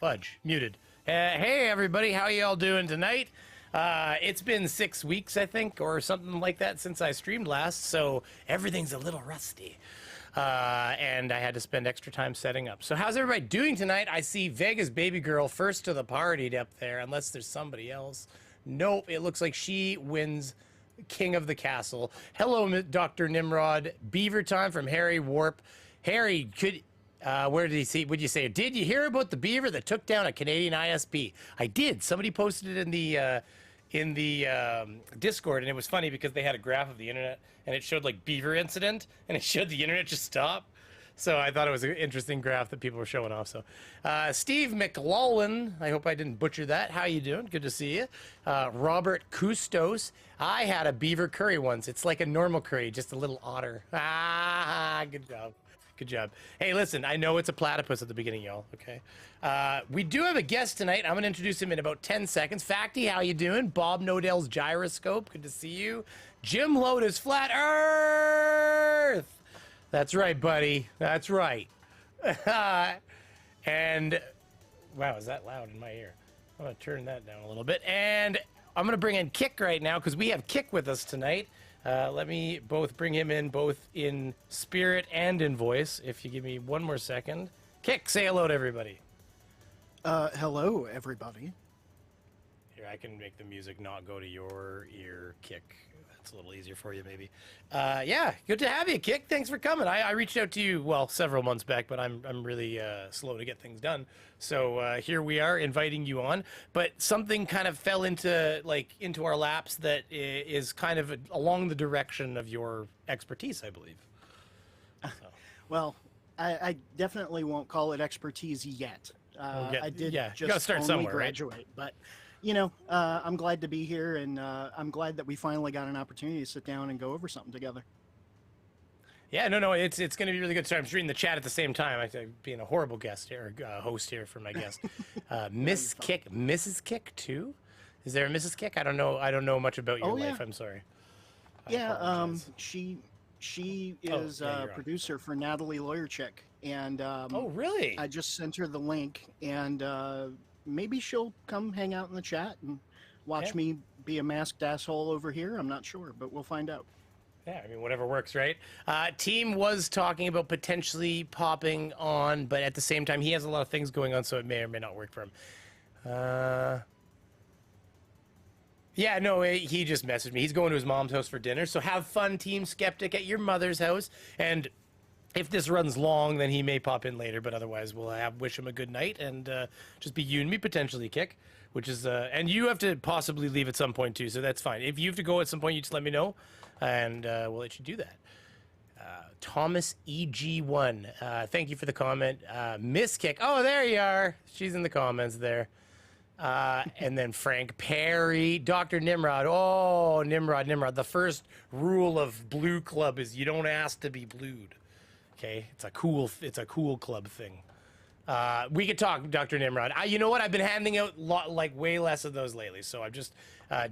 Fudge, muted. Hey, everybody, how y'all doing tonight? It's been 6 weeks, I think, or something like that since I streamed last, so everything's a little rusty. And I had to spend extra time setting up. So how's everybody doing tonight? I see Vega's baby girl first to the party up there, unless there's somebody else. Nope, it looks like she wins King of the Castle. Hello, Dr. Nimrod. Beaver time from Harry Warp. Harry, where did he see? Would you say? Did you hear about the beaver that took down a Canadian ISP? I did. Somebody posted it in the Discord, and it was funny because they had a graph of the internet, and it showed like beaver incident, and it showed the internet just stop. So I thought it was an interesting graph that people were showing off. So, Steve McLaughlin, I hope I didn't butcher that. How you doing? Good to see you. Robert Custos, I had a beaver curry once. It's like a normal curry, just a little otter. Ah, good job. Good job. Hey, listen, I know it's a platypus at the beginning, y'all, okay? We do have a guest tonight. I'm going to introduce him in about 10 seconds. Facty, how you doing? Bob Nodell's Gyroscope, good to see you. Jim Lotus, Flat Earth! That's right, buddy. That's right. And, wow, is that loud in my ear? I'm going to turn that down a little bit. And I'm going to bring in Kic right now because we have Kic with us tonight. Let me both bring him in, both in spirit and in voice. If you give me one more second. Kic, say hello to everybody. Hello, everybody. Here, I can make the music not go to your ear, Kic. That's a little easier for you, maybe. Yeah, good to have you, Kic. Thanks for coming. I reached out to you, well, several months back, but I'm really slow to get things done. So here we are, inviting you on. But something kind of fell into our laps that is kind of along the direction of your expertise, I believe. So. Well, I definitely won't call it expertise yet. I did just start only graduate, right? But you know, I'm glad to be here, and I'm glad that we finally got an opportunity to sit down and go over something together. Yeah, no, it's going to be really good. Sorry, I'm just reading the chat at the same time. I'm being a horrible guest here, host here for my guest. Miss Kic, Mrs. Kic too. Is there a Mrs. Kic? I don't know much about your life. I'm sorry. She is a producer for Natalie Lawyer Chick, and oh, really? I just sent her the link, and maybe she'll come hang out in the chat and watch me be a masked asshole over here. I'm not sure, but we'll find out. Yeah, I mean, whatever works, right? Team was talking about potentially popping on, but at the same time, he has a lot of things going on, so it may or may not work for him. Yeah, no, he just messaged me. He's going to his mom's house for dinner, so have fun, Team Skeptic, at your mother's house. And if this runs long, then he may pop in later, but otherwise we'll wish him a good night and just be you and me potentially, Kic, which is and you have to possibly leave at some point too, so that's fine. If you have to go at some point, you just let me know, and we'll let you do that. Thomas EG1, thank you for the comment. Miss Kic, oh, there you are. She's in the comments there. And then Frank Perry, Dr. Nimrod. Oh, Nimrod. The first rule of Blue Club is you don't ask to be blued. Okay, it's a cool club thing. We could talk, Dr. Nimrod. You know what? I've been handing out way less of those lately, so I just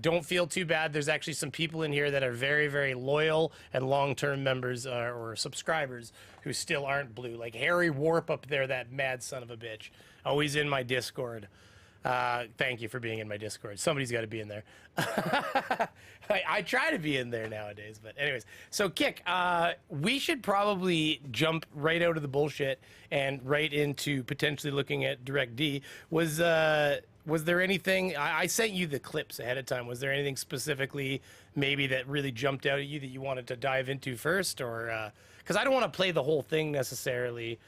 don't feel too bad. There's actually some people in here that are very, very loyal and long-term members or subscribers who still aren't blue. Like Harry Warp up there, that mad son of a bitch, always in my Discord. Thank you for being in my Discord. Somebody's got to be in there. I try to be in there nowadays, but anyways. So, Kic, we should probably jump right out of the bullshit and right into potentially looking at Direct D. Was there anything? I sent you the clips ahead of time. Was there anything specifically maybe that really jumped out at you that you wanted to dive into first, or because I don't want to play the whole thing necessarily.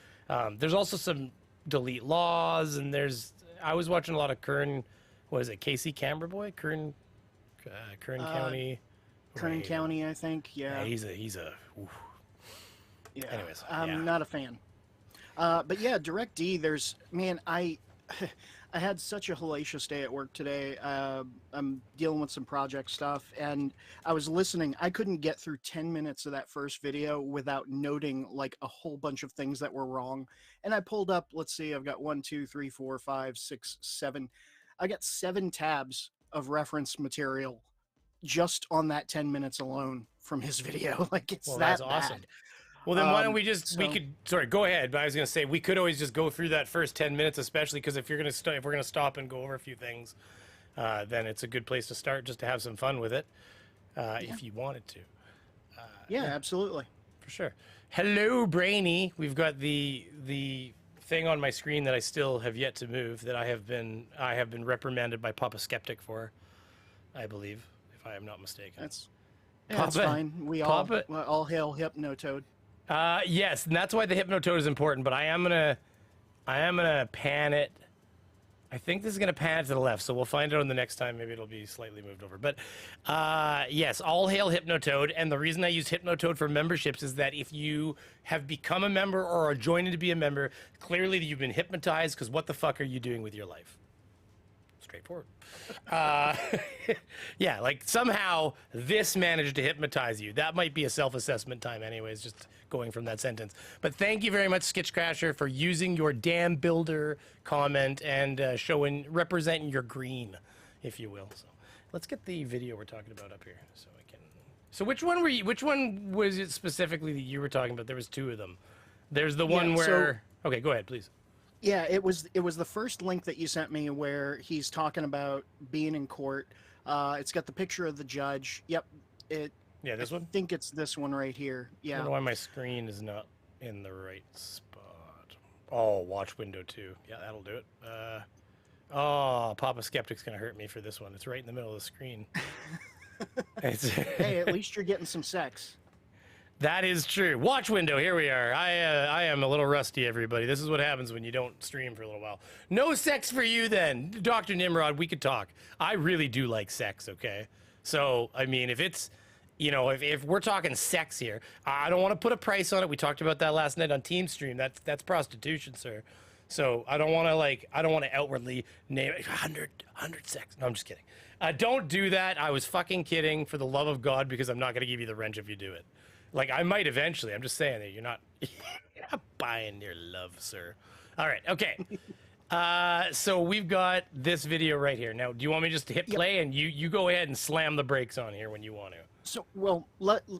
There's also some Delete Lawz, and I was watching a lot of Kern, what is it, Casey Camberboy? Kern County? Kern County, I think, yeah. He's a oof. Yeah, anyways. I'm not a fan. But yeah, Direct D, I had such a hellacious day at work today. I'm dealing with some project stuff, and I was listening. I couldn't get through 10 minutes of that first video without noting like a whole bunch of things that were wrong. And I pulled up, let's see, I've got 1, 2, 3, 4, 5, 6, 7. I got 7 tabs of reference material just on that 10 minutes alone from his video. Like, it's that bad. Awesome. Well, then why don't we just, So, we could, sorry, go ahead. But I was going to say, we could always just go through that first 10 minutes, especially because if you're going to, if we're going to stop and go over a few things, then it's a good place to start just to have some fun with it, if you wanted to. yeah, absolutely. For sure. Hello, Brainy. We've got the thing on my screen that I still have yet to move that I have been reprimanded by Papa Skeptic for, I believe, if I am not mistaken. That's fine. We all Papa, all hail Hypnotoad. yes, and that's why the Hypnotoad is important. But I am gonna pan it. I think this is gonna pan it to the left, so we'll find out on the next time. Maybe it'll be slightly moved over. But yes, all hail Hypnotoad. And the reason I use Hypnotoad for memberships is that if you have become a member or are joining to be a member, clearly you've been hypnotized. Because what the fuck are you doing with your life? Straightforward. Yeah, like somehow this managed to hypnotize you. That might be a self-assessment time anyways, just going from that sentence. But thank you very much, Sketchcrasher, for using your damn builder comment and representing your green, if you will. So let's get the video we're talking about up here so I can. So which one was it specifically that you were talking about? There was two of them. There's the one where, okay, go ahead, please. Yeah, it was the first link that you sent me where he's talking about being in court. It's got the picture of the judge. Yep. Yeah, this one? I think it's this one right here. Yeah. I don't know why my screen is not in the right spot. Oh, watch window 2. Yeah, that'll do it. Oh, Papa Skeptic's going to hurt me for this one. It's right in the middle of the screen. Hey, at least you're getting some sex. That is true. Watch window. Here we are. I am a little rusty, everybody. This is what happens when you don't stream for a little while. No sex for you, then, Dr. Nimrod. We could talk. I really do like sex. Okay, so I mean, if it's, you know, if we're talking sex here, I don't want to put a price on it. We talked about that last night on Team Stream. That's prostitution, sir. So I don't want to outwardly name it 100 sex. No, I'm just kidding. Don't do that. I was fucking kidding, for the love of God, because I'm not going to give you the wrench if you do it. Like, I might eventually. I'm just saying that you're not buying your love, sir. All right, okay. So we've got this video right here. Now, do you want me just to hit play and you go ahead and slam the brakes on here when you want to? So, well,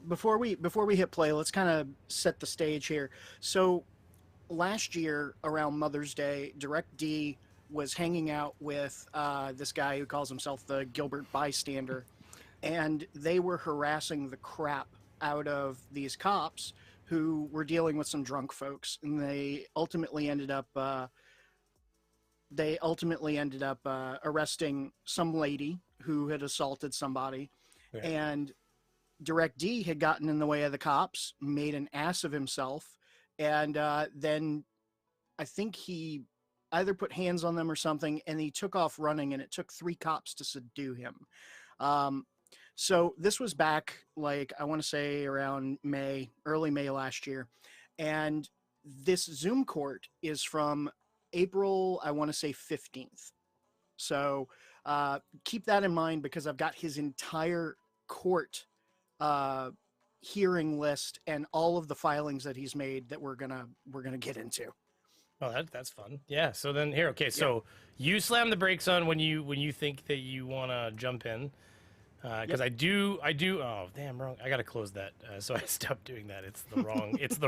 before we hit play, let's kind of set the stage here. So, last year around Mother's Day, Direct D was hanging out with this guy who calls himself the Gilbert Bystander, and they were harassing the crap out of these cops who were dealing with some drunk folks, and they ultimately ended up arresting some lady who had assaulted somebody. Yeah. And Direct D had gotten in the way of the cops, made an ass of himself, and then I think he either put hands on them or something, and he took off running, and it took 3 cops to subdue him. So this was back, like, I want to say around early May last year. And this Zoom court is from April, I want to say 15th. So keep that in mind, because I've got his entire court hearing list and all of the filings that he's made that we're gonna get into. Oh, that's fun. Yeah. So then here, okay. So you slam the brakes on when you think that you want to jump in. Because I do. Oh, damn, wrong. I gotta close that. So I stopped doing that. It's the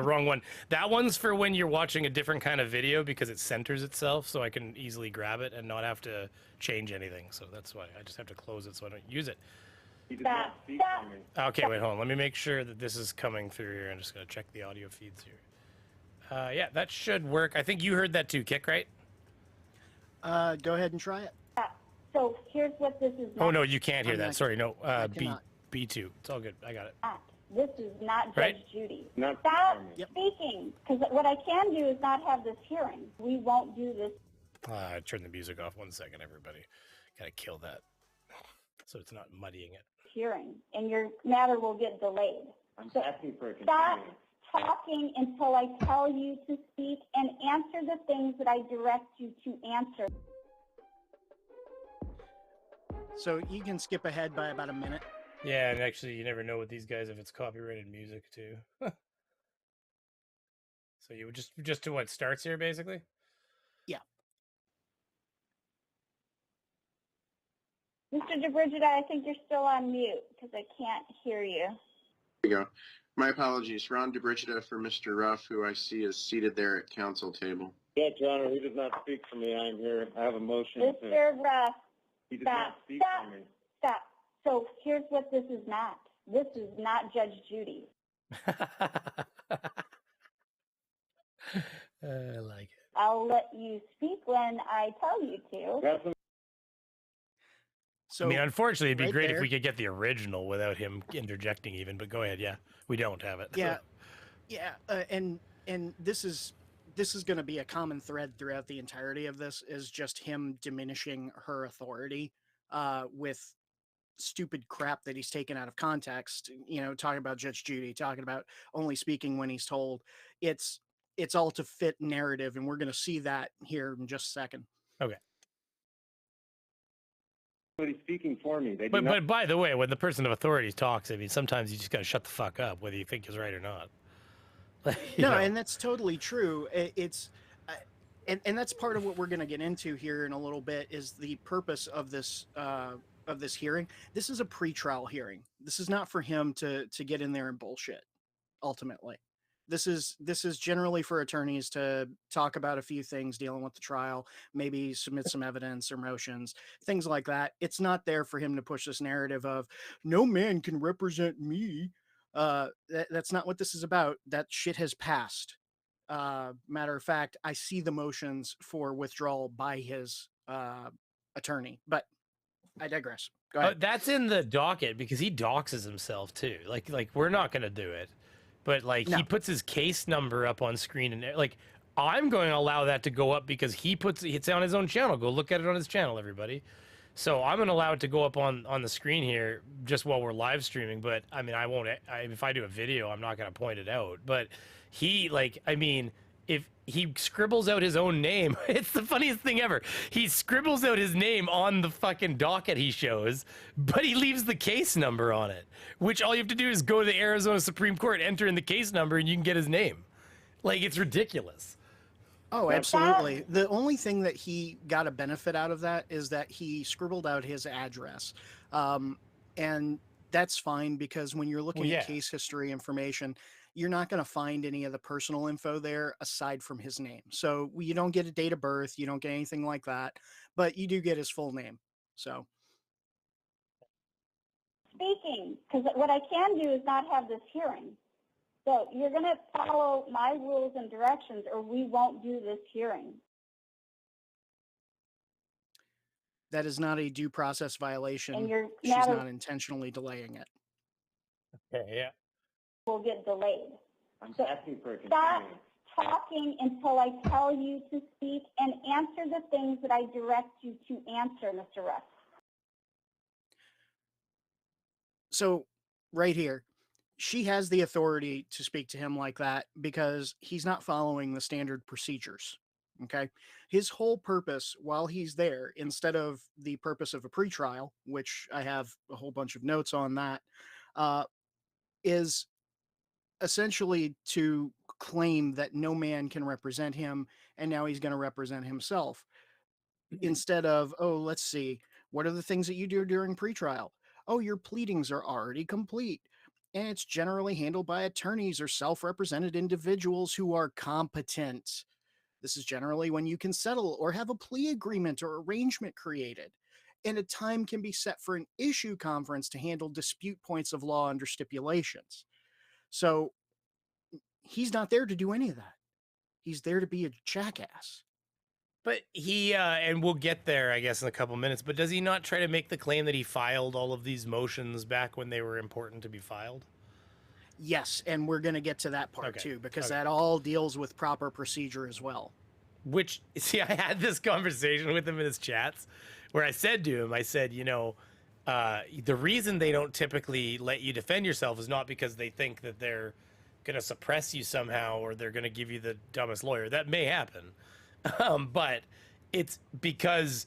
wrong one. That one's for when you're watching a different kind of video, because it centers itself, so I can easily grab it and not have to change anything. So that's why I just have to close it so I don't use it. Okay, wait, hold on. Let me make sure that this is coming through here. I'm just gonna check the audio feeds here. Yeah, that should work. I think you heard that too, Kic, right? Go ahead and try it. So here's what this is. Oh no, you can't hear that. Sorry, no. cannot. B2. It's all good. I got it. This is not Judge Right? Judy. Not Stop Yep. speaking, because what I can do is not have this hearing. We won't do this Turn the music off 1 second, everybody. Gotta kill that, so it's not muddying it. hearing, and your matter will get delayed. I'm So asking for a stop continuance. talking until I tell you to speak, and answer the things that I direct you to answer. So you can skip ahead by about a minute. Yeah, and actually, you never know with these guys if it's copyrighted music too. So you would just to what starts here, basically. Yeah. Mr. DeBrigida, I think you're still on mute because I can't hear you. you go. My apologies. Ron DeBrigida for Mr. Ruff, who I see is seated there at council table. Yes, Your Honor, he does not speak for me. I am here. I have a motion. Mr. Ruff, He does stop, not speak stop, for me. stop. So here's what this is not. This is not Judge Judy. I like it. I'll let you speak when I tell you to. That's a So I mean, unfortunately, it'd be right great there- if we could get the original without him interjecting even, but go ahead. Yeah, we don't have it. yeah, yeah, and this is going to be a common thread throughout the entirety of this, is just him diminishing her authority with stupid crap that he's taken out of context. You know, talking about Judge Judy, talking about only speaking when he's told. It's all to fit narrative, and we're going to see that here in just a second. Okay. Somebody speaking for me. They do But not. but by the way, when the person of authority talks, I mean, sometimes you just got to shut the fuck up, whether you think is right or not. You No, know? and that's totally true. It's and that's part of what we're going to get into here in a little bit, is the purpose of this hearing. This is a pretrial hearing. This is not for him to get in there and bullshit. Ultimately, this is generally for attorneys to talk about a few things dealing with the trial, maybe submit some evidence or motions, things like that. It's not there for him to push this narrative of no man can represent me. That's not what this is about. That shit has passed. Matter of fact, I see the motions for withdrawal by his attorney, but I digress. Go ahead. That's in the docket because he doxes himself too. Like we're not gonna do it, but like No. he puts his case number up on screen, and like I'm going to allow that to go up because it's on his own channel. Go look at it on his channel, everybody. So I'm going to allow it to go up on the screen here just while we're live streaming. But I mean, I won't. If I do a video, I'm not going to point it out. But he, like, I mean, if he scribbles out his own name, it's the funniest thing ever. He scribbles out his name on the fucking docket he shows, but he leaves the case number on it, which all you have to do is go to the Arizona Supreme Court, enter in the case number, and you can get his name. Like, it's ridiculous. Oh, absolutely. The only thing that he got a benefit out of that is that he scribbled out his address. And that's fine, because when you're looking yeah. at case history information, you're not going to find any of the personal info there aside from his name. So you don't get a date of birth, you don't get anything like that, but you do get his full name. So Speaking, because what I can do is not have this hearing. So you're going to follow my rules and directions, or we won't do this hearing. that is not a due process violation. And your She's matter not intentionally delaying it. Okay, yeah. will get delayed. I'm So asking for a stop continuance. talking until I tell you to speak, and answer the things that I direct you to answer, Mr. Russ. So right here, she has the authority to speak to him like that because he's not following the standard procedures. Okay. His whole purpose while he's there, instead of the purpose of a pretrial, which I have a whole bunch of notes on that, is essentially to claim that no man can represent him, and now he's going to represent himself. Instead of, oh, let's see, what are the things that you do during pretrial? Oh, your pleadings are already complete, and it's generally handled by attorneys or self-represented individuals who are competent. This is generally when you can settle or have a plea agreement or arrangement created, and a time can be set for an issue conference to handle dispute points of law under stipulations. So he's not there to do any of that. He's there to be a jackass. But he, and we'll get there, I guess, in a couple minutes, but does he not try to make the claim that he filed all of these motions back when they were important to be filed? Yes, and we're going to get to that part Okay, too, because okay. that all deals with proper procedure as well. Which, see, I had this conversation with him in his chats where I said to him, I said, you know, the reason they don't typically let you defend yourself is not because they think that they're going to suppress you somehow or they're going to give you the dumbest lawyer. That may happen. But it's because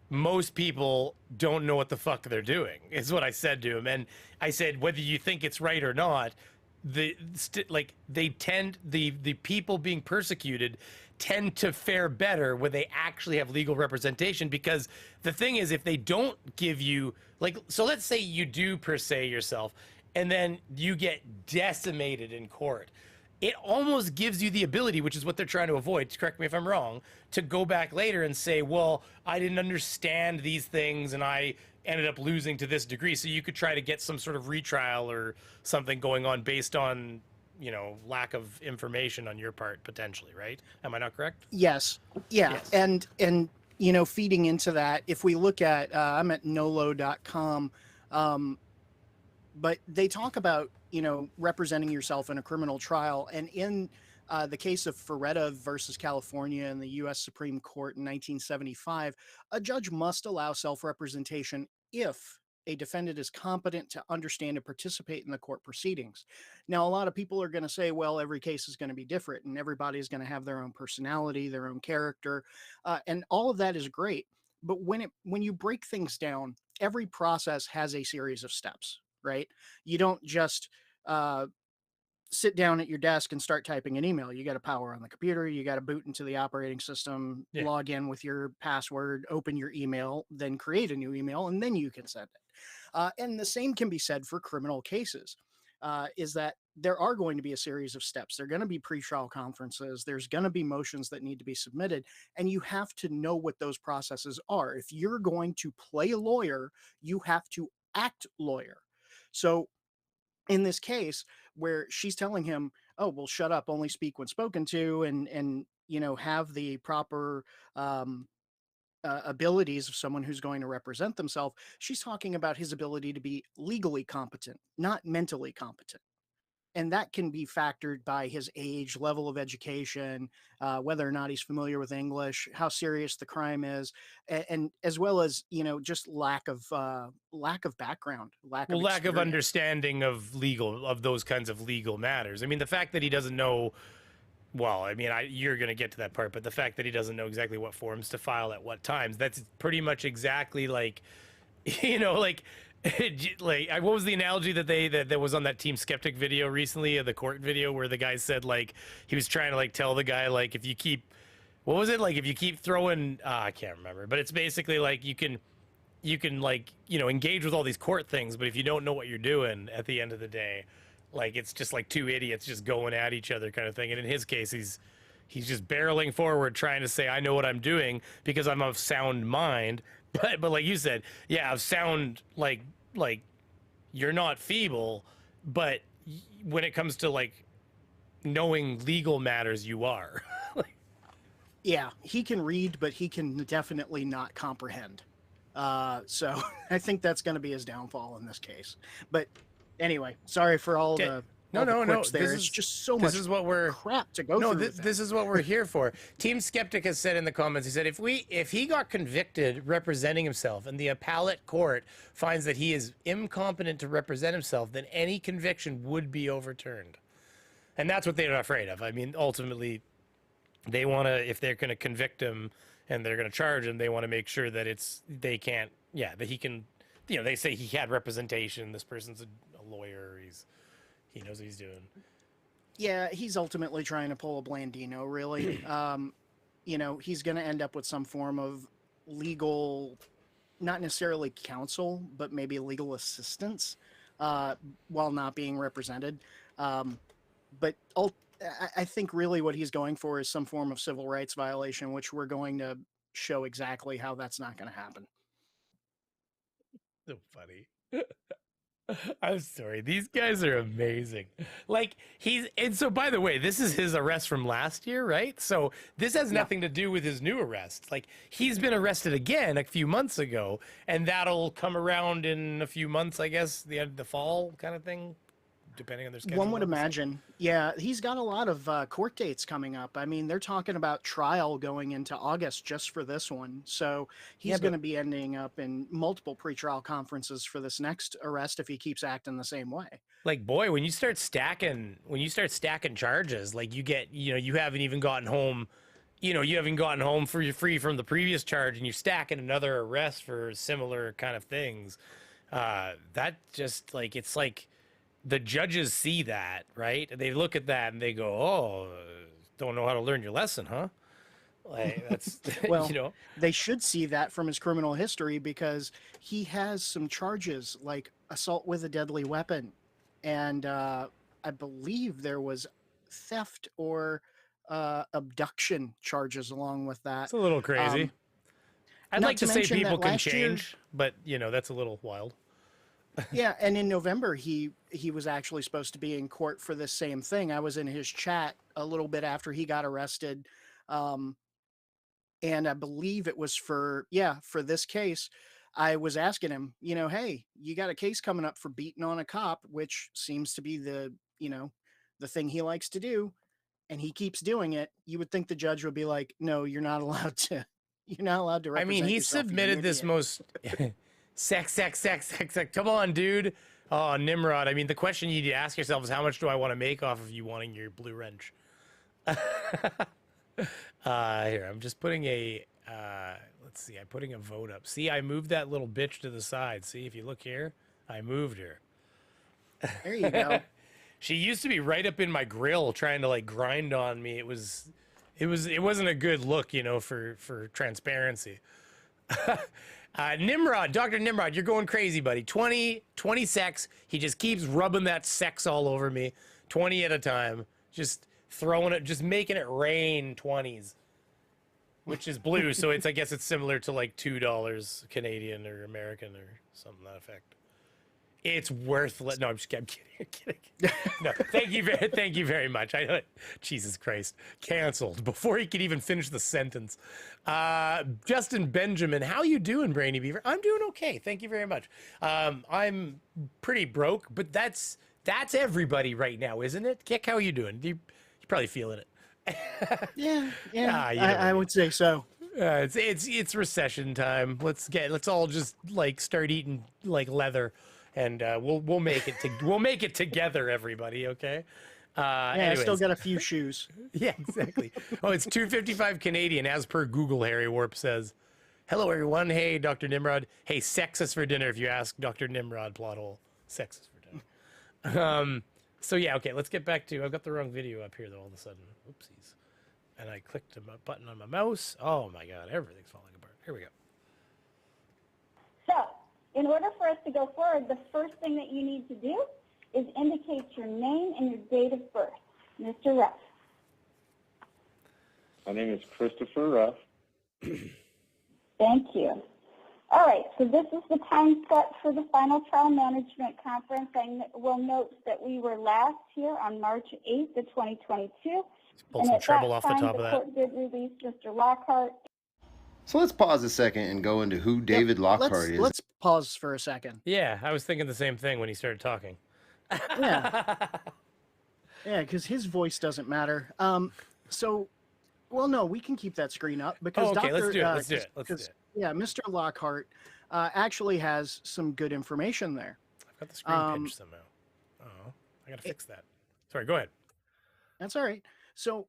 most people don't know what the fuck they're doing, is what I said to him. And I said, whether you think it's right or not, the people being persecuted tend to fare better when they actually have legal representation, because the thing is, if they don't give you, like, so let's say you do per se yourself and then you get decimated in court. It almost gives you the ability, which is what they're trying to avoid, correct me if I'm wrong, to go back later and say, well, I didn't understand these things and I ended up losing to this degree. So you could try to get some sort of retrial or something going on based on, lack of information on your part, potentially, right? Am I not correct? Yes. Yeah. Yes. And feeding into that, if we look at, I'm at nolo.com, but they talk about, representing yourself in a criminal trial. And in the case of Ferretta versus California in the U.S. Supreme Court in 1975, a judge must allow self-representation if a defendant is competent to understand and participate in the court proceedings. Now, a lot of people are going to say, well, every case is going to be different and everybody's going to have their own personality, their own character, and all of that is great. But when you break things down, every process has a series of steps, right? You don't just sit down at your desk and start typing an email. You got to power on the computer. You got to boot into the operating system, log in with your password, open your email, then create a new email, and then you can send it. And the same can be said for criminal cases, is that there are going to be a series of steps. There are going to be pretrial conferences. There's going to be motions that need to be submitted. And you have to know what those processes are. If you're going to play a lawyer, you have to act lawyer. So in this case where she's telling him, oh, well, shut up, only speak when spoken to, and have the proper abilities of someone who's going to represent themselves, she's talking about his ability to be legally competent, not mentally competent. And that can be factored by his age, level of education, whether or not he's familiar with English, how serious the crime is, and as well as just lack of background, lack of understanding of those kinds of legal matters. I mean, the fact that he doesn't know. Well, I mean, you're going to get to that part, but the fact that he doesn't know exactly what forms to file at what times, that's pretty much exactly like, like what was the analogy that was on that Team Skeptic video recently, the court video, where the guy said, like, he was trying to, like, tell the guy, like, if you keep, what was it? Like, if you keep throwing, I can't remember, but it's basically like you can like, engage with all these court things, but if you don't know what you're doing at the end of the day, like, it's just like two idiots just going at each other kind of thing. And in his case, he's just barreling forward trying to say, I know what I'm doing because I'm of sound mind. But like you said, yeah, of sound, like you're not feeble, but when it comes to, like, knowing legal matters, you are. Yeah, he can read, but he can definitely not comprehend. So I think that's going to be his downfall in this case. But anyway, sorry for all the No. There. It's just so much crap to go through. This is what we're here for. Team Skeptic has said in the comments, he said, if he got convicted representing himself and the appellate court finds that he is incompetent to represent himself, then any conviction would be overturned. And that's what they're afraid of. I mean, ultimately, they want to, if they're going to convict him and they're going to charge him, they want to make sure that that he can, they say he had representation. This person's a lawyer. He knows what he's doing. Yeah, he's ultimately trying to pull a Blandino, really. He's going to end up with some form of legal, not necessarily counsel, but maybe legal assistance while not being represented. But I think really what he's going for is some form of civil rights violation, which we're going to show exactly how that's not going to happen. So funny. I'm sorry. These guys are amazing. Like, and so, by the way, this is his arrest from last year, right? So this has nothing to do with his new arrest. Like, he's been arrested again a few months ago, and that'll come around in a few months, I guess, the fall kind of thing, depending on their schedule. One would imagine. Yeah, he's got a lot of court dates coming up. I mean, they're talking about trial going into August just for this one. So he's going to be ending up in multiple pretrial conferences for this next arrest if he keeps acting the same way. Like, boy, when you start stacking charges, like, you haven't even gotten home, for free from the previous charge, and you're stacking another arrest for similar kind of things. That just, like, it's like, the judges see that, right? They look at that and they go, "Oh, don't know how to learn your lesson, huh?" Like, that's well, they should see that from his criminal history because he has some charges like assault with a deadly weapon, and I believe there was theft or abduction charges along with that. It's a little crazy. I'd not like to to say mention that people can last year- change, but you know, that's a little wild. Yeah, and in November he was actually supposed to be in court for this same thing. I was in his chat a little bit after he got arrested, and I believe it was for this case. I was asking him, hey, you got a case coming up for beating on a cop, which seems to be the thing he likes to do, and he keeps doing it. You would think the judge would be like, no, you're not allowed to. You're not allowed to I represent mean, he yourself, you submitted this idiot." most sex. Come on, dude. Oh, Nimrod. I mean, the question you need to ask yourself is, how much do I want to make off of you wanting your blue wrench? Here, I'm just putting a. Let's see. I'm putting a vote up. See, I moved that little bitch to the side. See, if you look here, I moved her. There you go. She used to be right up in my grill, trying to like grind on me. It wasn't a good look, for transparency. Nimrod, Dr. Nimrod, you're going crazy, buddy. 20 sex. He just keeps rubbing that sex all over me. 20 at a time. Just throwing it, just making it rain 20s. Which is blue, so I guess it's similar to like $2 Canadian or American or something to that effect. It's worthless. No, I'm kidding. No, thank you very much. Jesus Christ, canceled before he could even finish the sentence. Justin Benjamin, how you doing, Brainy Beaver? I'm doing okay. Thank you very much. I'm pretty broke, but that's everybody right now, isn't it? Kic, how are you doing? You're probably feeling it. Yeah, I I would say so. It's recession time. Let's all just like start eating like leather, and we'll make it together, everybody. Okay. I still got a few shoes. Yeah, exactly. Oh, it's $2.55 Canadian, as per Google. Harry Warp says, "Hello, everyone. Hey, Dr. Nimrod. Hey, sex is for dinner. If you ask Dr. Nimrod, plot hole. Sex is for dinner." So yeah, okay. Let's get back to. I've got the wrong video up here though. All of a sudden, oopsies. And I clicked a button on my mouse. Oh my God, everything's falling apart. Here we go. So, in order for us to go forward, the first thing that you need to do is indicate your name and your date of birth. Mr. Ruff. My name is Christopher Ruff. Thank you. All right, so this is the time set for the final trial management conference. I will note that we were last here on March 8th of 2022. Pull some treble off the top of the that. court did release Mr. Lockhart. So let's pause a second and go into who David Lockhart is. Let's pause for a second. Yeah, I was thinking the same thing when he started talking. Yeah, because his voice doesn't matter. Well, no, we can keep that screen up because Okay, Dr. let's do it. Yeah, Mr. Lockhart actually has some good information there. I've got the screen pinched somehow. Oh, I gotta fix that. Sorry, go ahead. That's all right. So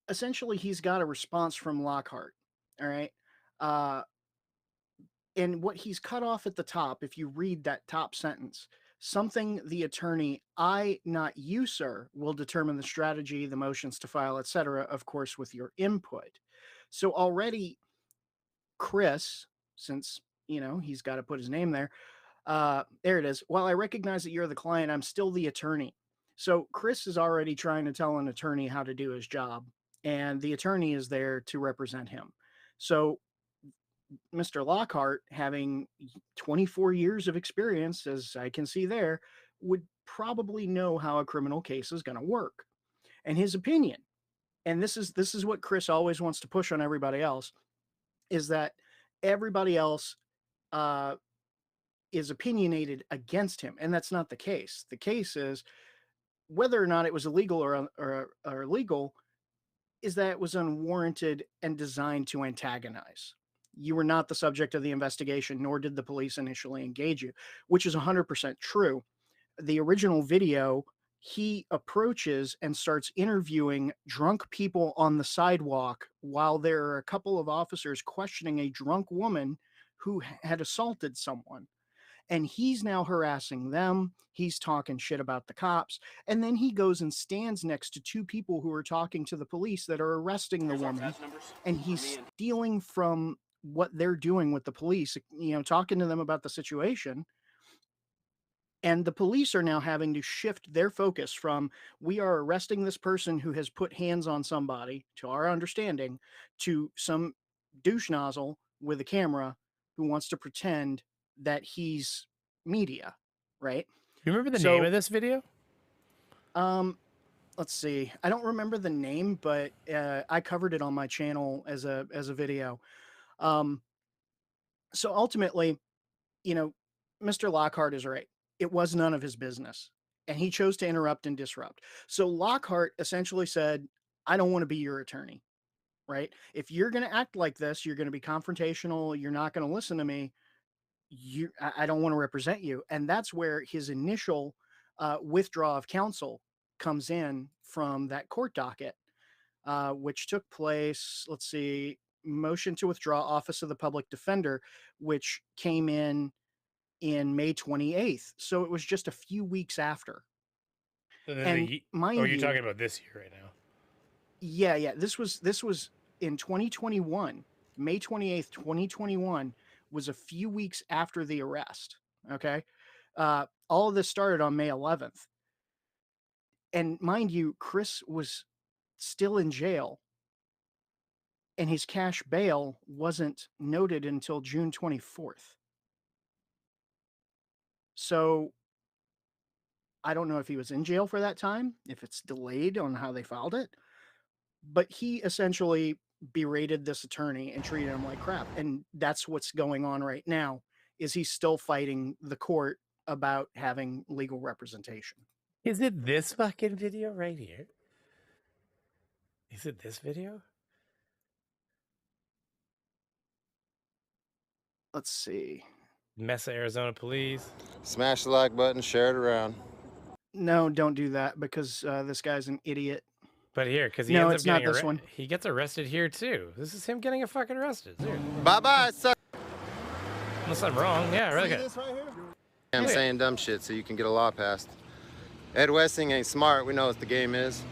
essentially, he's got a response from Lockhart. All right. And what he's cut off at the top, if you read that top sentence, something the attorney, I, not you, sir, will determine the strategy, the motions to file, etc., of course, with your input. So already, Chris, since, he's got to put his name there, there it is. While I recognize that you're the client, I'm still the attorney. So Chris is already trying to tell an attorney how to do his job, and the attorney is there to represent him. So Mr. Lockhart, having 24 years of experience, as I can see there, would probably know how a criminal case is going to work. And his opinion, and this is what Chris always wants to push on everybody else, is that everybody else is opinionated against him, and that's not the case. The case is whether or not it was illegal or illegal, is that it was unwarranted and designed to antagonize. You were not the subject of the investigation, nor did the police initially engage you, which is 100% true. The original video, he approaches and starts interviewing drunk people on the sidewalk while there are a couple of officers questioning a drunk woman who had assaulted someone. And he's now harassing them. He's talking shit about the cops. And then he goes and stands next to two people who are talking to the police that are arresting the woman. And he's stealing from what they're doing with the police, talking to them about the situation. And the police are now having to shift their focus from we are arresting this person who has put hands on somebody, to our understanding, to some douche nozzle with a camera who wants to pretend that he's media, right? You remember the So- name of this video? Let's see. I don't remember the name, but I covered it on my channel as a video. So ultimately, you know, Mr. Lockhart is right. It was none of his business, and he chose to interrupt and disrupt. So Lockhart essentially said, "I don't want to be your attorney." Right? If you're going to act like this, you're going to be confrontational. You're not going to listen to me. I don't want to represent you. And that's where his initial withdrawal of counsel comes in from that court docket, which took place, let's see, motion to withdraw office of the public defender, which came in May 28th. So it was just a few weeks after. And mind you're you, talking about this year right now. yeah. This was in 2021, May 28th, 2021 was a few weeks after the arrest. Okay. All of this started on May 11th. And mind you, Chris was still in jail, and his cash bail wasn't noted until June 24th. So I don't know if he was in jail for that time, if it's delayed on how they filed it, but he essentially berated this attorney and treated him like crap. And that's what's going on right now, is he's still fighting the court about having legal representation. Is it this fucking video right here? Is it this video? Let's see. Mesa, Arizona police. Smash the like button, share it around. No, don't do that, because this guy's an idiot. But here, because he No, ends it's up not getting this one. He gets arrested here too. This is him getting fucking arrested. Dude. Bye-bye, suck. Unless I'm wrong. Yeah, really good. I'm Yeah. saying dumb shit so you can get a law passed. Ed Westing ain't smart. We know what the game is.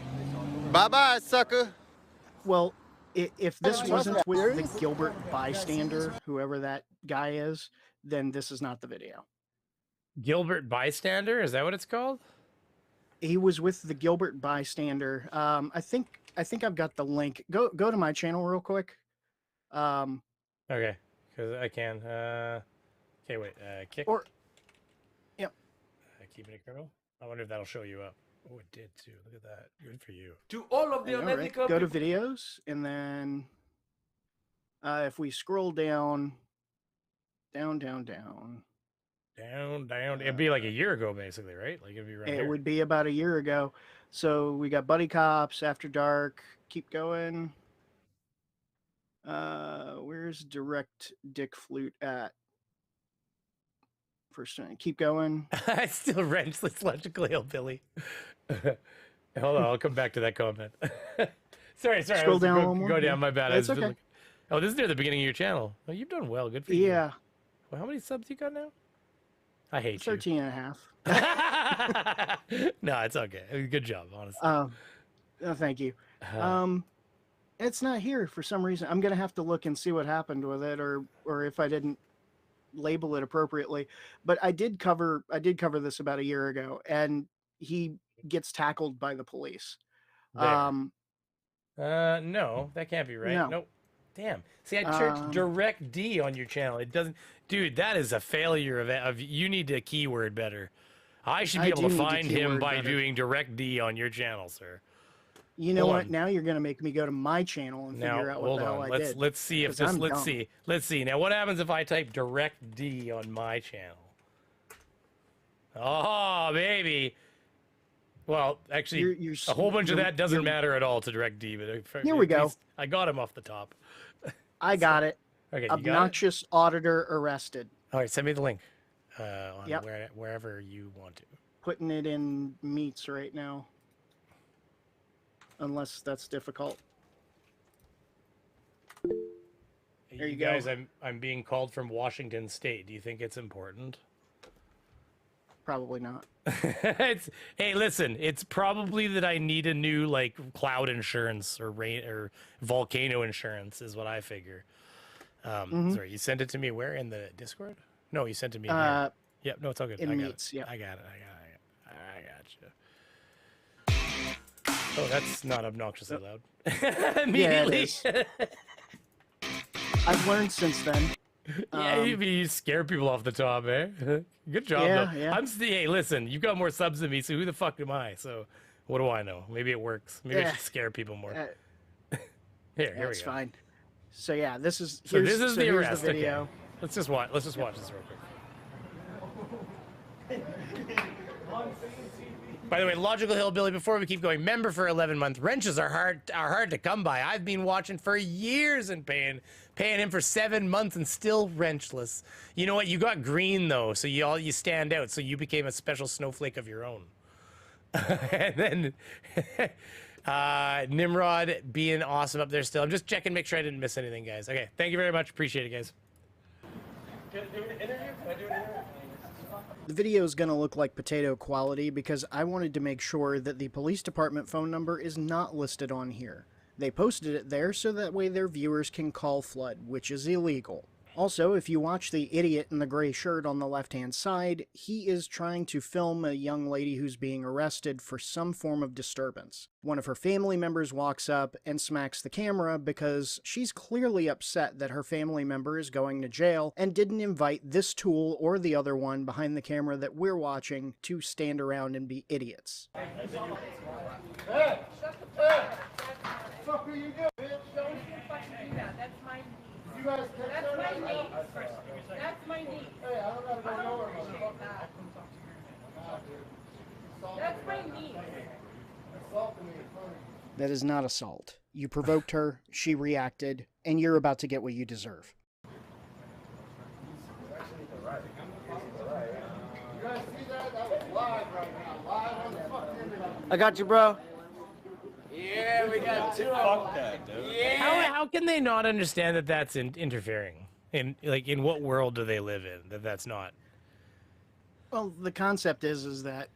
Bye-bye, sucker. Well, if this wasn't with the Gilbert bystander, whoever that guy is, then this is not the video. Gilbert bystander? Is that what it's called? He was with the Gilbert bystander. I think I've got the link. Go to my channel real quick. Okay, because I can. Okay, wait. Kick. Or, yep. Keeping it criminal. I wonder if that'll show you up. Oh, it did too. Look at that. Good for you. To all of the I know, right? unethical Go to videos, and then if we scroll down. Down. It'd be like a year ago, basically, right? Like it'd be right It here. would be about a year ago. So we got Buddy Cops, After Dark. Keep going. Where's Direct Dick Flute at? First one. Keep going. I still wrench this electrical hillbilly. Hold on, I'll come back to that comment. sorry. Scroll down a little Go more. down. My bad. That's I was okay. Oh, this is near the beginning of your channel. Oh, you've done well. Good for you. Yeah, Well, how many subs you got now? I hate 13 and a half. you. No, it's okay. Good job, honestly. Oh, thank you. It's not here for some reason. I'm gonna have to look and see what happened with it, or if I didn't label it appropriately. But I did cover this about a year ago, and he gets tackled by the police. There. No, that can't be right. No. Nope. Damn. See, I searched direct D on your channel. It doesn't. Dude, that is a failure of you need to keyword better. I should be I able do to need to find him keyword by better. doing direct D on your channel, sir. You know Hold what? on. Now you're gonna make me go to my channel and Now, figure out what hold the hell on. I did. Let's see if 'cause this. I'm Let's dumb. see. Let's see. Now, what happens if I type direct D on my channel? Oh, baby. Well, actually, You're a whole bunch of you're- that doesn't you're- matter at all to direct D. But Here we at go. least I got him off the top. I got it. Okay, you got it? Obnoxious auditor arrested. All right, send me the link. On Yep. wherever you want to. Putting it in meets right now. Unless that's difficult. There you go. guys, I'm being called from Washington State. Do you think it's important? Probably not. Hey, listen, it's probably that I need a new like cloud insurance or rain or volcano insurance is what I figure. Sorry, you sent it to me where in the Discord? No, you sent it to me here. Yep. No, it's all good. in I got meats. it. Yeah. I got it. I got you. Oh, that's not obnoxiously loud. Immediately. Yeah, it is. I've learned since then. Yeah, you scare people off the top, eh? Good job, Yeah, though. yeah. Hey, listen, you've got more subs than me, so who the fuck am I? So, what do I know? Maybe it works. Maybe I Yeah. should scare people more. Here we go. That's fine. So yeah, this is So this is the here's arrest. the video. Okay. Let's just watch this real quick. By the way, Logical Hillbilly, before we keep going, member for 11 months. Wrenches are hard to come by. I've been watching for years and paying him for 7 months and still wrenchless. You know what? You got green though, so you stand out. So you became a special snowflake of your own. And then Nimrod being awesome up there still. I'm just checking, make sure I didn't miss anything, guys. Okay, thank you very much. Appreciate it, guys. Can I do an interview? The video is going to look like potato quality because I wanted to make sure that the police department phone number is not listed on here. They posted it there so that way their viewers can call Flood, which is illegal. Also, if you watch the idiot in the gray shirt on the left-hand side, he is trying to film a young lady who's being arrested for some form of disturbance. One of her family members walks up and smacks the camera because she's clearly upset that her family member is going to jail and didn't invite this tool or the other one behind the camera that we're watching to stand around and be idiots. Hey! Fuck are you doing, bitch? Don't you fucking do that. That's my niece. You guys that's my niece. That's my niece. Hey, I don't gotta go nowhere, motherfucker. That's my niece. Assaulting me in front of you. That is not assault. You provoked her, she reacted, and you're about to get what you deserve. You guys see that? That was live right now. Live on the fucking internet. I got you, bro. Yeah, we got two. Fuck that, dude. Yeah. How can they not understand that that's interfering? In what world do they live in that's not? Well, the concept is that,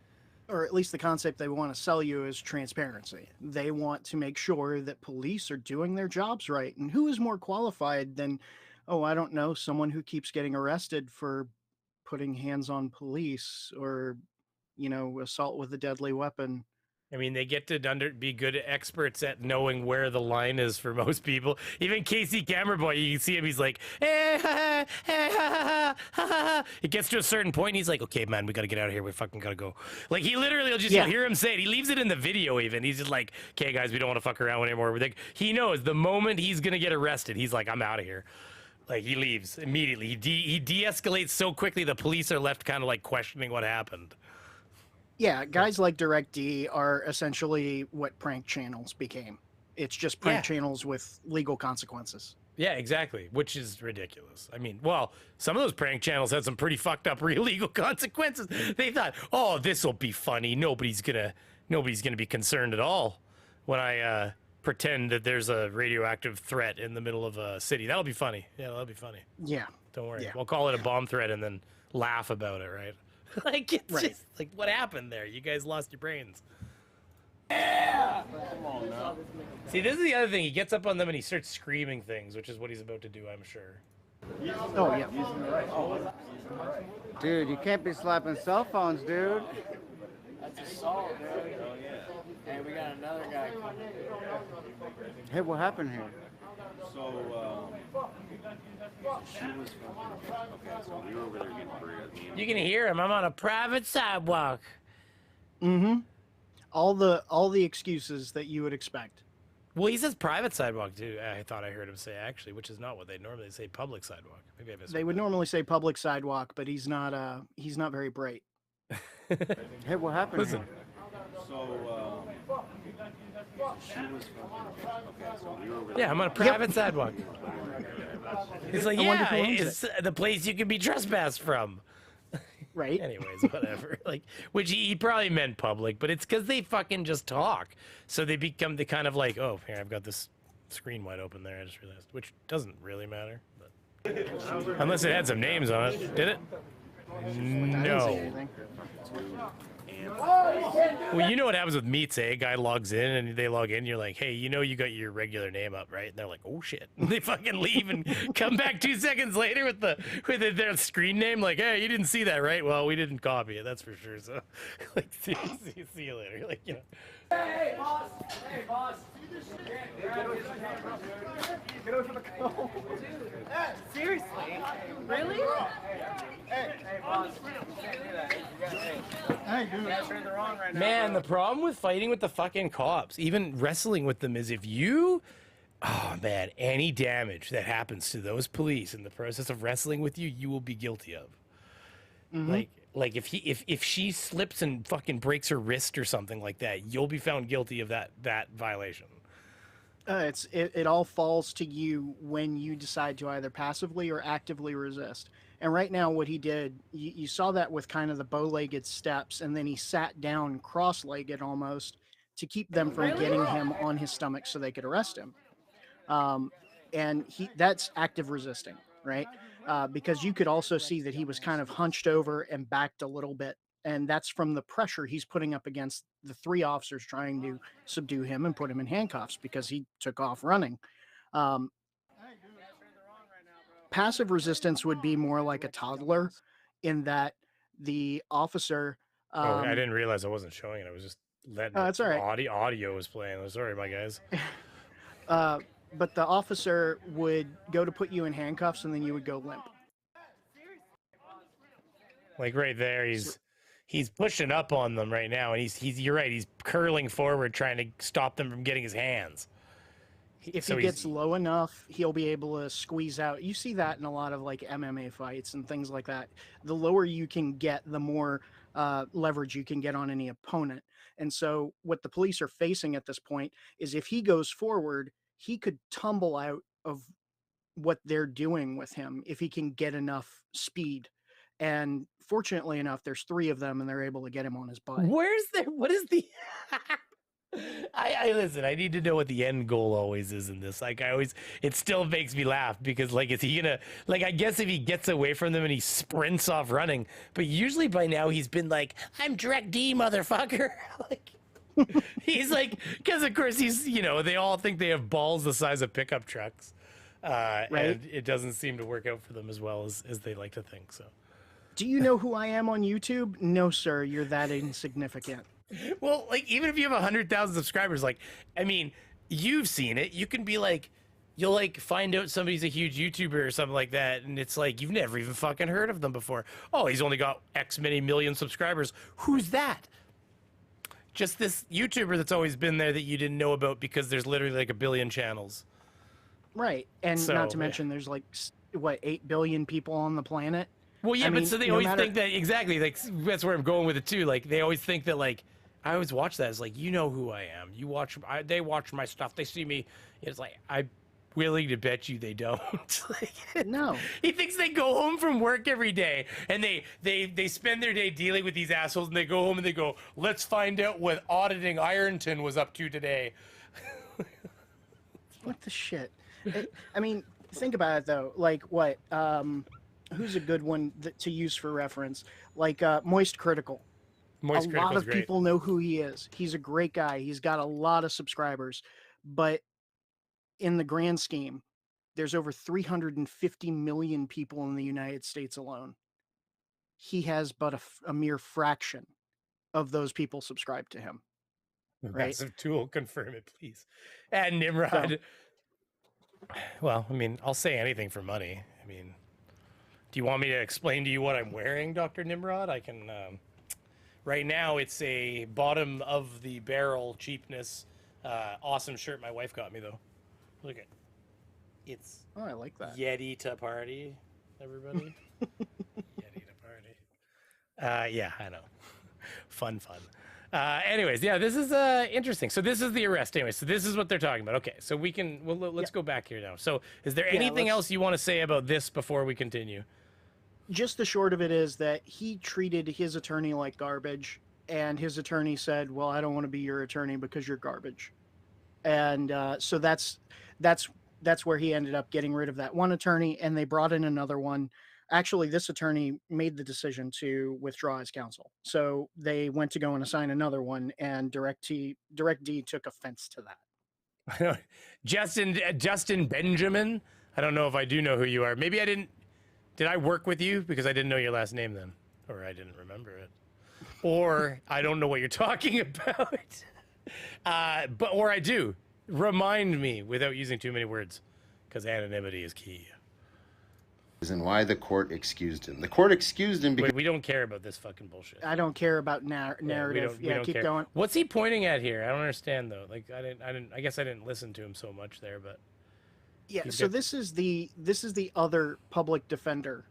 or at least the concept they want to sell you is transparency. They want to make sure that police are doing their jobs right. And who is more qualified than, oh, I don't know, someone who keeps getting arrested for putting hands on police or, assault with a deadly weapon. I mean, they get to be good experts at knowing where the line is for most people. Even Casey Cameraboy, you can see him. He's like, eh, ha, ha, ha, ha, ha, ha. It gets to a certain point, and he's like, okay, man, we got to get out of here. We fucking got to go. Like, he literally will just, you'll hear him say it. He leaves it in the video even. He's just like, okay, guys, we don't want to fuck around anymore. Like, he knows the moment he's going to get arrested, he's like, I'm out of here. Like, he leaves immediately. He de-escalates so quickly, the police are left kind of like questioning what happened. Yeah, guys like DirectD are essentially what prank channels became. It's just prank channels with legal consequences. Yeah, exactly, which is ridiculous. I mean, well, some of those prank channels had some pretty fucked up illegal consequences. They thought, oh, this will be funny. Nobody's gonna be concerned at all when I pretend that there's a radioactive threat in the middle of a city. That'll be funny. Yeah, that'll be funny. Yeah. Don't worry. Yeah. We'll call it a bomb threat and then laugh about it, right? Like, it's just like, what happened there? You guys lost your brains. Yeah! Come on now. See, this is the other thing. He gets up on them and he starts screaming things, which is what he's about to do, I'm sure. Oh, yeah. Dude, you can't be slapping cell phones, dude. That's assault, dude. Oh, yeah. Hey, we got another guy coming. Hey, what happened here? So, she was okay, so we were over there getting burritos. You can hear him. I'm on a private sidewalk. Mm-hmm. All the excuses that you would expect. Well, he says private sidewalk, too. I thought I heard him say, actually, which is not what they normally say, public sidewalk. Maybe I missed They would normally say public sidewalk, but he's not very bright. Hey, what happened Listen. here? So, she was okay, so we were over there. Yeah, I'm on a private sidewalk. He's like, I wonder yeah, who owns it's the place you can be trespassed from. Right. Anyways, whatever. Like, which he probably meant public, but it's because they fucking just talk. So they become the kind of like, oh, here, I've got this screen wide open there. I just realized, which doesn't really matter, but unless it had some names on it. Did it? I didn't see No. anything. Well, you know what happens with meets, eh? A guy logs in and they log in. You're like, hey, you know you got your regular name up, right? And they're like, oh shit. And they fucking leave and come back 2 seconds later with their screen name. Like, hey, you didn't see that, right? Well, we didn't copy it, that's for sure. So, like, see you later. Like, you know. Hey, boss. Hey, boss. Get over the call. Hey, seriously? Really? Hey, boss. You can't do that. Hey, dude. You guys are in the wrong right now. Man, the problem with fighting with the fucking cops, even wrestling with them, is if you, oh man, any damage that happens to those police in the process of wrestling with you, you will be guilty of. Like if she slips and fucking breaks her wrist or something like that, you'll be found guilty of that violation. It all falls to you when you decide to either passively or actively resist. And right now, what he did, you saw that with kind of the bow-legged steps, and then he sat down cross-legged almost to keep them from getting him on his stomach so they could arrest him. And that's active resisting, right? Because you could also see that he was kind of hunched over and backed a little bit. And that's from the pressure he's putting up against the 3 officers trying to subdue him and put him in handcuffs because he took off running. Passive resistance would be more like a toddler in that the officer... oh, I didn't realize I wasn't showing it. I was just letting that's all right. Audio was playing. I'm sorry, my guys. But the officer would go to put you in handcuffs, and then you would go limp. Like right there, he's pushing up on them right now, and he's you're right. He's curling forward, trying to stop them from getting his hands. If he gets low enough, he'll be able to squeeze out. You see that in a lot of like MMA fights and things like that. The lower you can get, the more leverage you can get on any opponent. And so what the police are facing at this point is if he goes forward, he could tumble out of what they're doing with him if he can get enough speed. And fortunately enough, there's 3 of them, and they're able to get him on his butt. What is the... I listen, I need to know what the end goal always is in this. Like, it still makes me laugh because, like, is he gonna, like, I guess if he gets away from them and he sprints off running, but usually by now he's been like, I'm Direct D, motherfucker. Like, he's like, because of course he's, you know, they all think they have balls the size of pickup trucks. Right. And it doesn't seem to work out for them as well as they like to think, so. Do you know who I am on YouTube? No, sir, you're that insignificant. Well, like, even if you have 100,000 subscribers, like, I mean, you've seen it. You can be like, you'll like find out somebody's a huge YouTuber or something like that, and it's like you've never even fucking heard of them before. Oh, he's only got X many million subscribers. Who's that? Just this YouTuber that's always been there that you didn't know about because there's literally like 1 billion channels. Right, and So, not to mention there's like, what, 8 billion people on the planet? Well, yeah, I but mean, so they no always matter- think that, exactly, like, that's where I'm going with it too. Like, they always think that, like, I always watch that as like, you know who I am. You watch, they watch my stuff. They see me. It's like, I'm willing to bet you they don't. Like, no. He thinks they go home from work every day and they spend their day dealing with these assholes, and they go home and they go, let's find out what auditing Ironton was up to today. What the shit? I mean, think about it though. Like, what? Who's a good one to use for reference? Like Moist Critical. Moist a lot of great. people know who he is. He's a great guy. He's got a lot of subscribers, but in the grand scheme, there's over 350 million people in the United States alone. He has but a mere fraction of those people subscribe to him. Right? Massive Tool, confirm it, please. And Nimrod. So, well, I mean, I'll say anything for money. I mean, do you want me to explain to you what I'm wearing, Dr. Nimrod? I can... Right now, it's a bottom of the barrel cheapness, awesome shirt my wife got me though. Look at, it's. Oh, I like that. Yeti to party, everybody. Yeti to party. Yeah, I know. Fun. Anyways, yeah, this is interesting. So this is the arrest. Anyway, so this is what they're talking about. Okay, so let's go back here now. So is there anything else you want to say about this before we continue? Just the short of it is that he treated his attorney like garbage, and his attorney said, well, I don't want to be your attorney because you're garbage. And so that's where he ended up getting rid of that one attorney, and they brought in another one Actually, this attorney made the decision to withdraw his counsel. So they went to go and assign another one, and Direct D took offense to that. Justin Benjamin. I don't know if I do know who you are. Maybe I didn't. Did I work with you? Because I didn't know your last name then. Or I didn't remember it. Or I don't know what you're talking about. Or I do. Remind me without using too many words. Because anonymity is key. And why the court excused him. The court excused him because We don't care about this fucking bullshit. I don't care about narrative. we don't Keep care. going. What's he pointing at here? I don't understand though. Like I guess I didn't listen to him so much there, but Yeah, he's so got- this is the other public defender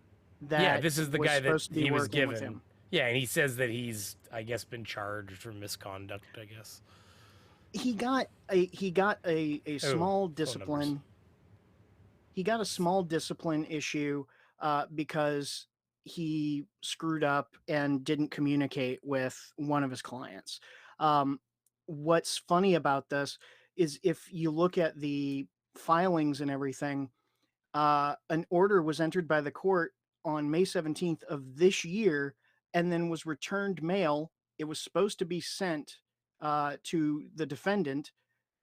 that yeah, this is the was guy that supposed to be he was working with given. him. Yeah, and he says that he's, I guess, been charged for misconduct. I guess. He got a small phone discipline. numbers. He got a small discipline issue because he screwed up and didn't communicate with one of his clients. What's funny about this is if you look at the filings and everything, an order was entered by the court on May 17th of this year and then was returned mail. It was supposed to be sent to the defendant,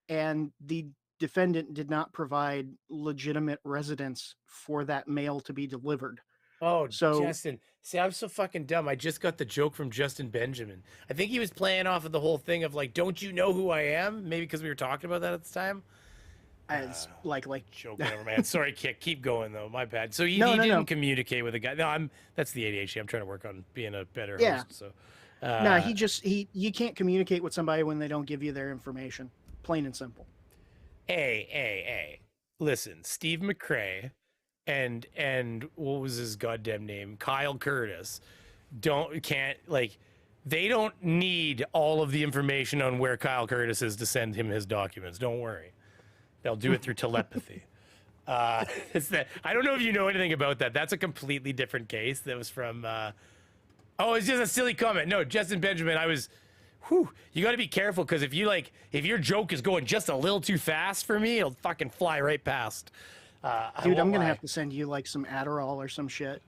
and the defendant did not provide legitimate residence for that mail to be delivered. Oh, So- Justin. See, I'm so fucking dumb. I just got the joke from Justin Benjamin. I think he was playing off of the whole thing of like, don't you know who I am? Maybe because we were talking about that at the time. As like Joking over, man. Sorry, Kick. Keep going though. My bad. So he No, no, didn't no. communicate with the guy. No, that's the ADHD. I'm trying to work on being a better Yeah. host. So, no, you can't communicate with somebody when they don't give you their information. Plain and simple. Hey. Listen, Steve McRae and what was his goddamn name? Kyle Curtis. They don't need all of the information on where Kyle Curtis is to send him his documents. Don't worry. They'll do it through telepathy. It's that I don't know if you know anything about that. That's a completely different case. That was from it's just a silly comment. No, Justin Benjamin, you got to be careful because if your joke is going just a little too fast for me, it'll fucking fly right past. Dude, I'm gonna have to send you like some Adderall or some shit.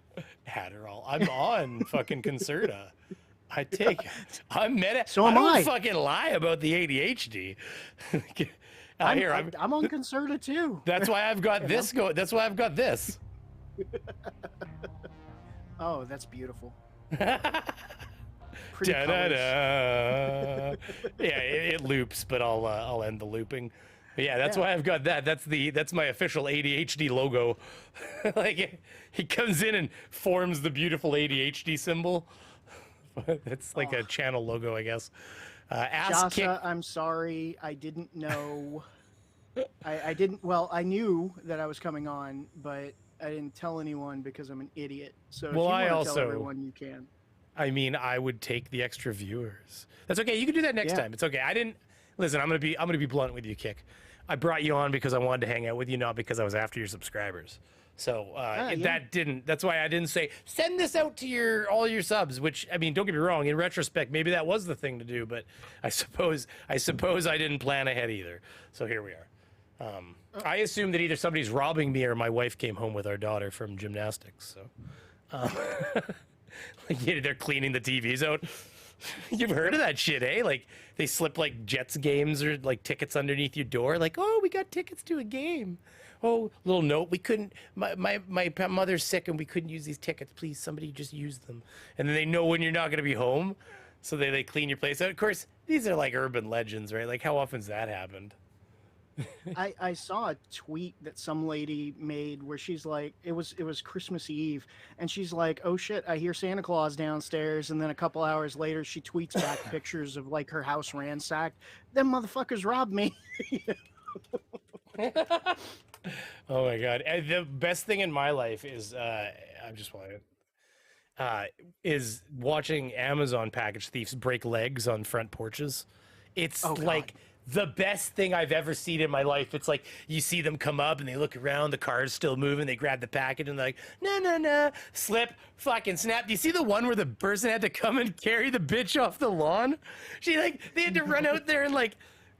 Adderall. I'm on fucking Concerta. I take it. So am don't I. fucking lie about the ADHD. I'm on Concerta too. That's why I've got this go. That's why I've got this. Oh, that's beautiful. Pretty Da, da, colors. da. Yeah, it loops, but I'll end the looping. But yeah, that's why I've got that. That's my official ADHD logo. Like he comes in and forms the beautiful ADHD symbol. It's like a channel logo, I guess. Ask Kick. Jasa, I'm sorry. I didn't know. I didn't. Well, I knew that I was coming on, but I didn't tell anyone because I'm an idiot. So if Well, you I want to also- tell everyone, you can. I mean, I would take the extra viewers. That's okay. You can do that next time. It's okay. I didn't listen. I'm gonna be blunt with you, Kick. I brought you on because I wanted to hang out with you, not because I was after your subscribers. So that's why I didn't say send this out to all your subs. Which I mean, don't get me wrong. In retrospect, maybe that was the thing to do, but I suppose I didn't plan ahead either. So here we are. I assume that either somebody's robbing me or my wife came home with our daughter from gymnastics. So. They're cleaning the TVs out. You've heard of that shit, eh? Like they slip like Jets games or like tickets underneath your door. Like, oh, we got tickets to a game. Oh, little note. We couldn't. My mother's sick and we couldn't use these tickets. Please, somebody just use them. And then they know when you're not going to be home, so they clean your place out. Of course, these are like urban legends, right? Like how often's that happened? I saw a tweet that some lady made where she's like, it was Christmas Eve, and she's like, oh shit, I hear Santa Claus downstairs, and then a couple hours later she tweets back pictures of like her house ransacked. Them motherfuckers robbed me. Oh my god! And the best thing in my life is is watching Amazon package thieves break legs on front porches. It's like the best thing I've ever seen in my life. It's like you see them come up and they look around, the car's still moving, they grab the package and they're like, no, slip, fucking snap. Do you see the one where the person had to come and carry the bitch off the lawn? They had to run out there and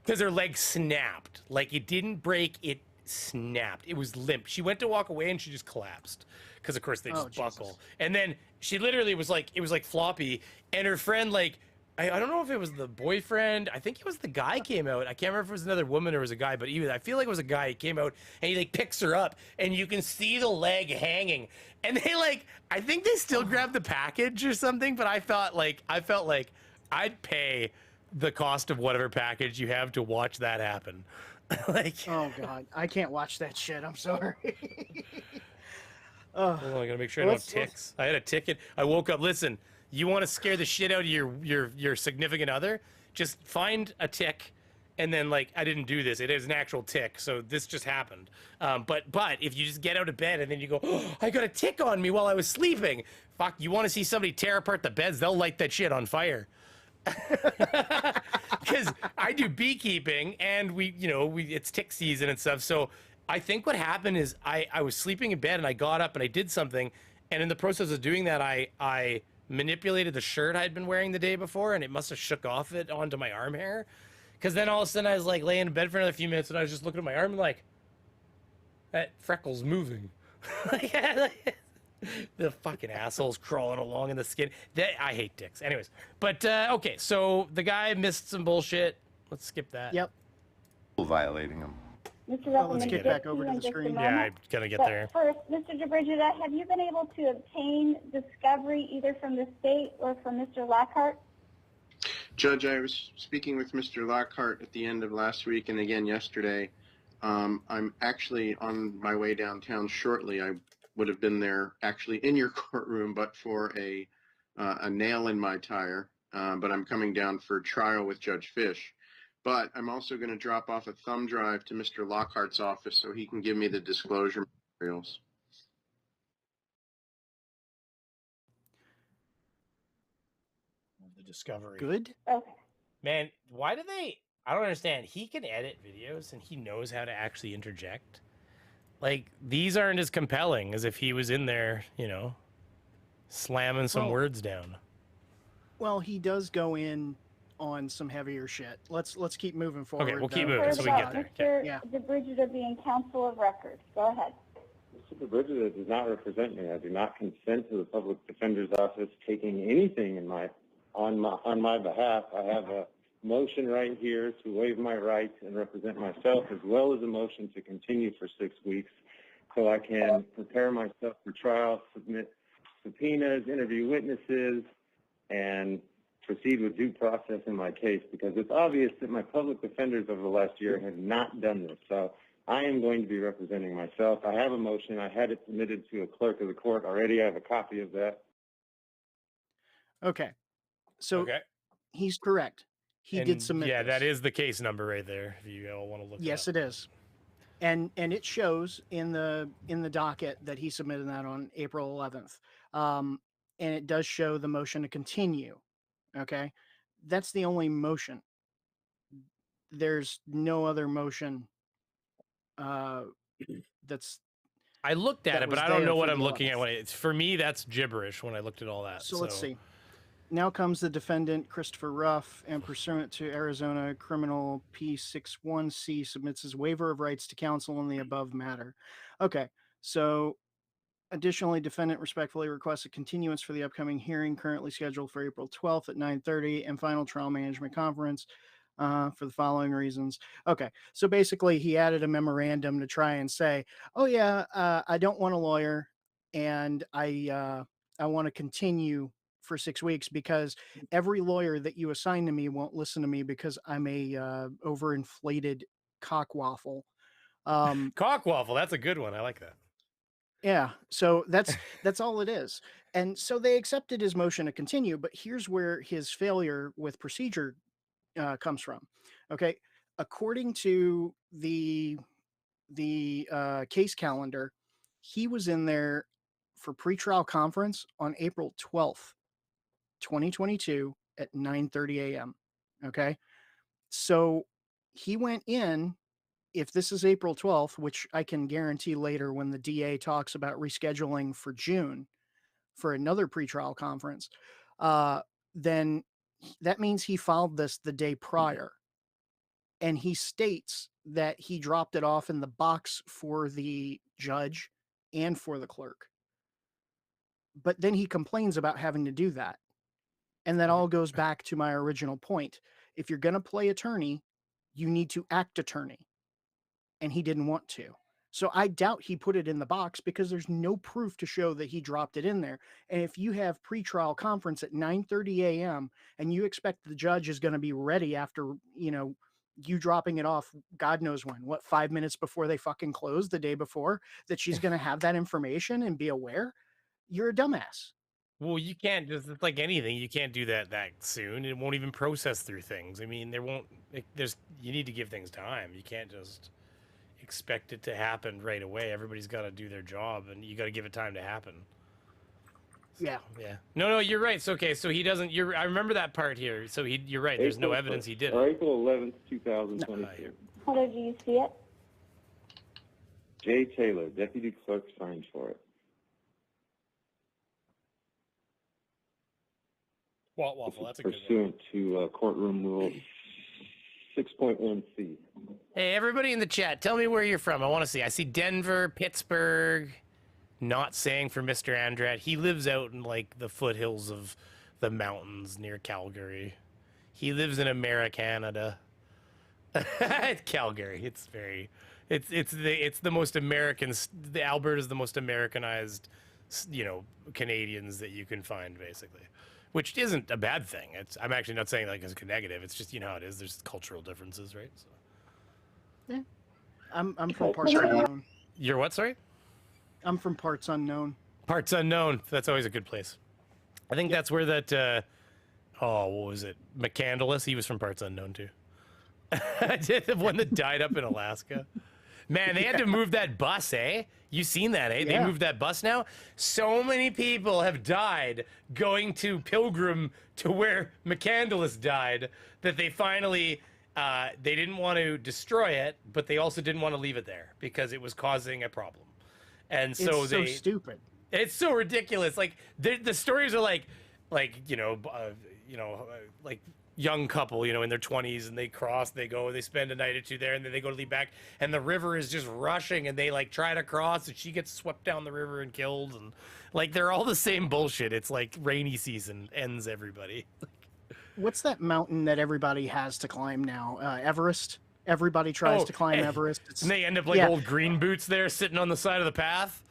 because her leg snapped. Like it didn't break, it snapped. It was limp. She went to walk away and she just collapsed because of course they Oh, just buckle. Jesus. And then she literally was like, it was like floppy, and her friend like. I don't know if it was the boyfriend. I think it was the guy came out. I can't remember if it was another woman or it was a guy, but I feel like it was a guy. He came out and he like picks her up and you can see the leg hanging. And they like, I think they still grabbed the package or something, but I felt like I'd pay the cost of whatever package you have to watch that happen. Like, Oh God, I can't watch that shit. I'm sorry. hold on, I gotta make sure I don't have ticks. I had a ticket. I woke up. Listen, you want to scare the shit out of your significant other? Just find a tick, and then like I didn't do this. It is an actual tick, so this just happened. But if you just get out of bed and then you go, oh, I got a tick on me while I was sleeping. Fuck, you want to see somebody tear apart the beds? They'll light that shit on fire. Because I do beekeeping and it's tick season and stuff. So I think what happened is I was sleeping in bed and I got up and I did something, and in the process of doing that I manipulated the shirt I'd been wearing the day before, and it must have shook off it onto my arm hair. Because then all of a sudden I was like laying in bed for another few minutes and I was just looking at my arm and like, that freckle's moving. The fucking asshole's crawling along in the skin. I hate dicks. Anyways, but okay, so the guy missed some bullshit. Let's skip that. Yep. Violating them. Mr. Well, Ruffin, let's I'm get gonna back over you to in the just a screen. Yeah, moment. I gotta get But there. first, Mr. DeBrigida, have you been able to obtain discovery either from the state or from Mr. Lockhart? Judge, I was speaking with Mr. Lockhart at the end of last week and again yesterday. I'm actually on my way downtown shortly. I would have been there actually in your courtroom, but for a nail in my tire. But I'm coming down for trial with Judge Fish. But I'm also going to drop off a thumb drive to Mr. Lockhart's office so he can give me the disclosure materials. The discovery. Good. Okay. Man, why do they? I don't understand. He can edit videos and he knows how to actually interject. Like, these aren't as compelling as if he was in there, slamming some words down. Well, he does go in on some heavier shit. Let's keep moving forward. Okay, we'll keep though. moving so we get there. Mr. Yeah. DeBrigida being counsel of record. Go ahead. Mr. DeBrigida does not represent me. I do not consent to the public defender's office taking anything on my behalf. I have a motion right here to waive my rights and represent myself, as well as a motion to continue for 6 weeks so I can prepare myself for trial, submit subpoenas, interview witnesses, and proceed with due process in my case, because it's obvious that my public defenders over the last year have not done this. So I am going to be representing myself. I have a motion. I had it submitted to a clerk of the court already. I have a copy of that. Okay. So Okay. he's correct. He did submit Yeah, this. that is the case number right there. If you all want to look. Yes, it it is. And it shows in the docket that he submitted that on April 11th. And it does show the motion to continue. Okay. That's the only motion. There's no other motion that's I looked at that it, but was I don't there know for what the I'm looking at. 11th. When it's for me, that's gibberish when I looked at all that. So let's see. Now comes the defendant, Christopher Ruff, and pursuant to Arizona Criminal P61C, submits his waiver of rights to counsel in the above matter. Okay, so additionally, defendant respectfully requests a continuance for the upcoming hearing currently scheduled for April 12th at 9:30 and final trial management conference for the following reasons. Okay, so basically he added a memorandum to try and say, oh yeah, I don't want a lawyer and I want to continue for 6 weeks because every lawyer that you assign to me won't listen to me because I'm a overinflated cockwaffle. Cockwaffle, that's a good one. I like that. Yeah, so that's all it is. And so they accepted his motion to continue, but here's where his failure with procedure comes from. Okay, according to the case calendar, he was in there for pretrial conference on April 12th, 2022 at 9:30 a.m. Okay, so he went in. If this is April 12th, which I can guarantee later when the DA talks about rescheduling for June for another pretrial conference, then that means he filed this the day prior. And he states that he dropped it off in the box for the judge and for the clerk. But then he complains about having to do that. And that all goes back to my original point. If you're going to play attorney, you need to act attorney. And he didn't want to. So I doubt he put it in the box because there's no proof to show that he dropped it in there. And if you have pretrial conference at 9:30 a.m. and you expect the judge is going to be ready after, you dropping it off, God knows when, 5 minutes before they fucking close the day before, that she's going to have that information and be aware, you're a dumbass. Well, you can't just, it's like anything. You can't do that soon. It won't even process through things. I mean, you need to give things time. You can't just expect it to happen right away. Everybody's got to do their job, and you got to give it time to happen. Yeah. Yeah. No, you're right. So, okay, so he doesn't. I remember that part here. So you're right. There's no evidence he did it. April 11th, 2022. Heather, do you see it? Jay Taylor, Deputy Clerk, signed for it. Waffle, that's a good one. Pursuant to courtroom rule 6.1c. Hey, everybody in the chat, tell me where you're from. I want to see. I see Denver, Pittsburgh. Not saying for Mr. Andrat. He lives out in like the foothills of the mountains near Calgary. He lives in Americanada. Calgary. It's the most American. The Alberta's the most Americanized, Canadians that you can find, basically. Which isn't a bad thing. I'm actually not saying like it's a negative. It's just how it is. There's cultural differences, right? So. Yeah. I'm from parts unknown. You're what? Sorry. I'm from parts unknown. Parts unknown. That's always a good place. I think that's where that. What was it? McCandless. He was from parts unknown too. The one that died up in Alaska. Man, they had to move that bus, eh? You seen that, eh? Yeah. They moved that bus now. So many people have died going to Pilgrim to where McCandless died that they finally, they didn't want to destroy it, but they also didn't want to leave it there because it was causing a problem. And so it's so stupid. It's so ridiculous. Like the stories are like young couple, in their 20s, and they go, they spend a night or two there, and then they go to leave back, and the river is just rushing, and they like try to cross, and she gets swept down the river and killed, and like they're all the same bullshit. It's like rainy season ends everybody. What's that mountain that everybody has to climb now? Everest. Everybody tries to climb Everest. And they end up like old green boots there sitting on the side of the path.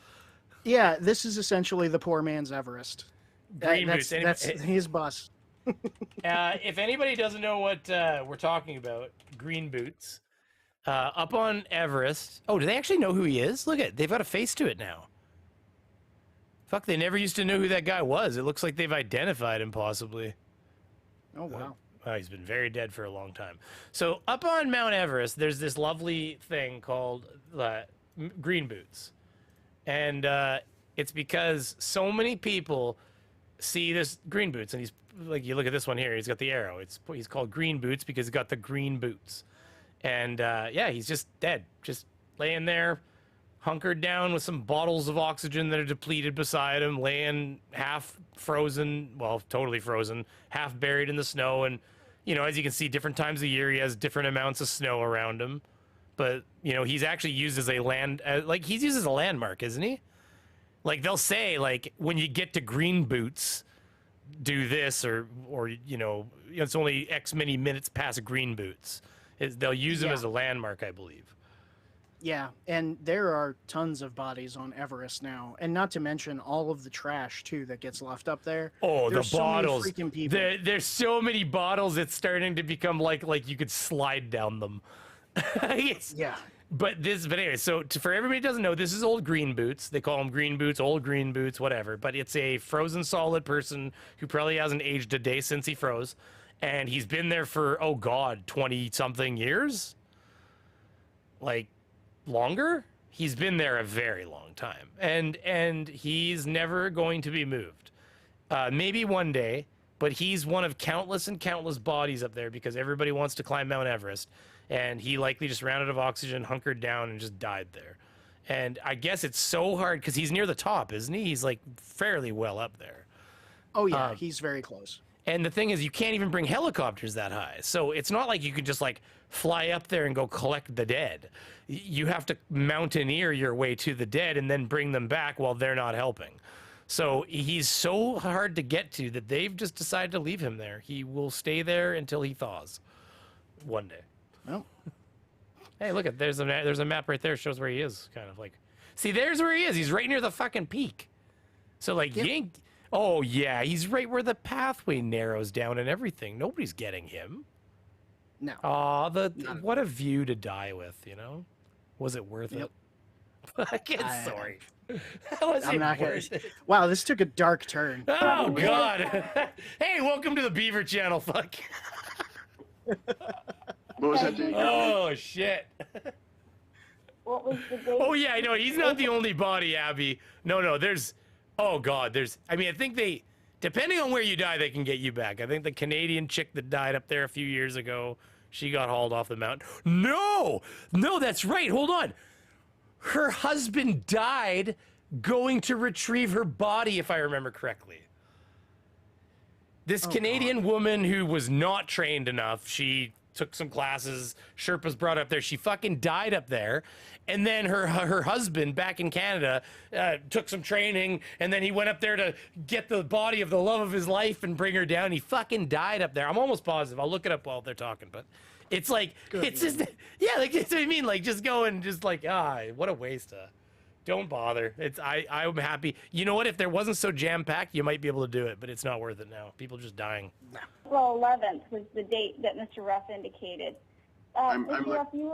Yeah, this is essentially the poor man's Everest. Green boots. That's his bus. If anybody doesn't know what we're talking about, green boots. Up on Everest. Oh, do they actually know who he is? Look at, they've got a face to it now. Fuck, they never used to know who that guy was. It looks like they've identified him possibly. Oh, wow. He's been very dead for a long time. So up on Mount Everest, there's this lovely thing called green boots. And it's because so many people see this green boots, and he's like, you look at this one here, he's got the arrow. He's called green boots because he's got the green boots. And he's just dead, just laying there, hunkered down with some bottles of oxygen that are depleted beside him, laying half frozen, well, totally frozen, half buried in the snow. And, as you can see, different times of year, he has different amounts of snow around him. But, he's actually used as he's used as a landmark, isn't he? Like, they'll say, like, when you get to green boots, do this, or it's only X many minutes past green boots. They'll use them as a landmark, I believe. Yeah, and there are tons of bodies on Everest now, and not to mention all of the trash too that gets left up there. Oh, there's the bottles! So many freaking people. There's so many bottles. It's starting to become like you could slide down them. Yeah. But anyway, so for everybody who doesn't know, this is old green boots. They call them green boots, old green boots, whatever. But it's a frozen solid person who probably hasn't aged a day since he froze, and he's been there for 20-something years, like longer. He's been there a very long time, and he's never going to be moved. Maybe one day, but he's one of countless and countless bodies up there because everybody wants to climb Mount Everest. And he likely just ran out of oxygen, hunkered down, and just died there. And I guess it's so hard because he's near the top, isn't he? He's like fairly well up there. Oh, yeah, he's very close. And the thing is, you can't even bring helicopters that high. So it's not like you could just like fly up there and go collect the dead. You have to mountaineer your way to the dead and then bring them back while they're not helping. So he's so hard to get to that they've just decided to leave him there. He will stay there until he thaws one day. Well, hey, look, there's a map right there. Shows where he is, kind of like. See, there's where he is. He's right near the fucking peak. So, like, Yep. you ain't... Oh, yeah, he's right where the pathway narrows down and everything. Nobody's getting him. no. Aw, what a view to die with, you know? Was it worth Yep. it? I get sorry. Was I'm it not gonna. worth it? Wow, this took a dark turn. Oh, God. Hey, welcome to the Beaver channel, fuck. What was that, Dave? Oh, shit. What was the date? Oh, yeah, I know. He's not the only body, Abby. No, there's... Oh, God, I mean, I think they... Depending on where you die, they can get you back. I think the Canadian chick that died up there a few years ago, she got hauled off the mountain. No, that's right. Hold on. Her husband died going to retrieve her body, if I remember correctly. This Canadian woman who was not trained enough, she took some classes, Sherpas brought her up there, she fucking died up there. And then her husband back in Canada took some training, and then he went up there to get the body of the love of his life and bring her down. He fucking died up there. I'm almost positive. I'll look it up while they're talking, but it's like, it's just, yeah, like, that's what I mean. Like, just go and just like, what a waste. Don't bother. I'm happy. You know what? If there wasn't so jam-packed, you might be able to do it, but it's not worth it now. People just dying. April 11th was the date that Mr. Ruff indicated. Mr. Ruff, you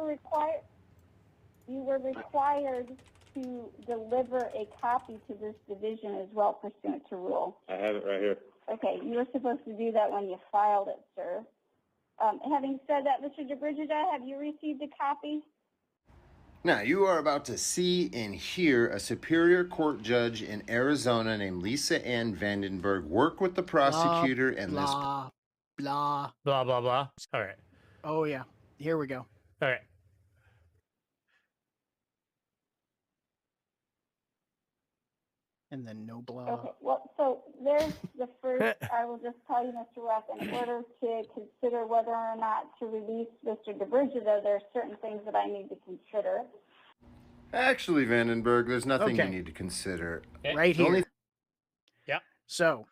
were required to deliver a copy to this division as well, pursuant to rule. I have it right here. Okay, you were supposed to do that when you filed it, sir. Having said that, Mr. DeBrigida, have you received a copy? Now, you are about to see and hear a Superior Court judge in Arizona named Lisa Ann Vandenberg work with the prosecutor and this... Blah. Blah, blah, blah. All right. Oh, yeah. Here we go. All right. And then no blah. Okay, well, so there's the first, I will just tell you, Mr. Ruff, in order to consider whether or not to release Mr. DeBrigida, there are certain things that I need to consider. Actually, Vandenberg, there's nothing Okay. you need to consider. Right The here. only- Yeah. So,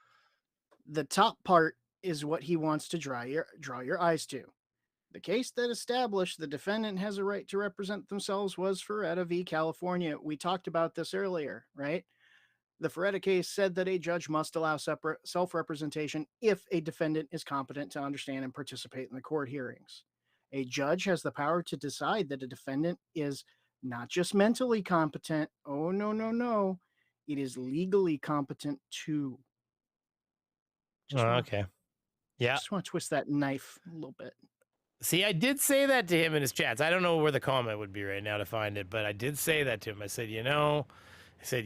the top part is what he wants to draw your eyes to. The case that established the defendant has a right to represent themselves was Ferretta v. California. We talked about this earlier, right? The Ferretta case said that a judge must allow separate self-representation if a defendant is competent to understand and participate in the court hearings. A judge has the power to decide that a defendant is not just mentally competent. Oh, no. It is legally competent too. Okay. Yeah. Just want to twist that knife a little bit. See, I did say that to him in his chats. I don't know where the comment would be right now to find it, but I did say that to him. I said,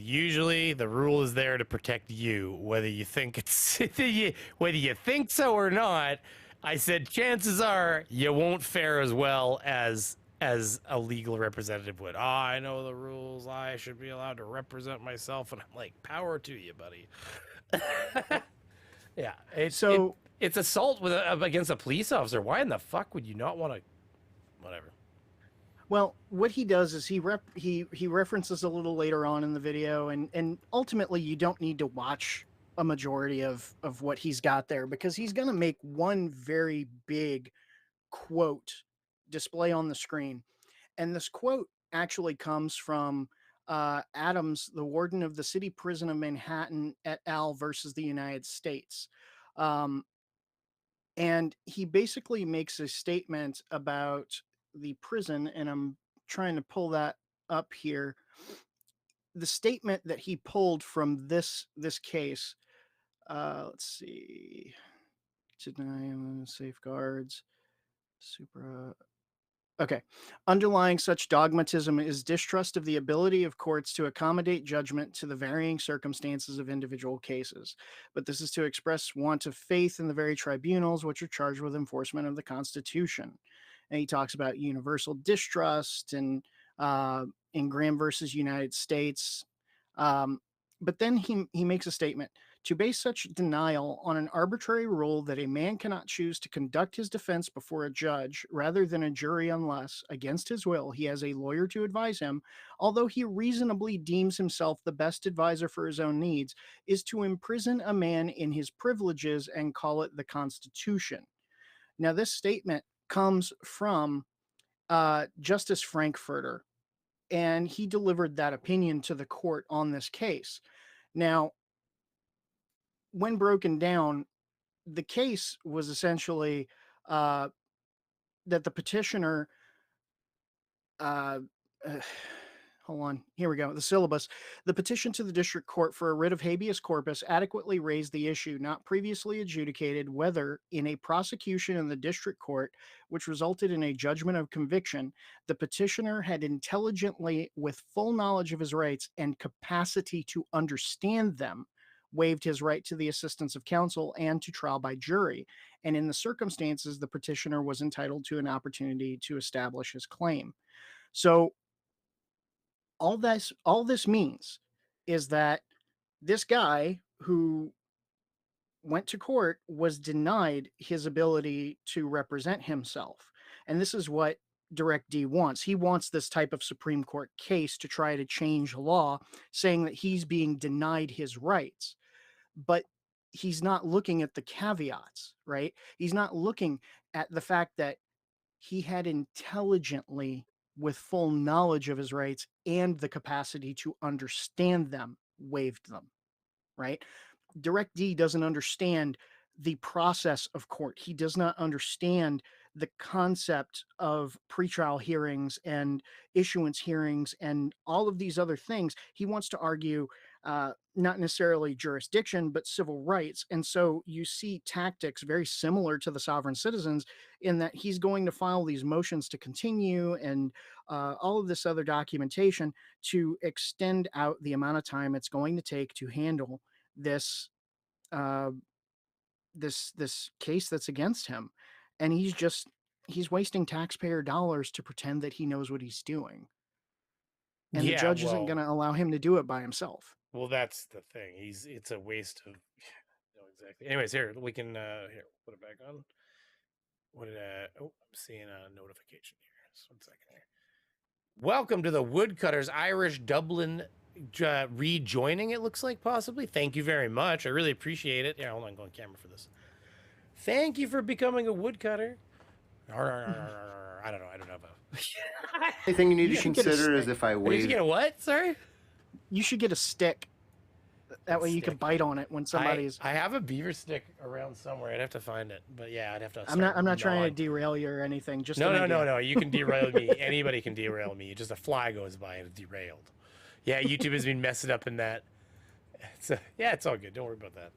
usually the rule is there to protect you, whether you think it's whether you think so or not. I said, chances are you won't fare as well as a legal representative would. I know the rules. I should be allowed to represent myself, and I'm like, power to you, buddy. Yeah. It's assault against a police officer. Why in the fuck would you not want to? Whatever. Well, what he does is he references a little later on in the video, and ultimately you don't need to watch a majority of what he's got there, because he's going to make one very big quote display on the screen. And this quote actually comes from Adams, the warden of the City Prison of Manhattan et al. Versus the United States. And he basically makes a statement about the prison, and I'm trying to pull that up here. The statement that he pulled from this case, let's see, deny safeguards, okay. Underlying such dogmatism is distrust of the ability of courts to accommodate judgment to the varying circumstances of individual cases. But this is to express want of faith in the very tribunals which are charged with enforcement of the Constitution. And he talks about universal distrust and in Graham versus United States. But then he makes a statement. To base such denial on an arbitrary rule that a man cannot choose to conduct his defense before a judge rather than a jury unless, against his will, he has a lawyer to advise him, although he reasonably deems himself the best advisor for his own needs, is to imprison a man in his privileges and call it the Constitution. Now, this statement comes from Justice Frankfurter, and he delivered that opinion to the court on this case. Now, when broken down, the case was essentially that the petitioner, uh, uh, hold on, here we go, the syllabus. The petition to the district court for a writ of habeas corpus adequately raised the issue not previously adjudicated whether, in a prosecution in the district court, which resulted in a judgment of conviction, the petitioner had intelligently, with full knowledge of his rights and capacity to understand them, waived his right to the assistance of counsel and to trial by jury, and in the circumstances, the petitioner was entitled to an opportunity to establish his claim. So all this means is that this guy who went to court was denied his ability to represent himself. And this is what Direct D wants. He wants this type of Supreme Court case to try to change law, saying that he's being denied his rights. But he's not looking at the caveats, right? He's not looking at the fact that he had intelligently, with full knowledge of his rights and the capacity to understand them, waived them, right? Direct D doesn't understand the process of court. He does not understand the concept of pretrial hearings and issuance hearings and all of these other things. He wants to argue not necessarily jurisdiction, but civil rights. And so you see tactics very similar to the sovereign citizens in that he's going to file these motions to continue and all of this other documentation to extend out the amount of time it's going to take to handle this this case that's against him. And he's wasting taxpayer dollars to pretend that he knows what he's doing. And the judge isn't going to allow him to do it by himself. Well, that's the thing. It's a waste of no, exactly. Anyways, here we can here put it back on. What did I'm seeing a notification here. Just 1 second here. Welcome to the Woodcutters Irish Dublin rejoining, it looks like, possibly. Thank you very much. I really appreciate it. Yeah, hold on, go on camera for this. Thank you for becoming a woodcutter. I don't know. I don't have a. Anything you need to consider is if I Did you waive. get a what? Sorry. You should get a stick. That way you can bite on it when somebody's. I have a beaver stick around somewhere. I'd have to find it, but yeah, I'd have to. I'm not trying to derail you or anything. Just no. You can derail me. Anybody can derail me. Just a fly goes by and it's derailed. Yeah, YouTube has been messing up in that. It's all good. Don't worry about that.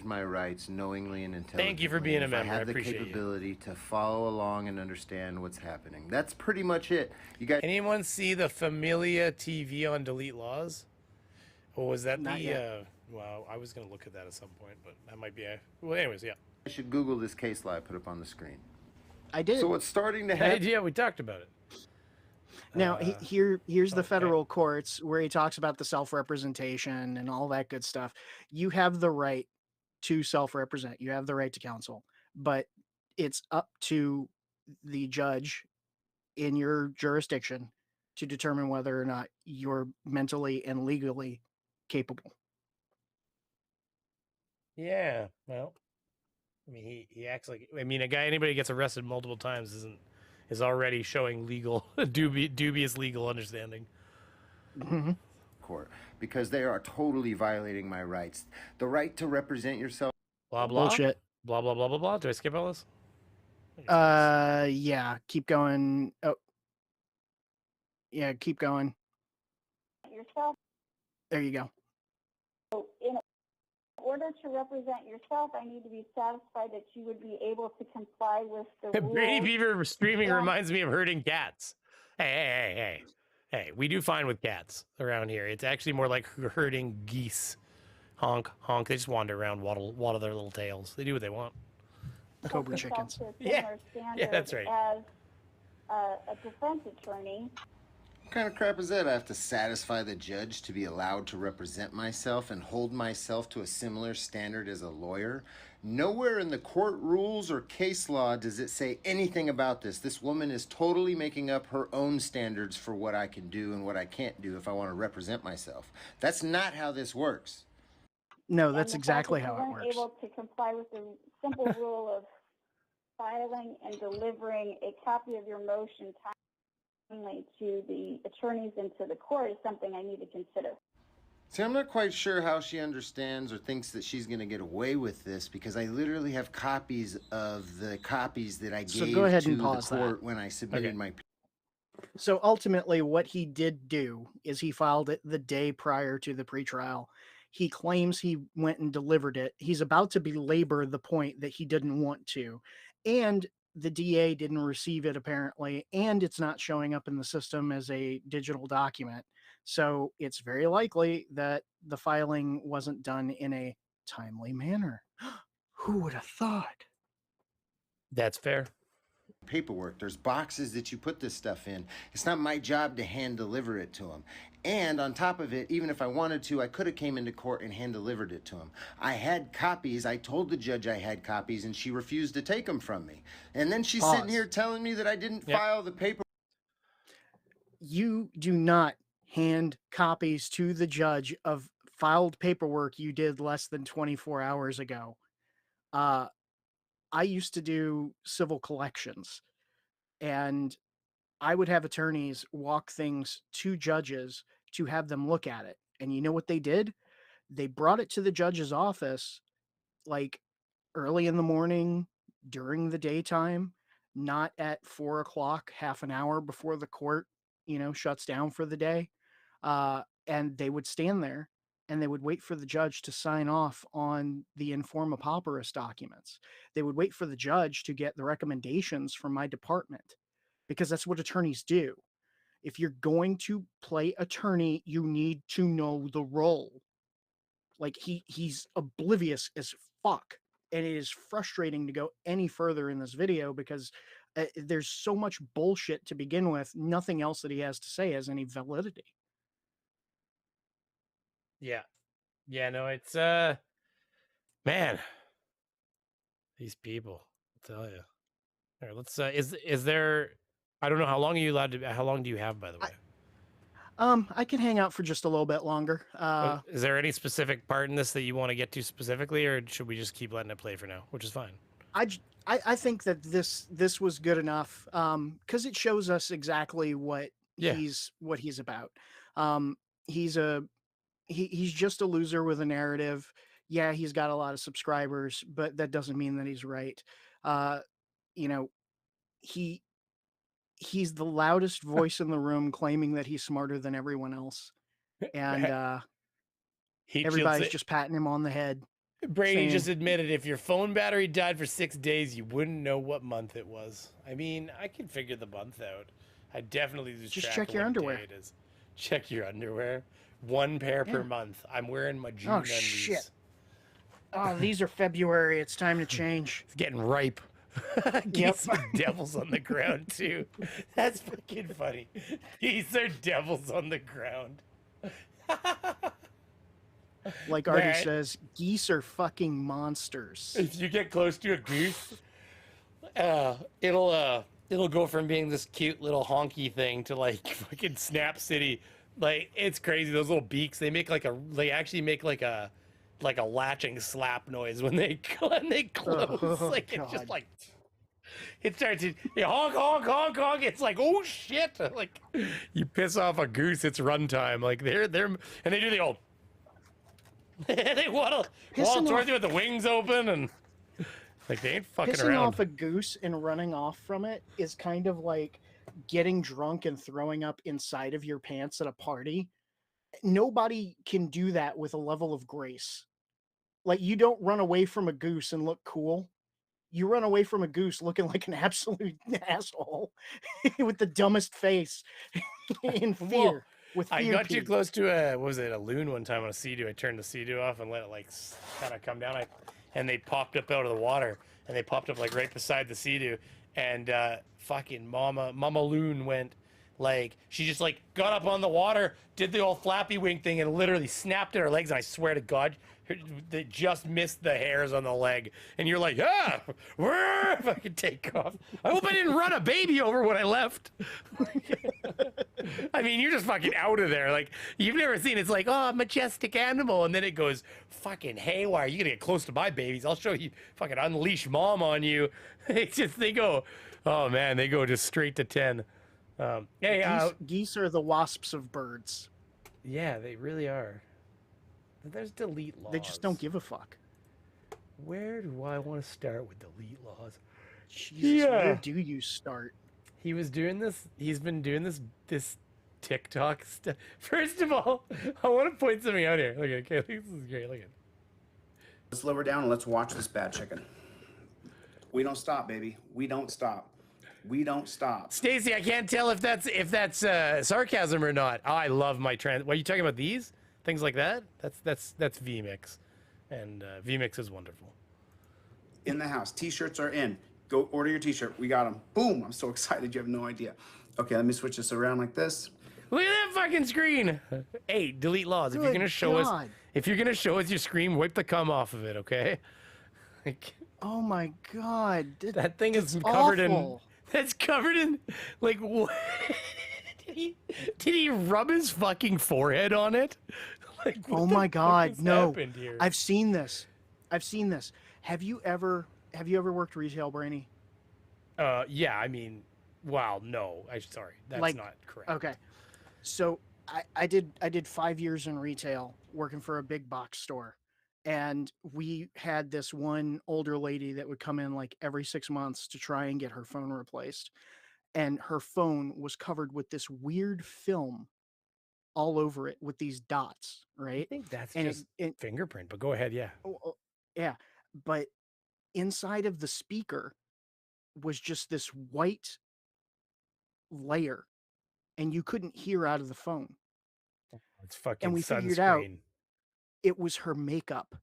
My rights knowingly and intelligently. Thank you for being a member. I I have the appreciate you. capability to follow along and understand what's happening. That's pretty much it. You guys. Anyone see the Familia TV on Delete Lawz? Or was that Not yet. Well, I was going to look at that at some point, but that might be well, anyways, yeah. I should Google this case law I put up on the screen. I did. So what's starting to happen? Yeah, we talked about it. Now, here's the federal courts where he talks about the self-representation and all that good stuff. You have the right to self-represent. You have the right to counsel, but it's up to the judge in your jurisdiction to determine whether or not you're mentally and legally capable. Yeah, well, I mean, he acts like, I mean, anybody who gets arrested multiple times is already showing legal dubious legal understanding. Mm-hmm. Court, because they are totally violating my rights. The right to represent yourself. Blah blah. Bullshit. Blah blah blah blah blah. Do I skip all this? Yeah, keep going. Oh, yeah, keep going. Yourself. There you go. So in order to represent yourself, I need to be satisfied that you would be able to comply with the rules. Brady Beaver streaming reminds me of herding cats. Hey, we do fine with cats around here. It's actually more like herding geese. Honk, honk. They just wander around, waddle their little tails. They do what they want. Cobra chickens. Yeah, that's right. As a defense attorney. kind of crap is that? I have to satisfy the judge to be allowed to represent myself and hold myself to a similar standard as a lawyer? Nowhere in the court rules or case law does it say anything about this. This woman is totally making up her own standards for what I can do and what I can't do if I want to represent myself. That's not how this works. No, And that's the fact exactly that how you it weren't works. able to comply with the simple rule of filing and delivering a copy of your motion timely to the attorneys and to the court is something I need to consider. See, I'm not quite sure how she understands or thinks that she's going to get away with this because I literally have copies of the copies that I So gave go ahead to and the pause that. court when I submitted my. So ultimately, what he did do is he filed it the day prior to the pretrial. He claims he went and delivered it. He's about to belabor the point that he didn't want to. And the DA didn't receive it apparently, and it's not showing up in the system as a digital document. So it's very likely that the filing wasn't done in a timely manner. Who would have thought? That's fair. Paperwork. There's boxes that you put this stuff in. It's not my job to hand deliver it to him. And on top of it, even if I wanted to, I could have came into court and hand delivered it to him. I had copies. I told the judge I had copies and she refused to take them from me. And then she's sitting here telling me that I didn't file the paper. You do not hand copies to the judge of filed paperwork you did less than 24 hours ago. I used to do civil collections, and I would have attorneys walk things to judges to have them look at it. And you know what they did? They brought it to the judge's office like early in the morning, during the daytime, not at 4 o'clock, half an hour before the court, shuts down for the day. And they would stand there and they would wait for the judge to sign off on the informa pauperis documents. They would wait for the judge to get the recommendations from my department because that's what attorneys do. If you're going to play attorney, you need to know the role. Like he's oblivious as fuck. And it is frustrating to go any further in this video because there's so much bullshit to begin with. Nothing else that he has to say has any validity. Yeah. Yeah, no, it's man. These people, I'll tell you. All right, let's is there I don't know how long are you allowed to how long do you have, by the way? I can hang out for just a little bit longer. Is there any specific part in this that you want to get to specifically, or should we just keep letting it play for now, which is fine? I think that this was good enough because it shows us exactly what he's about. He's just a loser with a narrative. Yeah, he's got a lot of subscribers, but that doesn't mean that he's right. He's the loudest voice in the room claiming that he's smarter than everyone else. And everybody's just patting him on the head. Brady just admitted if your phone battery died for 6 days, you wouldn't know what month it was. I mean, I can figure the month out. I definitely lose just track check of your what underwear. day it is. Check your underwear. 1 pair per month. I'm wearing my June undies. Shit. Oh, these are February. It's time to change. It's getting ripe. Geese are devils on the ground too. That's fucking funny. Geese are devils on the ground. Like Artie says, geese are fucking monsters. If you get close to a goose, it'll go from being this cute little honky thing to like fucking Snap City. Like it's crazy. Those little beaks, they actually make like a latching slap noise when they close. It's just like it starts to honk honk honk honk. It's like, oh shit! Like you piss off a goose, it's runtime. Like they're and they do the old they waddle towards you with the wings open and like they ain't fucking pissing around. off a goose and running off from it is kind of like getting drunk and throwing up inside of your pants at a party. Nobody can do that with a level of grace. Like you don't run away from a goose and look cool. You run away from a goose looking like an absolute asshole with the dumbest face in fear. I got too close to a loon one time on a sea-doo. I turned the sea-doo off and let it like kind of come down. And they popped up out of the water and they popped up like right beside the sea-doo. And fucking mama loon went Like, she just, like, got up on the water, did the old flappy wing thing, and literally snapped at her legs. And I swear to God, they just missed the hairs on the leg. And you're like, if I could take off. I hope I didn't run a baby over when I left. I mean, you're just fucking out of there. Like, you've never seen, it's like, oh, majestic animal. And then it goes fucking haywire. You're going to get close to my babies. I'll show you, fucking unleash mom on you. It's just, they go, oh man, they go just straight to 10. Geese are the wasps of birds. Yeah, they really are. There's Delete Lawz. They just don't give a fuck. Where do I want to start with Delete Lawz? Jesus, where do you start? He was doing this. He's been doing this TikTok stuff. First of all, I want to point something out here. Look at it. Okay, this is great. Look at it. Let's lower down and let's watch this bad chicken. We don't stop, baby. We don't stop. We don't stop. Stacy, I can't tell if that's sarcasm or not. Oh, I love my trans. What are you talking about? These things like that? That's VMix, and VMix is wonderful. In the house, t-shirts are in. Go order your t-shirt. We got them. Boom! I'm so excited. You have no idea. Okay, let me switch this around like this. Look at that fucking screen. Hey, Delete Lawz. If you're gonna show us, your screen, wipe the cum off of it, okay? Like, oh my God, that thing is covered in. That's covered in, like, what? Did he rub his fucking forehead on it? Like, oh my God, no! Here? I've seen this. Have you ever worked retail, Brainy? Yeah. I mean, wow. No, sorry. That's not correct. Okay, so I did 5 years in retail, working for a big box store. And we had this one older lady that would come in like every 6 months to try and get her phone replaced. And her phone was covered with this weird film all over it with these dots, right? I think that's just fingerprint, but go ahead. Yeah. Yeah. But inside of the speaker was just this white layer, and you couldn't hear out of the phone. It's fucking and we sunscreen. Figured out it was her makeup.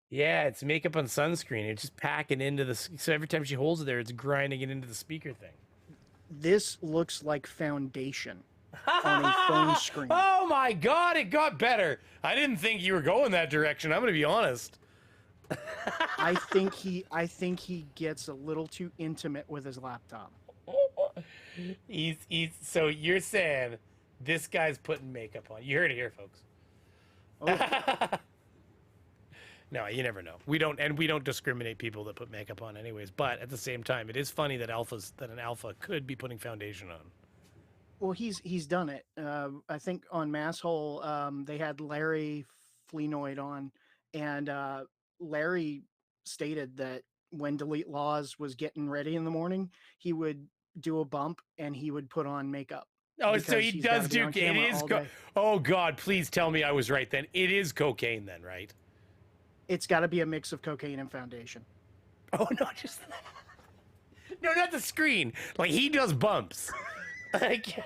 Yeah, it's makeup on sunscreen. It's just packing into the. So every time she holds it there, it's grinding it into the speaker thing. This looks like foundation on a phone screen. Oh my God, it got better. I didn't think you were going that direction. I'm gonna be honest. I think he gets a little too intimate with his laptop. He's so you're saying this guy's putting makeup on. You heard it here, folks. Oh. No, you never know. We don't discriminate people that put makeup on anyways, but at the same time, it is funny that an alpha could be putting foundation on. Well, he's done it. I think on Masshole, they had Larry Fleenoid on, and Larry stated that when Delete Lawz was getting ready in the morning, he would do a bump and he would put on makeup. Oh, so he does do it is oh God, please tell me I was right then. It is cocaine then, right? It's got to be a mix of cocaine and foundation. Oh, not just that. No, not the screen. Like, he does bumps. Like,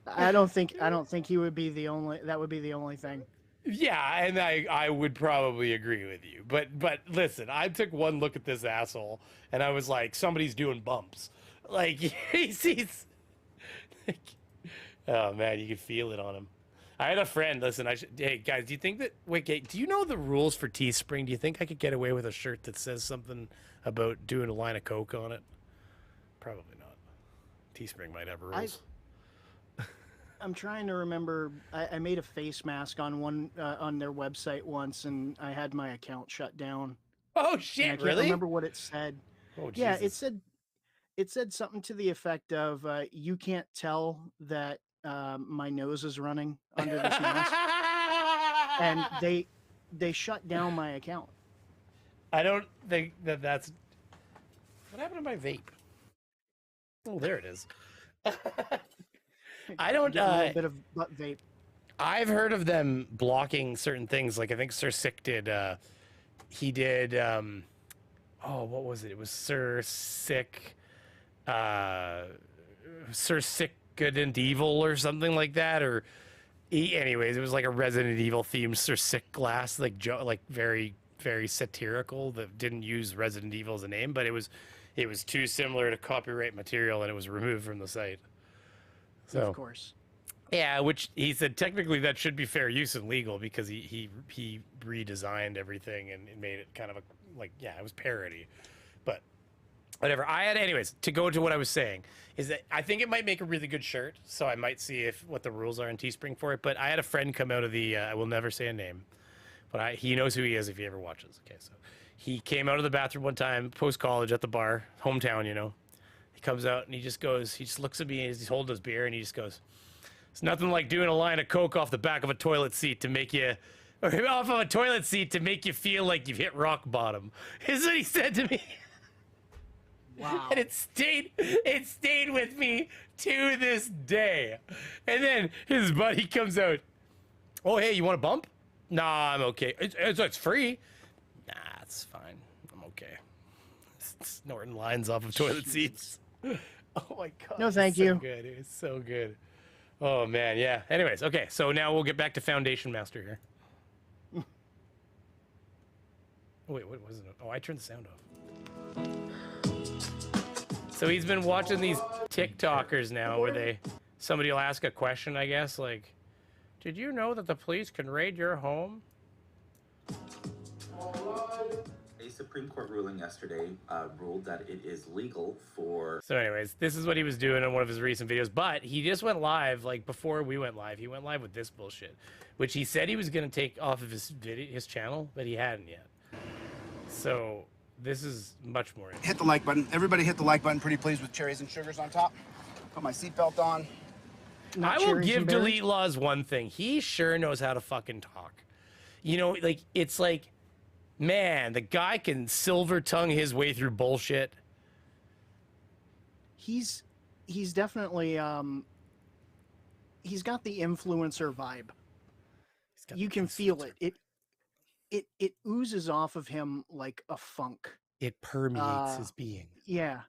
I don't think he would be the only. That would be the only thing. Yeah, and I would probably agree with you. But listen, I took one look at this asshole and I was like, somebody's doing bumps. Like, he's like, oh man, you could feel it on him. I had a friend. Listen, hey guys, do you think that? Wait, do you know the rules for Teespring? Do you think I could get away with a shirt that says something about doing a line of coke on it? Probably not. Teespring might have rules. I'm trying to remember. I made a face mask on on their website once, and I had my account shut down. Oh shit! I can't really? remember what it said. Oh, yeah, Jesus. it said something to the effect of you can't tell that my nose is running under this mask, and they shut down my account. I don't think that's what happened to my vape. Oh, there it is. I don't. A little bit of butt vape. I've heard of them blocking certain things. Like I think Sir Sick did. He did. Oh, what was it? It was Sir Sick. Sir Sick Good and Evil or something like that. Or anyways, it was like a Resident Evil themed Sir Sick glass, like very very satirical. That didn't use Resident Evil as a name, but it was too similar to copyright material, and it was removed from the site. So, of course. yeah, which he said technically that should be fair use and legal because he redesigned everything and made it kind of a it was parody, but whatever. Anyways, to go to what I was saying is that I think it might make a really good shirt, so I might see what the rules are in Teespring for it. But I had a friend come out of the I will never say a name, but he knows who he is if he ever watches. Okay, so he came out of the bathroom one time post college at the bar, hometown, He comes out and he just looks at me and he's holding his beer and he just goes, "It's nothing like doing a line of coke off the back of a toilet seat to make you, or off of a toilet seat to make you feel like you've hit rock bottom." Is what he said to me. Wow. And it stayed with me to this day. And then his buddy comes out. "Oh, hey, you want a bump?" "Nah, I'm okay. It's free." "Nah, it's fine. I'm okay." Snorting lines off of toilet seats. Oh my God. No, thank you. you. So good. It's so good. Oh man, yeah. Anyways, okay, so now we'll get back to Foundation Master here. Oh, wait, what was it? Oh, I turned the sound off. So he's been watching these TikTokers now where somebody will ask a question, I guess, like, "Did you know that the police can raid your home?" A Supreme Court ruling yesterday ruled that it is legal for... So anyways, this is what he was doing in one of his recent videos, but he just went live, before we went live, he went live with this bullshit, which he said he was going to take off of his channel, but he hadn't yet. So this is much more interesting. Hit the like button. Everybody hit the like button. Pretty pleased with cherries and sugars on top. Put my seatbelt on. I will give Delete Lawz one thing. He sure knows how to fucking talk. It's like, man, the guy can silver tongue his way through bullshit. He's definitely he's got the influencer vibe. You can feel it. It oozes off of him like a funk. It permeates his being. Yeah.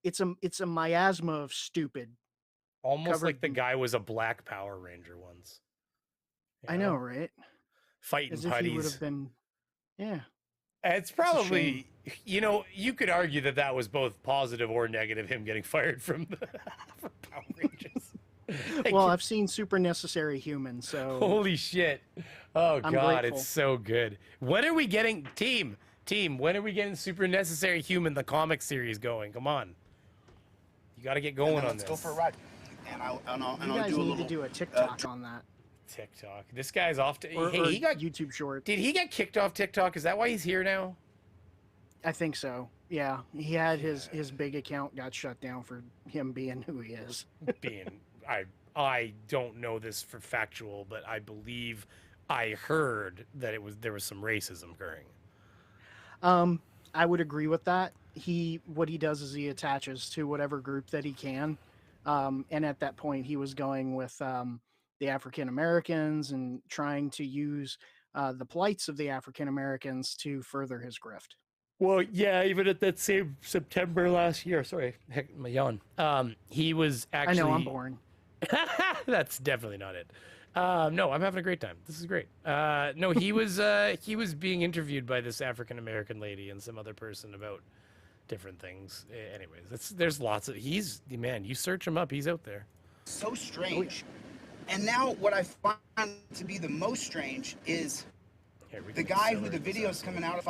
It's a miasma of stupid. Almost like the guy was a Black Power Ranger once. I know, right? Fighting As if he would putties. have been, yeah. It's probably, you could argue that was both positive or negative, him getting fired from the from Power Rangers. Well, I've seen Super Necessary Human, so... Holy shit. Oh, I'm God, grateful. it's so good. When are we getting... Team, when are we getting Super Necessary Human, the comic series, going? Come on. You got to get going on this. Let's go for a ride. And I'll You guys do a need little... to do a TikTok on that. TikTok. This guy's off to... Or he got YouTube short. Did he get kicked off TikTok? Is that why he's here now? I think so. Yeah, he had his big account got shut down for him being who he is. I don't know this for factual, but I believe I heard that there was some racism occurring. I would agree with that. What he does is he attaches to whatever group that he can, and at that point he was going with the African Americans and trying to use the plights of the African Americans to further his grift. Well, yeah, even at that same September last year, sorry, heck, my yawn. He was actually... I know, I'm boring. That's definitely not it. No, I'm having a great time. This is great. No, he was being interviewed by this African American lady and some other person about different things. Anyways, there's lots of... Man, you search him up, he's out there. So strange. And now what I find to be the most strange is the guy who the video's coming out of...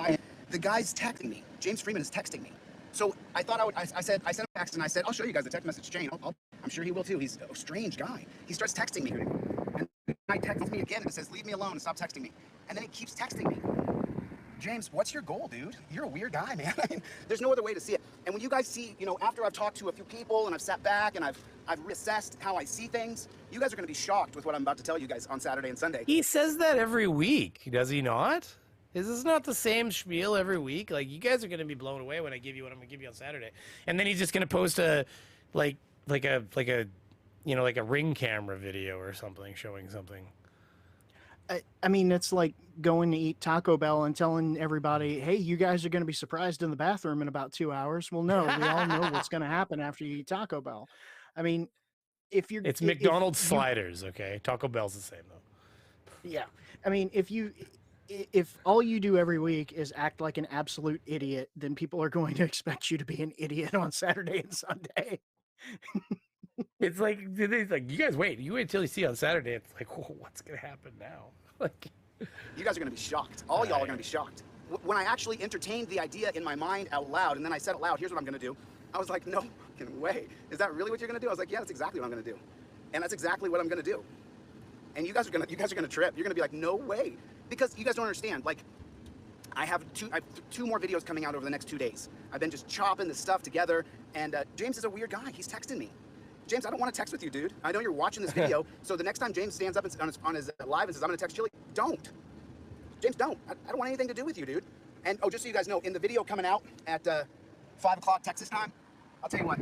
The guy's texting me. James Freeman is texting me. So I thought I sent him a text and I said, I'll show you guys the text message chain. I'm sure he will too. He's a strange guy. He starts texting me. And I text me again and it says, leave me alone and stop texting me. And then he keeps texting me. James, what's your goal, dude? You're a weird guy, man. I mean, there's no other way to see it. And when you guys see, after I've talked to a few people and I've sat back and I've reassessed how I see things, you guys are going to be shocked with what I'm about to tell you guys on Saturday and Sunday. He says that every week, does he not? Is this not the same spiel every week? Like, you guys are going to be blown away when I give you what I'm going to give you on Saturday. And then he's just going to post a ring camera video or something showing something. I mean, it's like going to eat Taco Bell and telling everybody, hey, you guys are going to be surprised in the bathroom in about 2 hours. Well, no, we all know what's going to happen after you eat Taco Bell. I mean, It's McDonald's sliders, okay? Taco Bell's the same, though. Yeah. I mean, if all you do every week is act like an absolute idiot, then people are going to expect you to be an idiot on Saturday and Sunday. It's like you guys wait. You wait till you see on Saturday. It's like, whoa, what's gonna happen now? Like, You guys are going to be shocked. All y'all are going to be shocked. When I actually entertained the idea in my mind out loud, and then I said it loud, here's what I'm going to do. I was like, no fucking way. Is that really what you're going to do? I was like, yeah, that's exactly what I'm going to do. And that's exactly what I'm going to do. And you guys are going to trip. You're going to be like, no way. Because you guys don't understand. Like, I have two more videos coming out over the next 2 days. I've been just chopping this stuff together, and James is a weird guy. He's texting me. James, I don't want to text with you, dude. I know you're watching this video, so the next time James stands up on his live and says, I'm going to text Chili, don't. James, don't. I don't want anything to do with you, dude. And, oh, just so you guys know, in the video coming out at 5 o'clock Texas time, I'll tell you what,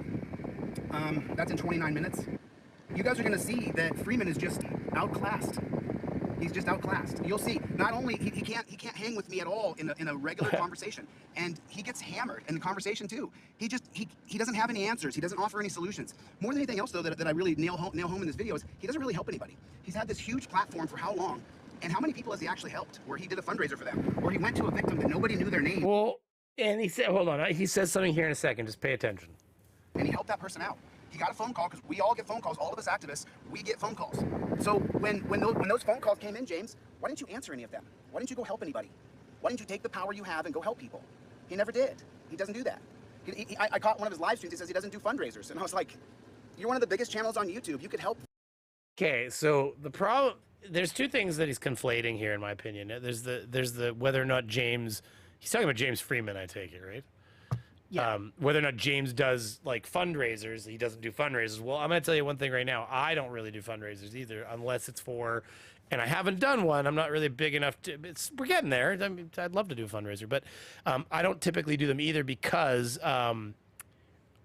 that's in 29 minutes. You guys are going to see that Freeman is just outclassed. He's just outclassed. You'll see. Not only he can't hang with me at all in a regular conversation, and he gets hammered in the conversation too. He doesn't have any answers. He doesn't offer any solutions. More than anything else, though, that I really nail home in this video is he doesn't really help anybody. He's had this huge platform for how long, and how many people has he actually helped? Where he did a fundraiser for them, or he went to a victim that nobody knew their name. well, and he said, hold on, he says something here in a second. Just pay attention. And he helped that person out. He got a phone call, because we all get phone calls. All of us activists, we get phone calls. So when those phone calls came in, James, why didn't you answer any of them? Why didn't you go help anybody? Why didn't you take the power you have and go help people? He never did. He doesn't do that. I caught one of his live streams. He says he doesn't do fundraisers, and I was like, you're one of the biggest channels on YouTube. You could help. Okay, so the problem, there's two things that he's conflating here, in my opinion. There's the whether or not James, he's talking about James Freeman, I take it, right? Yeah. Whether or not James does like fundraisers, he doesn't do fundraisers. Well, I'm going to tell you one thing right now. I don't really do fundraisers either, unless it's for, and I haven't done one. I'm not really big enough to, we're getting there. I mean, I'd love to do a fundraiser, but I don't typically do them either because I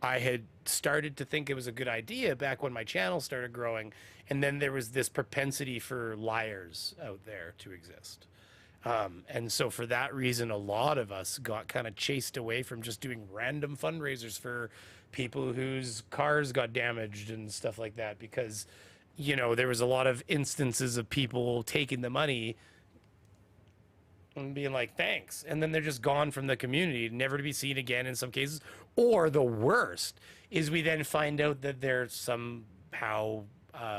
had started to think it was a good idea back when my channel started growing. And then there was this propensity for liars out there to exist. And so for that reason, a lot of us got kind of chased away from just doing random fundraisers for people whose cars got damaged and stuff like that, because, you know, there was a lot of instances of people taking the money and being like, thanks. And then they're just gone from the community, never to be seen again in some cases. Or the worst is we then find out that they're somehow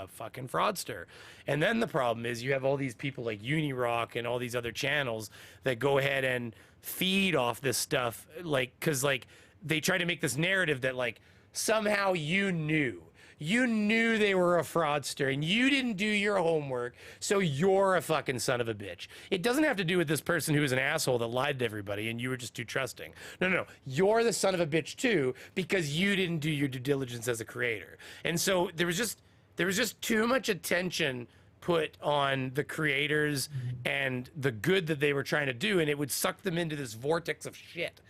fucking fraudster. And then the problem is you have all these people like UniRock and all these other channels that go ahead and feed off this stuff, like, because like they try to make this narrative that like somehow you knew they were a fraudster and you didn't do your homework, so you're a fucking son of a bitch. It doesn't have to do with this person who was an asshole that lied to everybody and you were just too trusting. No. You're the son of a bitch too, because you didn't do your due diligence as a creator. And so there was just too much attention put on the creators and the good that they were trying to do, and it would suck them into this vortex of shit.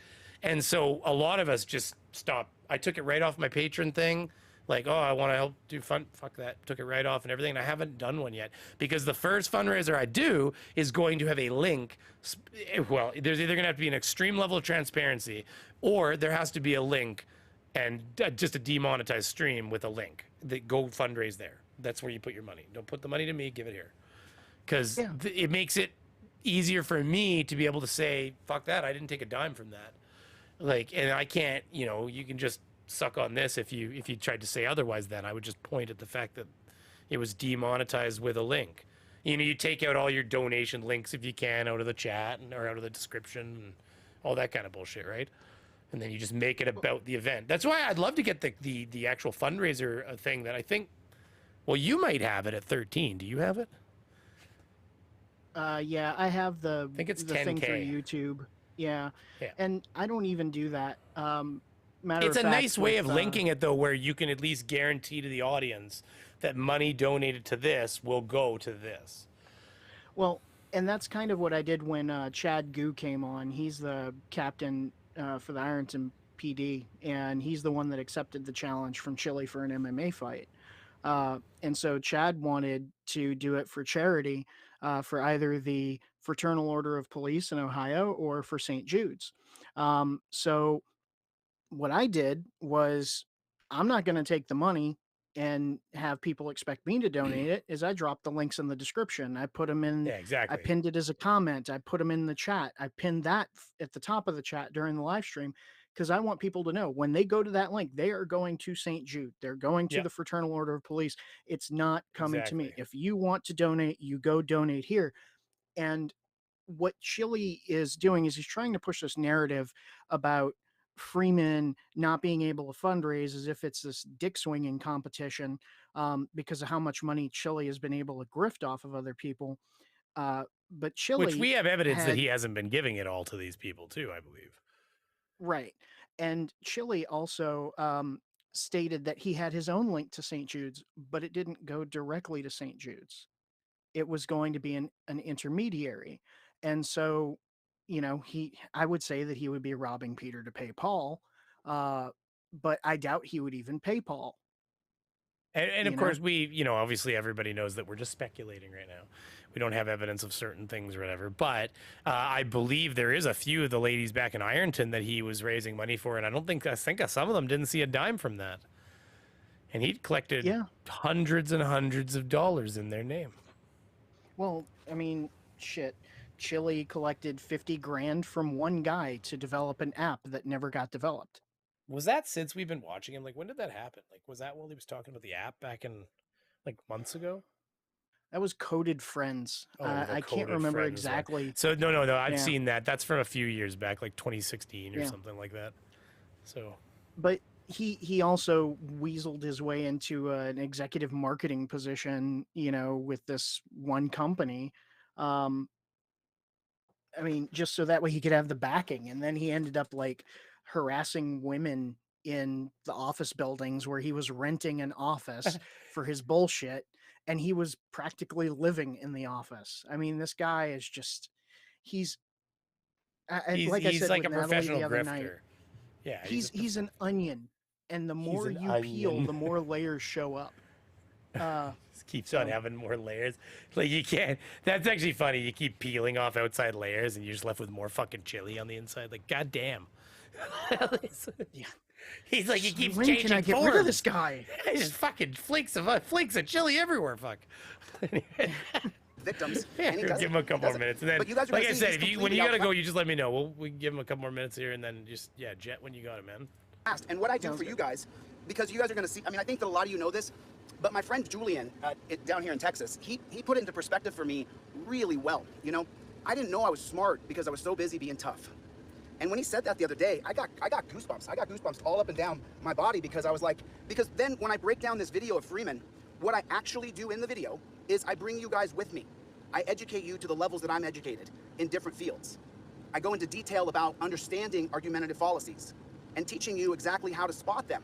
And so a lot of us just stopped. I took it right off my Patreon thing. Like, oh, I want to help do fun. Fuck that. Took it right off and everything. And I haven't done one yet because the first fundraiser I do is going to have a link. Well, there's either going to have to be an extreme level of transparency, or there has to be a link and just a demonetized stream with a link that go fundraise there. That's where you put your money. Don't put the money to me, give it here. Because it makes it easier for me to be able to say, fuck that, I didn't take a dime from that. Like, and I can't, you know, you can just suck on this if you tried to say otherwise. Then I would just point at the fact that it was demonetized with a link. You know, you take out all your donation links if you can out of the chat or out of the description and all that kind of bullshit, right? And then you just make it about the event. That's why I'd love to get the actual fundraiser thing that I think, well, you might have it at 13. Do you have it? Yeah, I have the I think it's the thing 10K. through YouTube. Yeah. Yeah. And I don't even do that. It's a nice way of linking it, though, where you can at least guarantee to the audience that money donated to this will go to this. Well, and that's kind of what I did when Chad Gu came on. He's the captain for the Ironton PD, and he's the one that accepted the challenge from Chile for an MMA fight. And so Chad wanted to do it for charity for either the Fraternal Order of Police in Ohio or for St. Jude's. So what I did was, I'm not going to take the money. and have people expect me to donate it is I drop the links in the description. I put them in. Yeah, exactly. I pinned it as a comment. I put them in the chat. I pinned that at the top of the chat during the live stream because I want people to know when they go to that link, they are going to St. Jude. They're going to the Fraternal Order of Police. It's not coming to me. If you want to donate, you go donate here. And what Chili is doing is he's trying to push this narrative about Freeman not being able to fundraise as if it's this dick swinging competition because of how much money Chili has been able to grift off of other people. But Chili, which we have evidence that he hasn't been giving it all to these people too, I believe. Right. And Chili also stated that he had his own link to St. Jude's, but it didn't go directly to St. Jude's. It was going to be an intermediary. And so, you know, I would say that he would be robbing Peter to pay Paul, but I doubt he would even pay Paul. And of course, we, you know, obviously everybody knows that we're just speculating right now. We don't have evidence of certain things or whatever. But I believe there is a few of the ladies back in Ironton that he was raising money for. And I think some of them didn't see a dime from that. And he'd collected hundreds and hundreds of dollars in their name. Well, I mean, shit. Chili collected 50 grand from one guy to develop an app that never got developed. Was that since we've been watching him? Like, when did that happen? Like, was that while he was talking about the app back in, like, months ago? That was Coded Friends. Oh, I can't remember exactly. One. So, no, I've seen that. That's from a few years back, like 2016 or something like that. So, but he also weaseled his way into an executive marketing position, you know, with this one company. I mean, just so that way he could have the backing. And then he ended up like harassing women in the office buildings where he was renting an office for his bullshit. And he was practically living in the office. I mean, this guy is just, he's like I said, like a Natalie professional the other grifter. night, Yeah. He's an onion. And the more you peel, the more layers show up. Keeps on having more layers. Like, you can't. That's actually funny. You keep peeling off outside layers, and you're just left with more fucking chili on the inside. Like, goddamn. Yeah. He's like, he keeps when changing can I get forms. rid of this guy? He's just fucking flakes of chili everywhere. Fuck. Victims. Yeah, give him a couple more minutes, and then, but you guys are like gonna I see said, he's when you gotta completely go, you just let me know. We can give him a couple more minutes here, and then just jet when you got it, man. And what I do for you guys, because you guys are going to see, I mean, I think that a lot of you know this, but my friend Julian down here in Texas, he put it into perspective for me really well. You know, I didn't know I was smart because I was so busy being tough. And when he said that the other day, I got goosebumps. I got goosebumps all up and down my body because I was like, because then when I break down this video of Freeman, what I actually do in the video is I bring you guys with me. I educate you to the levels that I'm educated in different fields. I go into detail about understanding argumentative fallacies and teaching you exactly how to spot them.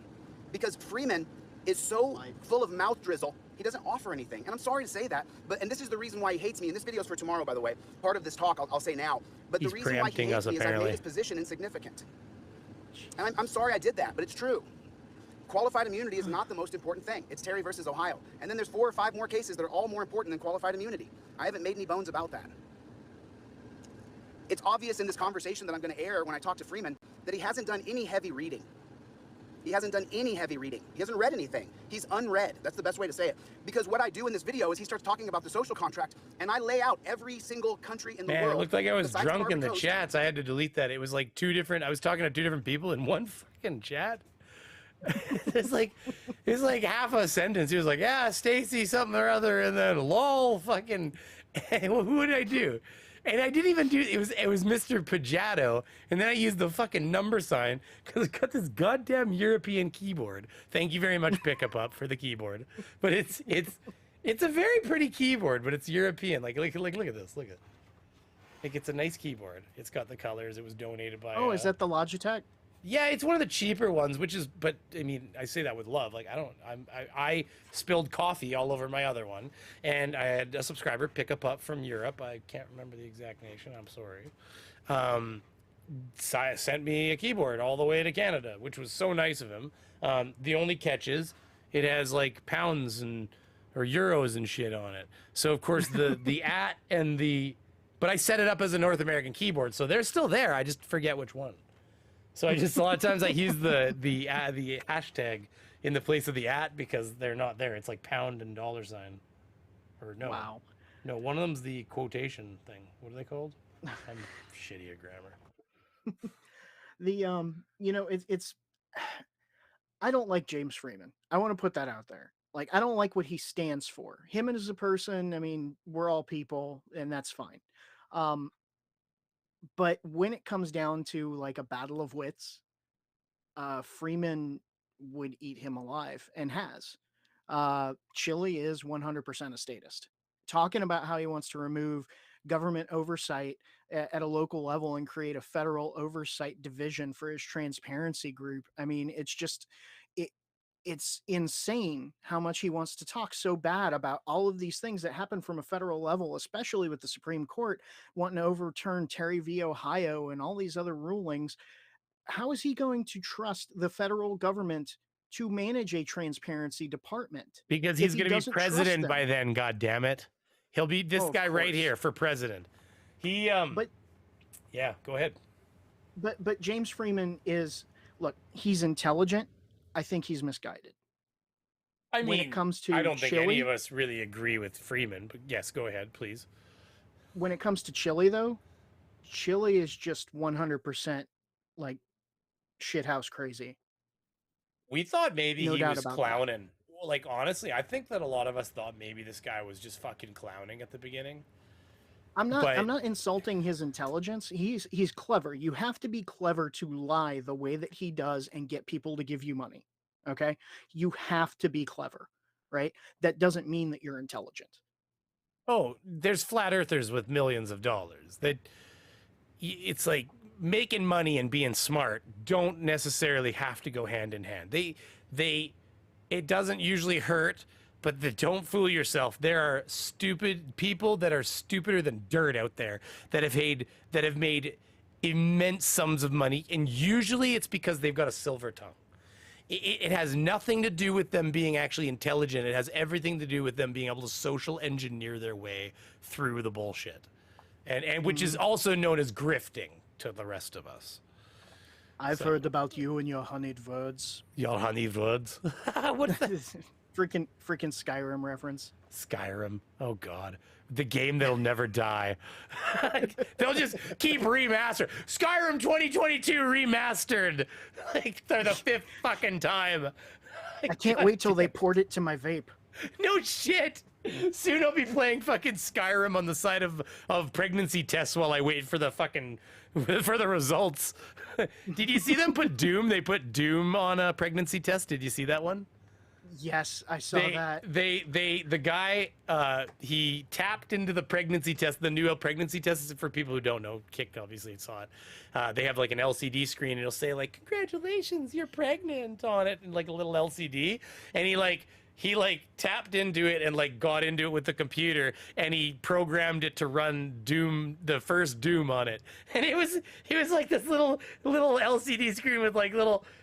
Because Freeman is so full of mouth drizzle, he doesn't offer anything. And I'm sorry to say that, and this is the reason why he hates me, and this video's for tomorrow, by the way. Part of this talk, I'll say now. But the reason why he hates me is I made his position insignificant. And I'm sorry I did that, but it's true. Qualified immunity is not the most important thing. It's Terry versus Ohio. And then there's 4 or 5 more cases that are all more important than qualified immunity. I haven't made any bones about that. It's obvious in this conversation that I'm going to air when I talk to Freeman that he hasn't done any heavy reading. He hasn't done any heavy reading. He hasn't read anything. He's unread. That's the best way to say it. Because what I do in this video is he starts talking about the social contract, and I lay out every single country in the world. Man, it looked like I was drunk in the chats. I had to delete that. It was like I was talking to 2 different people in one fucking chat. It's like half a sentence. He was like, yeah, Stacy something or other, and then lol fucking, who did I do? And I didn't even do it was Mr. Pajato, and then I used the fucking number sign because it's got this goddamn European keyboard. Thank you very much, Pick-a-Pup, for the keyboard. But it's a very pretty keyboard, but it's European. Like look at this. Look at it. Like, it's a nice keyboard. It's got the colors. It was donated by is that the Logitech? Yeah, it's one of the cheaper ones, but I mean, I say that with love. Like, I spilled coffee all over my other one, and I had a subscriber pick up from Europe. I can't remember the exact nation. I'm sorry. Sent me a keyboard all the way to Canada, which was so nice of him. The only catch is it has like pounds or euros and shit on it. So of course the at and but I set it up as a North American keyboard, so they're still there. I just forget which one. So a lot of times I use the hashtag in the place of the @ because they're not there. It's like pound and $. Or no. Wow. No, one of them's the quotation thing. What are they called? I'm shitty at grammar. You know, it's I don't like James Freeman. I want to put that out there. Like, I don't like what he stands for. Him as a person, I mean, we're all people, and that's fine. But when it comes down to like a battle of wits, Freeman would eat him alive and has. Chile is 100% a statist. Talking about how he wants to remove government oversight at a local level and create a federal oversight division for his transparency group. I mean, it's just it's insane how much he wants to talk so bad about all of these things that happen from a federal level, especially with the Supreme Court wanting to overturn Terry v. Ohio and all these other rulings. How is he going to trust the federal government to manage a transparency department? Because he's going to be president by then, God damn it. He'll be this guy right here for president. He but yeah, go ahead. But James Freeman is, look, he's intelligent. I think he's misguided. I mean, when it comes to I don't think Chile, any of us really agree with Freeman, but yes, go ahead, please. When it comes to Chile, though, Chile is just 100% like shithouse crazy. We thought maybe No he doubt was about clowning. Like, honestly, I think that a lot of us thought maybe this guy was just fucking clowning at the beginning. I'm not insulting his intelligence. He's clever. You have to be clever to lie the way that he does and get people to give you money. Okay? You have to be clever, right? That doesn't mean that you're intelligent. Oh, there's flat earthers with millions of dollars. That it's like making money and being smart don't necessarily have to go hand in hand. It doesn't usually hurt, but don't fool yourself. There are stupid people that are stupider than dirt out there that have made immense sums of money, and usually it's because they've got a silver tongue. It has nothing to do with them being actually intelligent. It has everything to do with them being able to social engineer their way through the bullshit, and which is also known as grifting to the rest of us. I've heard about you and your honeyed words. Your honeyed words? What's that? freaking Skyrim reference. Skyrim. Oh God, the game that'll never die. They'll just keep remastered. Skyrim 2022 remastered, like for the 5th fucking time. I can't wait till they port it to my vape. No shit. Soon I'll be playing fucking Skyrim on the side of pregnancy tests while I wait for the results. Did you see them put Doom? They put Doom on a pregnancy test. Did you see that one? Yes, I saw that. The guy, he tapped into the pregnancy test. The new pregnancy test is for people who don't know. Kic obviously saw it. They have like an LCD screen, and it'll say like, "Congratulations, you're pregnant" on it, and like a little LCD. And he tapped into it and like got into it with the computer, and he programmed it to run Doom, the first Doom on it. And it was like this little LCD screen with like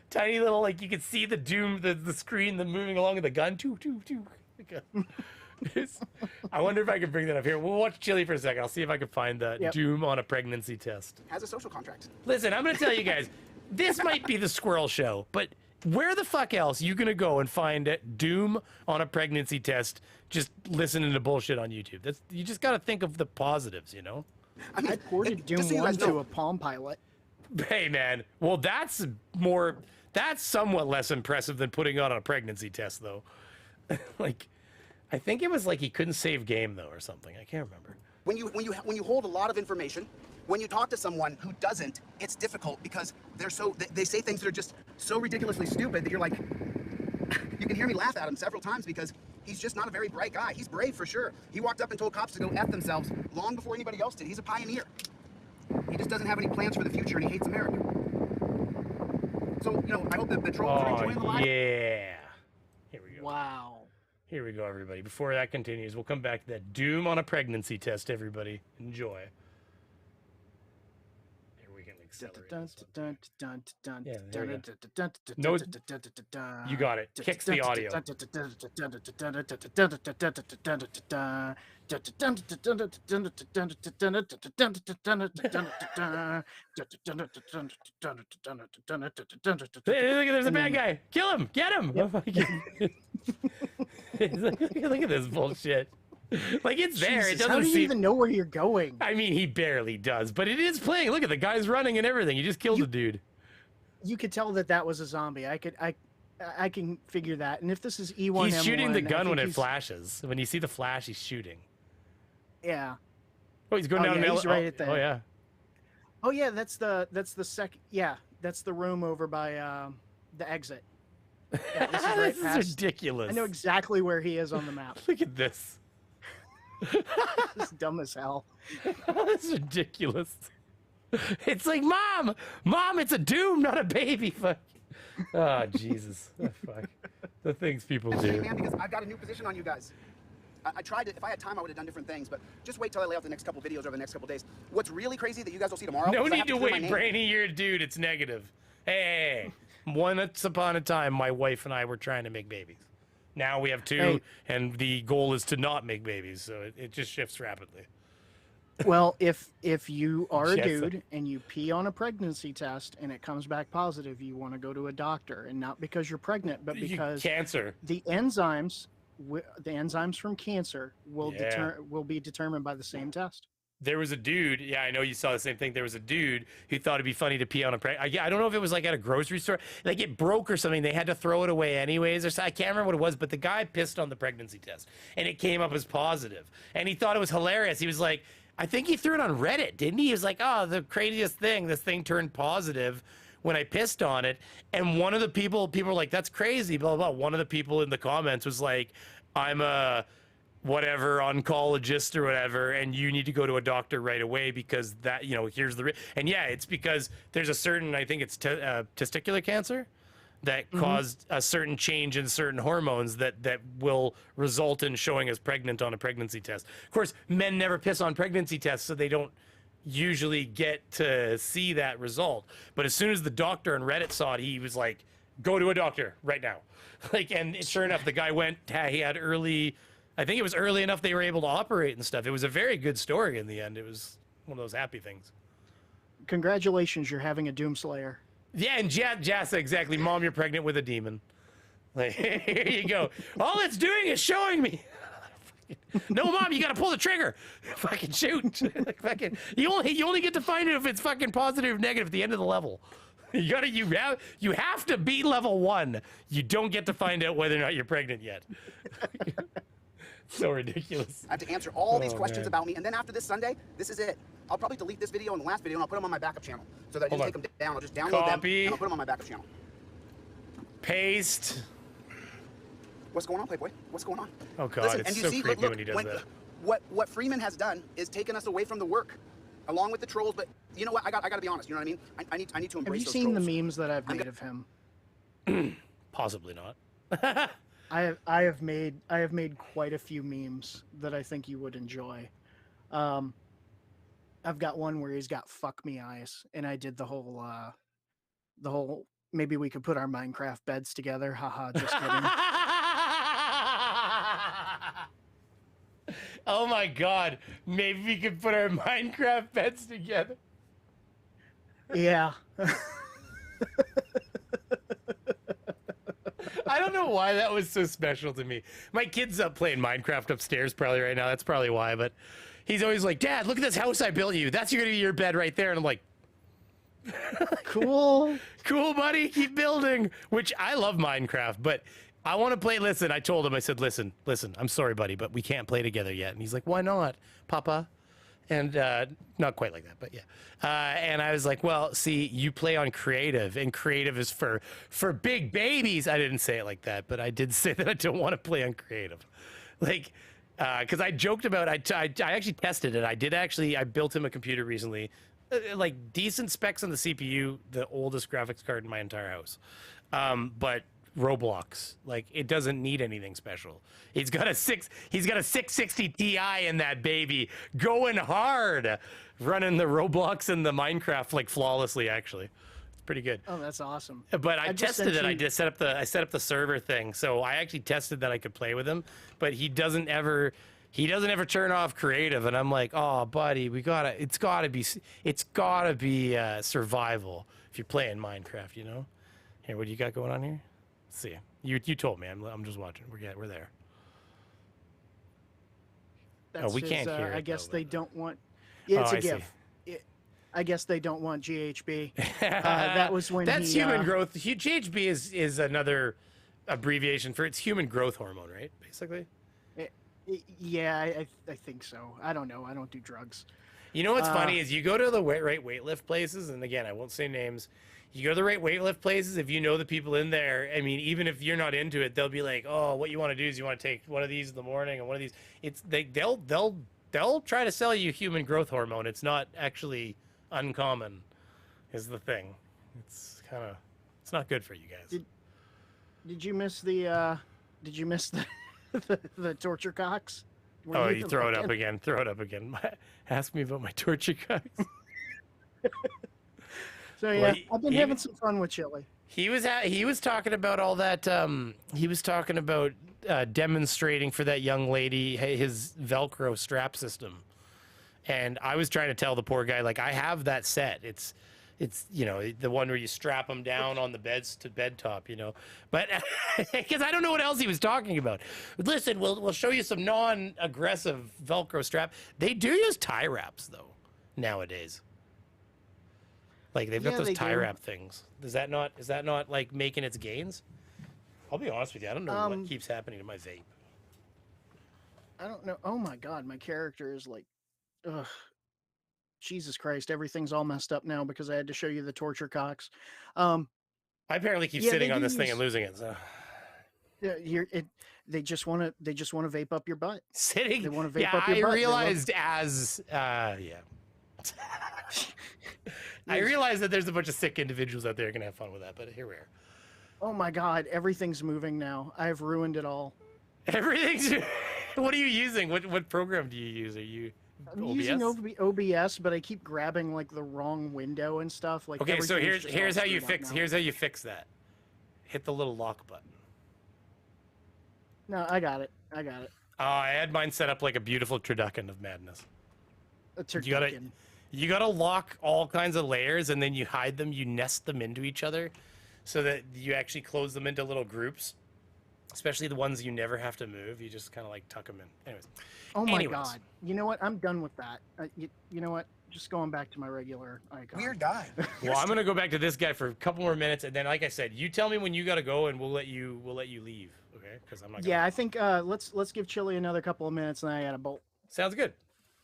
tiny little, like you could see the Doom, the screen, moving along with the gun. I wonder if I can bring that up here. We'll watch Chile for a second. I'll see if I can find the Doom on a pregnancy test. Has a social contract. Listen, I'm going to tell you guys, this might be the squirrel show, but where the fuck else are you going to go and find Doom on a pregnancy test just listening to bullshit on YouTube? You just got to think of the positives, you know? I mean, I ported Doom 1 to a Palm Pilot. Hey, man. Well, that's somewhat less impressive than putting on a pregnancy test, though. Like, I think it was like he couldn't save game, though, or something. I can't remember. When you hold a lot of information, when you talk to someone who doesn't, it's difficult because they say things that are just so ridiculously stupid that you're like, you can hear me laugh at him several times because he's just not a very bright guy. He's brave for sure. He walked up and told cops to go F themselves long before anybody else did. He's a pioneer. He just doesn't have any plans for the future, and he hates America. So, I hope that the trolls are enjoying the live. Yeah. Here we go. Wow. Here we go, everybody. Before that continues, we'll come back to that Doom on a pregnancy test, everybody. Enjoy. Here we can No, you got it. Kicks the audio. Hey, look, there's a bad guy. Kill him. Get him. Yep. Look at this bullshit. Like, it's there. Jesus, it doesn't how do you even know where you're going? I mean, he barely does, but it is playing. Look at the guy's running and everything. He just killed the dude. You could tell that was a zombie. I can figure that. And if this is E1M1, he's shooting the gun when it flashes. When you see the flash, he's shooting. Yeah. Oh, he's going down. Yeah, he's right at the. Oh yeah. Oh yeah, that's the second. Yeah, that's the room over by the exit. Yeah, this is right this is ridiculous. I know exactly where he is on the map. Look at this. This is dumb as hell. This is ridiculous. It's like, Mom, it's a Doom, not a baby. Fuck. Oh, Jesus. Oh, fuck. The things people do. Man, because I've got a new position on you guys. I tried to, if I had time, I would have done different things, but just wait till I lay out the next couple videos over the next couple days. What's really crazy that you guys will see tomorrow. No need to wait, Brainy. You're a dude. It's negative. Hey, once upon a time, my wife and I were trying to make babies. Now we have two, and the goal is to not make babies, so it just shifts rapidly. Well, if you are a dude and you pee on a pregnancy test and it comes back positive, you want to go to a doctor, and not because you're pregnant, but because cancer. The enzymes from cancer will be determined by the same test. There was a dude, yeah, I know you saw the same thing. There was a dude who thought it'd be funny to pee on a I don't know if it was like at a grocery store, like it broke or something. They had to throw it away anyways, or I can't remember what it was, but the guy pissed on the pregnancy test and it came up as positive. And he thought it was hilarious. He was like, I think he threw it on Reddit, didn't he? He was like, oh, the craziest thing, this thing turned positive when I pissed on it. And one of the people were like, that's crazy, blah, blah, blah. One of the people in the comments was like, I'm a whatever oncologist or whatever, and you need to go to a doctor right away because that, here's the and yeah, it's because there's a certain, I think it's testicular cancer that caused a certain change in certain hormones that will result in showing as pregnant on a pregnancy test. Of course, men never piss on pregnancy tests, so they don't usually get to see that result. But as soon as the doctor on Reddit saw it, he was like, go to a doctor right now. Like, and sure enough, the guy went, he had I think it was early enough they were able to operate and stuff. It was a very good story in the end. It was one of those happy things. Congratulations, you're having a doomslayer. Yeah, and Jassa, exactly. Mom, you're pregnant with a demon. Like, here you go. All it's doing is showing me. No, Mom, you got to pull the trigger. Fucking shoot. Like, fucking, you only get to find it if it's fucking positive or negative at the end of the level. You have to beat level 1. You don't get to find out whether or not you're pregnant yet. So ridiculous. I have to answer all these questions about me, and then after this Sunday, this is it. I'll probably delete this video and the last video, and I'll put them on my backup channel. So that I didn't take them down. I'll just download them, and I'll put them on my backup channel. Paste. What's going on, Playboy? What's going on? Oh, God, Listen, it's and you so see, creepy look, when he does that. What Freeman has done is taken us away from the work, along with the trolls. But you know what? I got to be honest. You know what I mean? I need to embrace those trolls. Have you seen the memes that I've made of him? Possibly not. I have made quite a few memes that I think you would enjoy. I've got one where he's got fuck me eyes, and I did the whole maybe we could put our Minecraft beds together. Haha, just kidding. Oh my God, maybe we could put our Minecraft beds together. Yeah. I don't know why that was so special to me. My kid's up playing Minecraft upstairs probably right now. That's probably why, but he's always like, Dad, look at this house I built you. That's going to be your bed right there. And I'm like, cool. Cool, buddy. Keep building. Which I love Minecraft, but I want to play. Listen, I told him, I said, listen, I'm sorry, buddy, but we can't play together yet. And he's like, why not, Papa? And not quite like that, but yeah. And I was like, well, see, you play on creative, and creative is for big babies. I didn't say it like that, but I did say that I don't want to play on creative. Like, because I joked about, I actually tested it. I built him a computer recently, like decent specs on the CPU, the oldest graphics card in my entire house. But Roblox. Like, it doesn't need anything special. He's got a 660 Ti in that baby, going hard, running the Roblox and the Minecraft like flawlessly. Actually, it's pretty good. Oh, that's awesome. But I just tested sent it. you- I set up the server thing, so I actually tested that I could play with him. But he doesn't ever turn off creative, and I'm like, oh, buddy, it's gotta be survival if you're playing Minecraft, you know. Here, what do you got going on here? Let's see. You told me. I'm just watching. We're there. That's we can't hear I it, guess though, they don't want. Yeah, it's Oh, a I see. GIF. I guess they don't want GHB. That was when that's he, human growth. GHB is another abbreviation for it's human growth hormone, right? Basically. Yeah, I think so. I don't know. I don't do drugs. You know what's funny is you go to the right weightlift places, and again, I won't say names. You go to the right weightlift places, if you know the people in there, I mean, even if you're not into it, they'll be like, "Oh, what you want to do is you want to take one of these in the morning and one of these." They'll try to sell you human growth hormone. It's not actually uncommon, is the thing. It's not good for you guys. Did you miss the the torture cocks? Oh, you throw it up again. Throw it up again. Ask me about my torture cocks. So yeah, I've been having some fun with Chili. He was talking about all that. He was talking about demonstrating for that young lady his Velcro strap system, and I was trying to tell the poor guy, like, I have that set. It's you know, the one where you strap them down on the bed top, you know. But because I don't know what else he was talking about. Listen, we'll show you some non-aggressive Velcro strap. They do use tie wraps though nowadays. Like, they've got those tie wrap things. Is that not like making its gains? I'll be honest with you. I don't know what keeps happening to my vape. I don't know. Oh my God, my character is like, ugh. Jesus Christ, everything's all messed up now because I had to show you the torture cocks. I apparently keep sitting on this thing and losing it. So. Yeah, they just want to vape up your butt. Sitting. They want to vape up your butt. I realized I realize that there's a bunch of sick individuals out there going to have fun with that, but here we are. Oh my God, everything's moving now. I've ruined it all. Everything's. What are you using? What program do you use? Are you? I'm OBS? using OBS, but I keep grabbing like the wrong window and stuff. Like, okay, so here's how you fix that. Hit the little lock button. No, I got it. I had mine set up like a beautiful turducken of madness. A turducken. You gotta lock all kinds of layers, and then you hide them. You nest them into each other, so that you actually close them into little groups. Especially the ones you never have to move. You just kind of like tuck them in. Anyways. Oh my God. You know what? I'm done with that. You know what? Just going back to my regular icon. Weird guy. Well, I'm gonna go back to this guy for a couple more minutes, and then, like I said, you tell me when you gotta go, and we'll let you leave. Okay? Because I'm not. Yeah, I think let's give Chili another couple of minutes, and then I gotta bolt. Sounds good.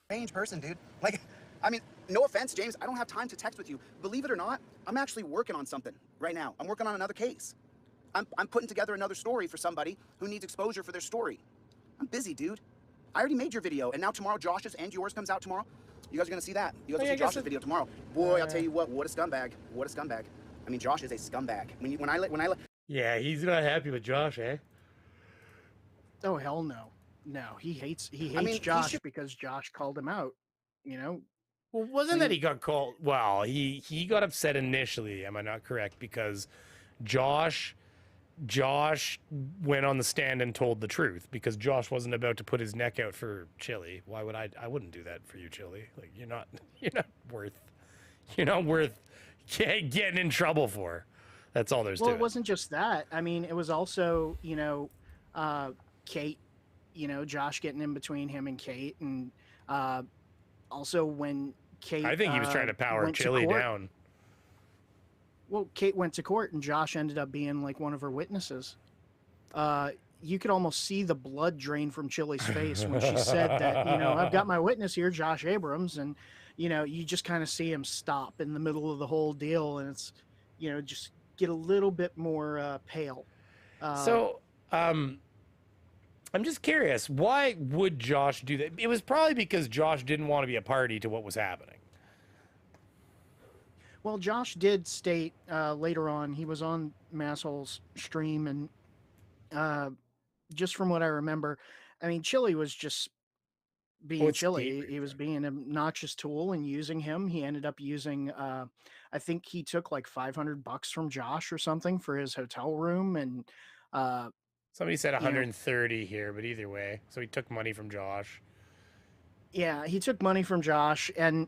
Strange person, dude. Like, I mean, no offense, James. I don't have time to text with you. Believe it or not, I'm actually working on something right now. I'm working on another case. I'm putting together another story for somebody who needs exposure for their story. I'm busy, dude. I already made your video, and now tomorrow Josh's and yours comes out tomorrow. You guys are gonna see that. You guys will see Josh's video tomorrow. Boy, I'll tell you what a scumbag. What a scumbag. I mean, Josh is a scumbag. When I let. Yeah, he's not happy with Josh, eh? Oh hell no, no. He hates mean, Josh because Josh called him out. You know. Well, wasn't that he got called? Well, he got upset initially. Am I not correct? Because Josh went on the stand and told the truth, because Josh wasn't about to put his neck out for Chili. Why would I wouldn't do that for you, Chili. Like, you're not worth getting in trouble for. That's all there's to it. Well, it wasn't just that. I mean, it was also, you know, Kate, you know, Josh getting in between him and Kate, and also when Kate, I think he was trying to power Chili down. Well, Kate went to court, and Josh ended up being like one of her witnesses. You could almost see the blood drain from Chili's face when she said that, you know, I've got my witness here, Josh Abrams, and, you know, you just kind of see him stop in the middle of the whole deal, and it's, you know, just get a little bit more pale. I'm just curious, why would Josh do that? It was probably because Josh didn't want to be a party to what was happening. Well, Josh did state later on, he was on Masshole's stream, and just from what I remember, I mean, Chili was just being it's Chili. deep. He was being an obnoxious tool and using him. He ended up using, I think he took like $500 from Josh or something for his hotel room, and Somebody said you know, 130 here, but either way, so he took money from Josh. yeah, he took money from Josh, and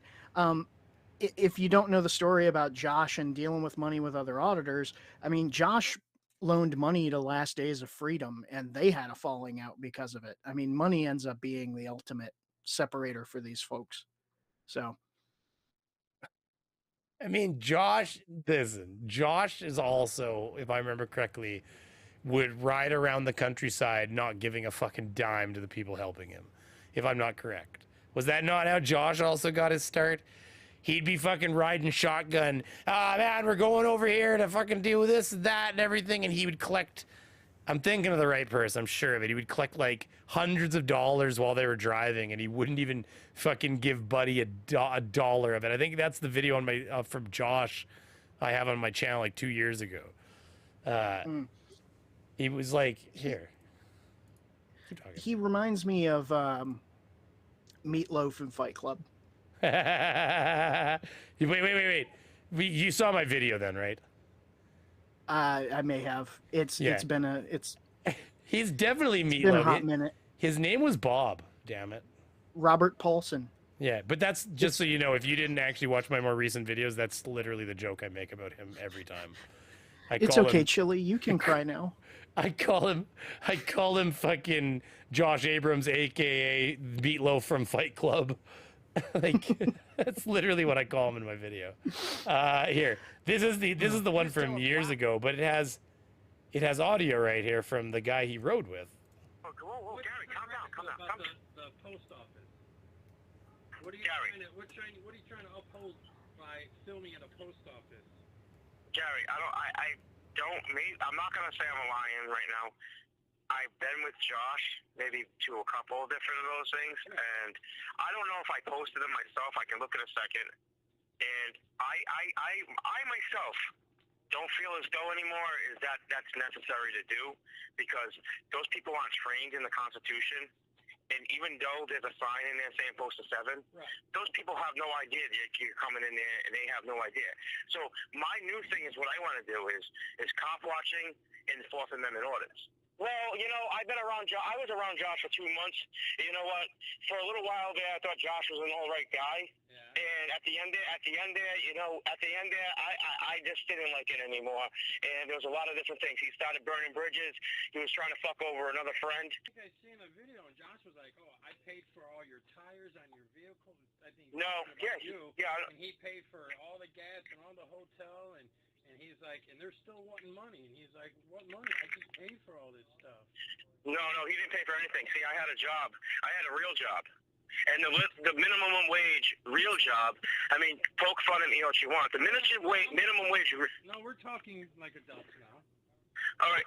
if you don't know the story about Josh and dealing with money with other auditors, I mean, Josh loaned money to Last Days of Freedom, and they had a falling out because of it. I mean, money ends up being the ultimate separator for these folks. So, I mean, listen, Josh is also, if I remember correctly, would ride around the countryside not giving a fucking dime to the people helping him, if I'm not correct. Was that not how Josh also got his start? He'd be fucking riding shotgun. Ah, man, we're going over here to fucking do this, that, and everything. And he would collect, I'm thinking of the right person, I'm sure of it. He would collect like hundreds of dollars while they were driving, and he wouldn't even fucking give Buddy a dollar of it. I think that's the video on my from Josh I have on my channel like 2 years ago. He was like, here. Keep talking. he reminds me of Meatloaf in Fight Club. Wait. You saw my video then, right? I may have. It's been He's definitely been a Meatloaf. hot minute. His name was Bob. Damn it. Robert Paulson. Yeah, but that's just so you know. If you didn't actually watch my more recent videos, that's literally the joke I make about him every time. It's okay, Chili. You can cry now. I call him fucking Josh Abrams, aka Meatloaf from Fight Club. Like that's literally what I call him in my video. Here, this is the one from years ago, but it has audio right here from the guy he rode with. Whoa, Gary, calm down. The post office. What are you trying to uphold by filming at a post office? Gary, I'm not gonna say I'm a lion right now. I've been with Josh maybe to a couple of different of those things, and I don't know if I posted them myself. I can look in a second, and I myself don't feel as though anymore is that's necessary to do, because those people aren't trained in the Constitution, and even though there's a sign in there saying post to 7, right, those people have no idea that you're coming in there, and they have no idea. So my new thing is, what I want to do is cop watching in the Fourth Amendment orders. Well, you know, I was around Josh for 2 months. You know what? For a little while there, I thought Josh was an all right guy. Yeah. And at the end there, I just didn't like it anymore. And there was a lot of different things. He started burning bridges. He was trying to fuck over another friend. I think I seen a video, and Josh was like, "Oh, I paid for all your tires on your vehicle." I think and he paid for all the gas and all the hotel, and he's like, and they're still wanting money. And he's like, what money? I just paid for all this stuff. No, he didn't pay for anything. See, I had a job. I had a real job. And the minimum wage real job, I mean, poke fun at me what you want. The minimum wage. No, we're talking like adults now. All right.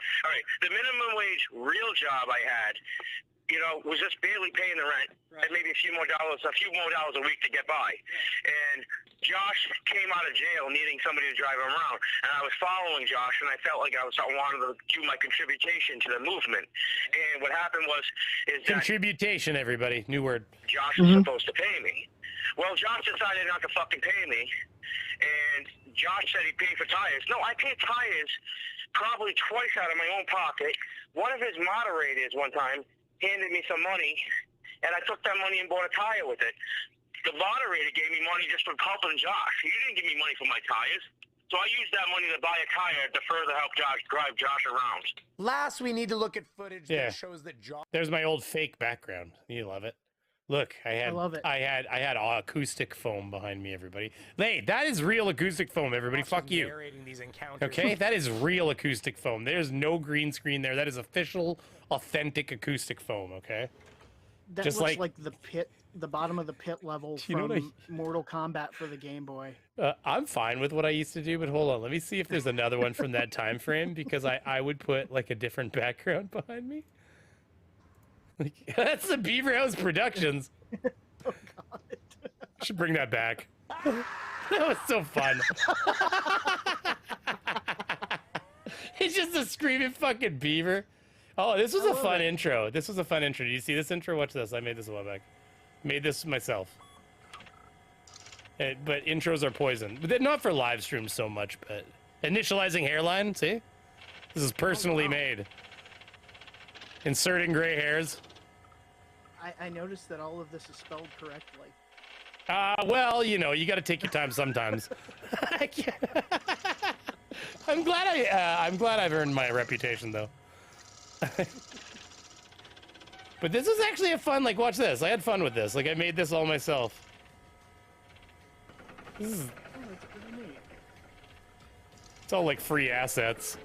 The minimum wage real job I had, you know, was just barely paying the rent, right, and maybe a few more dollars a week to get by. And Josh came out of jail needing somebody to drive him around, and I was following Josh, and I felt like I wanted to do my contribution to the movement. And what happened is contribution, everybody, new word. Josh was supposed to pay me. Well, Josh decided not to fucking pay me, and Josh said he paid for tires. No, I paid tires probably twice out of my own pocket. One of his moderators one time handed me some money, and I took that money and bought a tire with it. The moderator gave me money just for helping Josh. He didn't give me money for my tires. So I used that money to buy a tire to further help Josh drive Josh around. Last, we need to look at footage that shows that Josh. There's my old fake background. You love it. Look, I love it. I had acoustic foam behind me, everybody. Hey, that is real acoustic foam, everybody. Fuck you. These encounters. Okay, that is real acoustic foam. There's no green screen there. That is official, authentic acoustic foam. Okay. That just looks like the pit, the bottom of the pit level from Mortal Kombat for the Game Boy. I'm fine with what I used to do, but hold on. Let me see if there's another one from that time frame, because I would put like a different background behind me. Like, that's the Beaver House Productions. Oh God! Should bring that back. That was so fun. It's just a screaming fucking beaver. Oh, this was a fun intro. This was a fun intro. Did you see this intro? Watch this. I made this a while back. Made this myself. But intros are poison. But not for live streams so much, but initializing hairline, see? This is personally made. Inserting gray hairs. I noticed that all of this is spelled correctly. Well, you know, you got to take your time sometimes. I'm glad I've earned my reputation though. But this is actually a fun, like, watch this. I had fun with this. Like, I made this all myself. This is, it's all like free assets.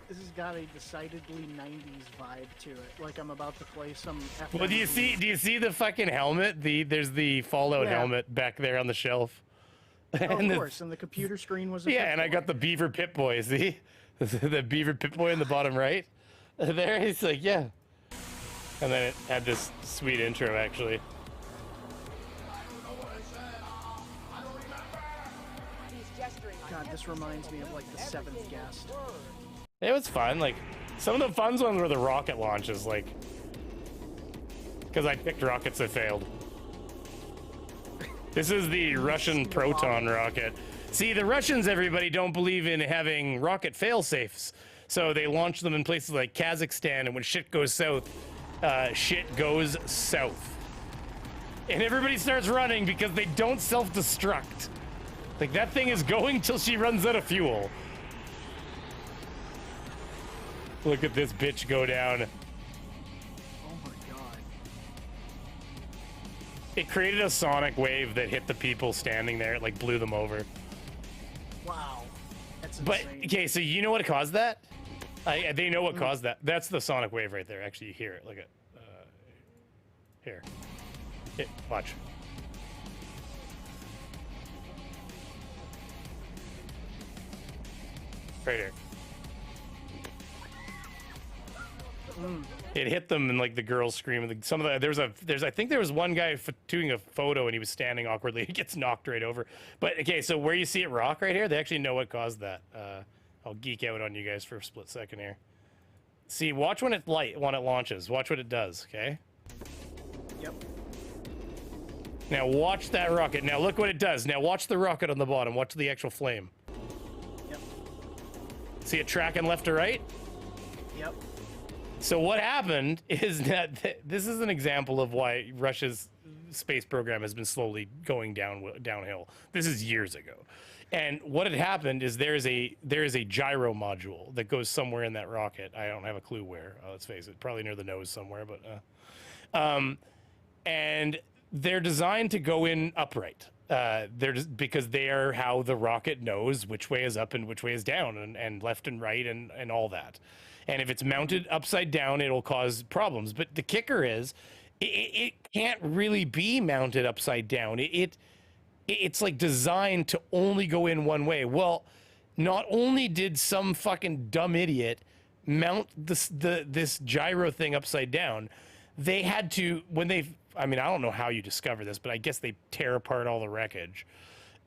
This has got a decidedly 90s vibe to it. Like I'm about to play some. Well, do you see the fucking helmet? There's the Fallout helmet back there on the shelf. Oh, of course, and the computer screen was. And I got the Beaver Pip-Boy. See, the Beaver Pip-Boy in the bottom right. There, he's like, yeah. And then it had this sweet intro, actually. God, this reminds me of like the Seventh Guest. It was fun. Like, some of the fun ones were the rocket launches, like, because I picked rockets that failed. This is the Russian proton rocket. See, the Russians, everybody, don't believe in having rocket fail-safes. So they launch them in places like Kazakhstan, and when shit goes south, shit goes south. And everybody starts running because they don't self-destruct. Like, that thing is going till she runs out of fuel. Look at this bitch go down. Oh my god. It created a sonic wave that hit the people standing there. It, like, blew them over. Wow. That's But, insane. okay, so you know what caused that? They know what caused that. That's the sonic wave right there. Actually, you hear it. Look at here. Watch. Right here. It hit them, and like the girls screaming. Some of the I think there was one guy doing a photo, and he was standing awkwardly. He gets knocked right over. But okay, so where you see it rock right here, they actually know what caused that. I'll geek out on you guys for a split second here. See, watch when it launches. Watch what it does. Okay. Yep. Now watch that rocket. Now look what it does. Now watch the rocket on the bottom. Watch the actual flame. Yep. See it tracking left to right? Yep. So what happened is that this is an example of why Russia's space program has been slowly going downhill. This is years ago. And what had happened is there is a gyro module that goes somewhere in that rocket. I don't have a clue where. Let's face it, probably near the nose somewhere. But and they're designed to go in upright. Because they are how the rocket knows which way is up and which way is down, and left and right and all that. And if it's mounted upside down, it'll cause problems. But the kicker is, it can't really be mounted upside down. It's like designed to only go in one way. Well, not only did some fucking dumb idiot mount this gyro thing upside down, they had to, I don't know how you discover this, but I guess they tear apart all the wreckage.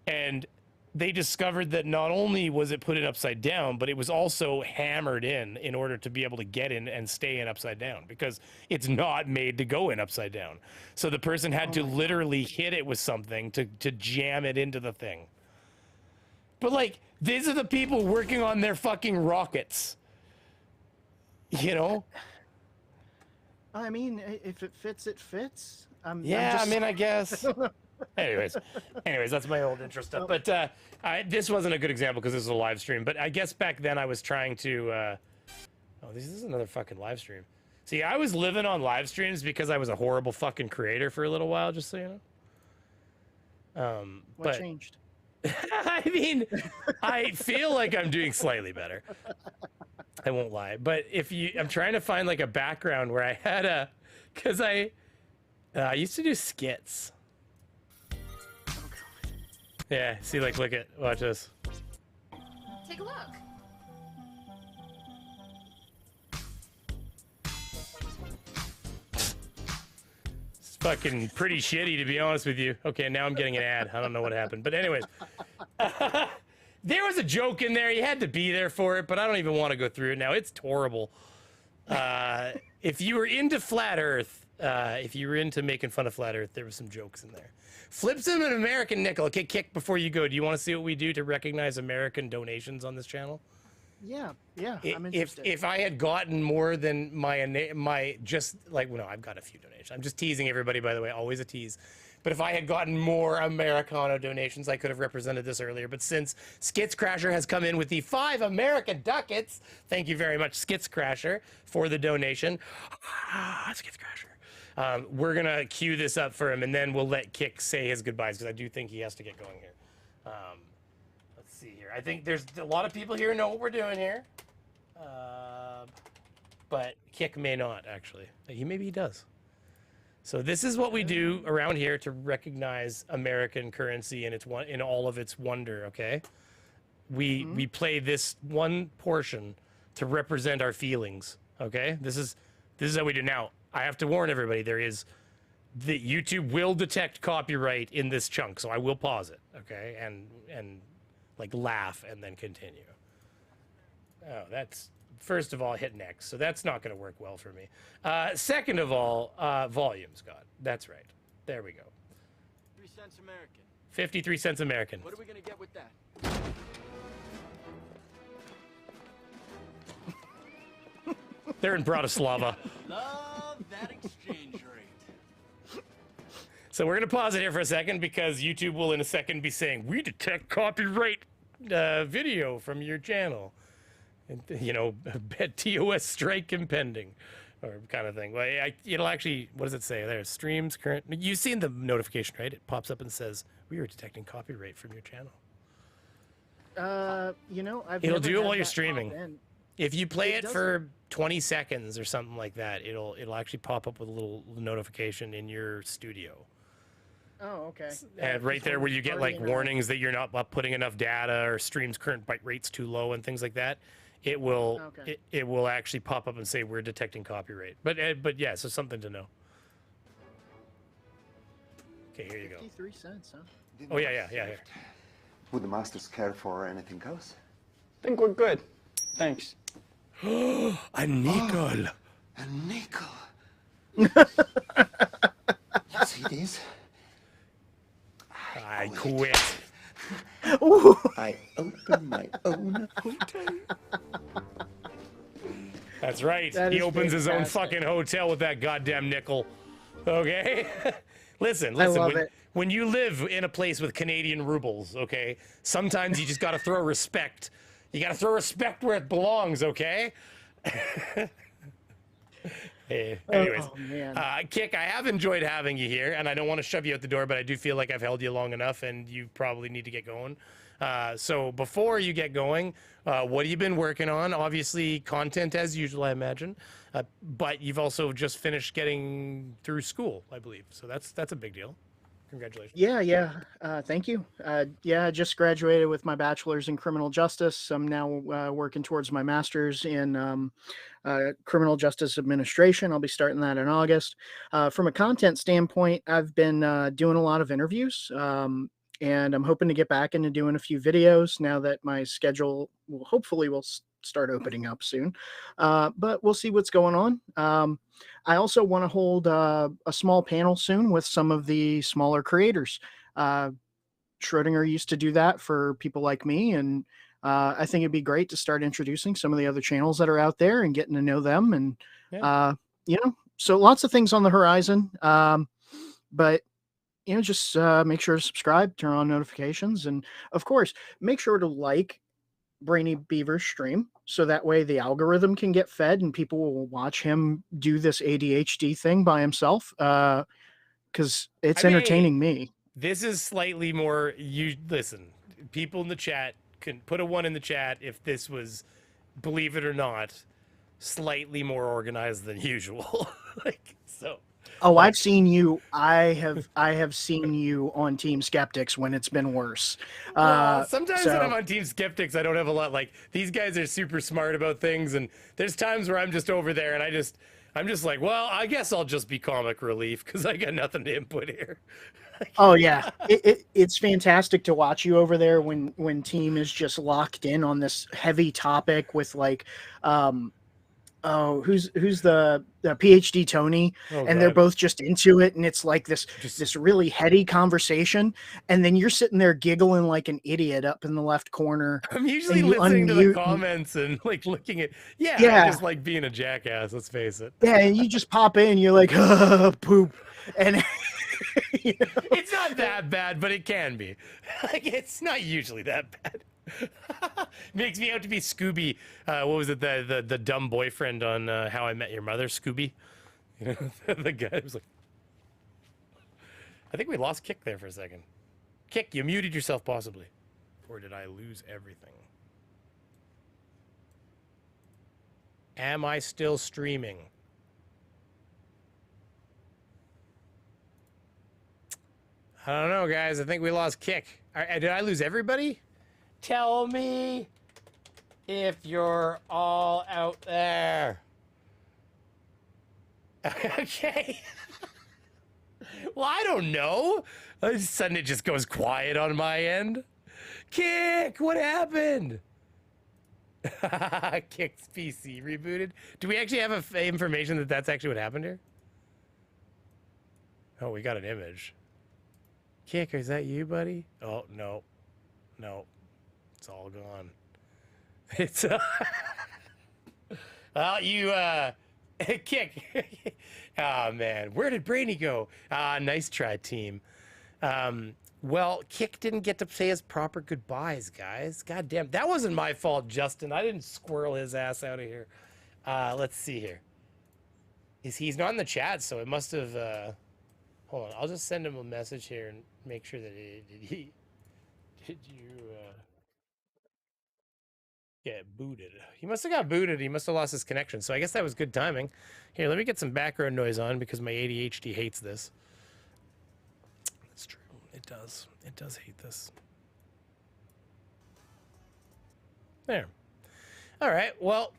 And they discovered that not only was it put in upside down, but it was also hammered in order to be able to get in and stay in upside down, because it's not made to go in upside down. So the person had to literally hit it with something to jam it into the thing. But like, these are the people working on their fucking rockets. You know? I mean, if it fits, it fits. I guess. Anyways, that's my old intro stuff. But this wasn't a good example because this was a live stream. But I guess back then I was trying to. This is another fucking live stream. See, I was living on live streams because I was a horrible fucking creator for a little while, just so you know. What changed? I mean, I feel like I'm doing slightly better. I won't lie. But I'm trying to find like a background where I had because I used to do skits. Yeah, see, like, watch this. Take a look. It's fucking pretty shitty, to be honest with you. Okay, now I'm getting an ad. I don't know what happened. But anyways, there was a joke in there. You had to be there for it, but I don't even want to go through it now. It's horrible. If you were into Flat Earth, if you were into making fun of Flat Earth, there was some jokes in there. Flips him an American nickel. Okay, Kick, before you go, do you want to see what we do to recognize American donations on this channel? Yeah, I'm interested. If I had gotten more than my just like, well, no, I've got a few donations. I'm just teasing everybody, by the way, always a tease. But if I had gotten more Americano donations, I could have represented this earlier. But since Skits Crasher has come in with the 5 American ducats, thank you very much, Skits Crasher, for the donation. Skits Crasher. We're going to cue this up for him, and then we'll let Kick say his goodbyes, because I do think he has to get going here. Let's see here. I think there's a lot of people here who know what we're doing here. But Kick may not, actually. Maybe he does. So this is what we do around here to recognize American currency and in all of its wonder, okay? We play this one portion to represent our feelings, okay? This is how we do. Now, I have to warn everybody, YouTube will detect copyright in this chunk, so I will pause it, okay? And like laugh and then continue. Oh, that's first of all hit next, so that's not going to work well for me. Second of all, volume, Scott. That's right. There we go. 3 cents American. 53 cents American. What are we gonna get with that? They're in Bratislava. Love that exchange rate. So we're going to pause it here for a second because YouTube will in a second be saying, we detect copyright video from your channel. And, you know, TOS strike impending or kind of thing. Well, it'll actually, what does it say there? Streams current. You've seen the notification, right? It pops up and says, we are detecting copyright from your channel. You know, it'll do it while you're streaming. If you play it for 20 seconds or something like that, it'll actually pop up with a little notification in your studio. Oh, okay. And right there where you get like warnings that you're not putting enough data or stream's current byte rate's too low and things like that, it will it will actually pop up and say we're detecting copyright. But yeah, so something to know. Okay, here you go. 53 cents, huh? Oh yeah. Would the masters care for anything else? I think we're good. Thanks. A nickel. A nickel. See this? I quit. I open my own hotel. That's right. He opens his own fucking hotel with that goddamn nickel. Okay? Listen. When you live in a place with Canadian rubles, okay, sometimes you just got to throw respect. You got to throw respect where it belongs, okay? Hey, anyways, Kick, I have enjoyed having you here, and I don't want to shove you out the door, but I do feel like I've held you long enough, and you probably need to get going. So before you get going, what have you been working on? Obviously, content as usual, I imagine, but you've also just finished getting through school, I believe. So that's a big deal. Congratulations. Yeah. Thank you. Yeah, I just graduated with my bachelor's in criminal justice. I'm now working towards my master's in criminal justice administration. I'll be starting that in August. From a content standpoint, I've been doing a lot of interviews, and I'm hoping to get back into doing a few videos now that my schedule hopefully will start opening up soon. But we'll see what's going on. I also want to hold a small panel soon with some of the smaller creators. Schrodinger used to do that for people like me, and I think it'd be great to start introducing some of the other channels that are out there and getting to know them. And, you know, so lots of things on the horizon. But, you know, just make sure to subscribe, turn on notifications, and, of course, make sure to like Brainy Beaver's stream, so that way the algorithm can get fed and people will watch him do this ADHD thing by himself, because it's entertaining me. This is slightly more, listen, people in the chat can put a 1 in the chat if this was, believe it or not, slightly more organized than usual. Oh, I've seen you. I have seen you on Team Skeptics when it's been worse. Sometimes when I'm on Team Skeptics, I don't have a lot. Like, these guys are super smart about things, and there's times where I'm just over there and I'm just like, well, I guess I'll just be comic relief because I got nothing to input here. Oh yeah, it's fantastic to watch you over there when team is just locked in on this heavy topic with like, who's the PhD Tony, Oh, and they're God. both just into it, and it's like this really heady conversation, and then you're sitting there giggling like an idiot up in the left corner. I'm usually and you listening to the unmute comments and like looking at, I Yeah. just like being a jackass. Let's face it. Yeah, and you just pop in, you're like, poop, and It's not that bad, but it can be. Like, it's not usually that bad. Makes me out to be Scooby. What was it? The dumb boyfriend on How I Met Your Mother, Scooby. You know, the guy was like. I think we lost Kick there for a second. Kick, you muted yourself possibly, or did I lose everything? Am I still streaming? I don't know, guys. I think we lost Kick. Did I lose everybody? Tell me if you're all out there. Okay. Well, I don't know. All of a sudden, it just goes quiet on my end. Kick, what happened? Kick's PC rebooted. Do we actually have information that that's actually what happened here? Oh, we got an image. Kick, is that you, buddy? Oh, no. No. It's all gone. It's, well, you, Kick. Oh, man. Where did Brainy go? Nice try, team. Well, Kick didn't get to say his proper goodbyes, guys. God damn. That wasn't my fault, Justin. I didn't squirrel his ass out of here. Let's see here. He's not in the chat, so it must have, hold on. I'll just send him a message here and make sure that did you, get booted? He must have got booted. He must have lost his connection. So I guess that was good timing. Here, let me get some background noise on because my ADHD hates this. It's true. It does. It does hate this. There. All right. Well,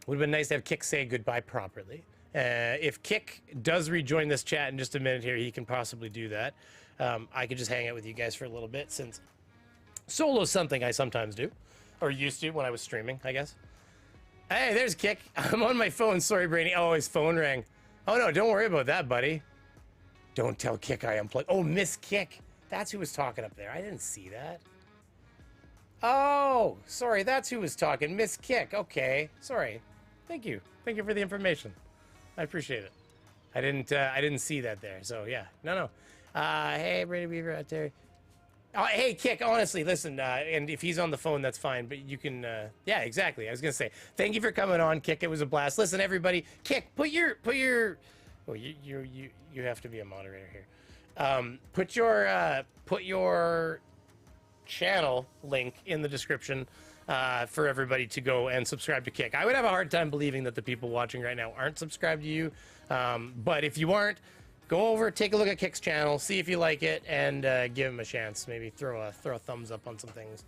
would have been nice to have Kick say goodbye properly. If Kick does rejoin this chat in just a minute here, he can possibly do that. I could just hang out with you guys for a little bit since solo's something I sometimes do. Or used to when I was streaming, I guess. Hey, there's Kick. I'm on my phone. Sorry, Brainy. Oh, his phone rang. Oh, no, don't worry about that, buddy. Don't tell Kick I unplugged. Oh, Miss Kick. That's who was talking up there. I didn't see that. Oh, sorry. That's who was talking. Miss Kick. Okay. Sorry. Thank you. Thank you for the information. I appreciate it. I didn't see that there. So, yeah. No. Hey, Brady Beaver out there. Oh, hey, Kick, honestly, listen, and if he's on the phone, that's fine, but you can, yeah, exactly. I was going to say, thank you for coming on, Kick. It was a blast. Listen, everybody, Kick, put your, oh, you have to be a moderator here. Put your channel link in the description for everybody to go and subscribe to Kick. I would have a hard time believing that the people watching right now aren't subscribed to you, but if you aren't, go over, take a look at Kick's channel, see if you like it, and give him a chance. Maybe throw a thumbs up on some things.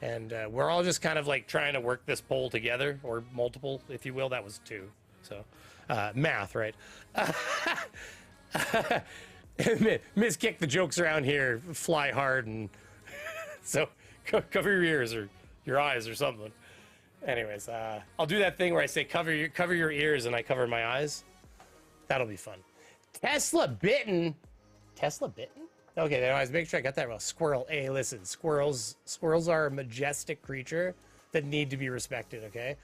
And we're all just kind of like trying to work this poll together, or multiple, if you will. That was 2. So, math, right? Miss Kick, the jokes around here fly hard, and so cover your ears or your eyes or something. Anyways, I'll do that thing where I say cover your ears and I cover my eyes. That'll be fun. Tesla bitten. Tesla bitten? Okay, then I was making sure I got that wrong. Squirrel. Hey, listen, squirrels are a majestic creature that need to be respected, okay?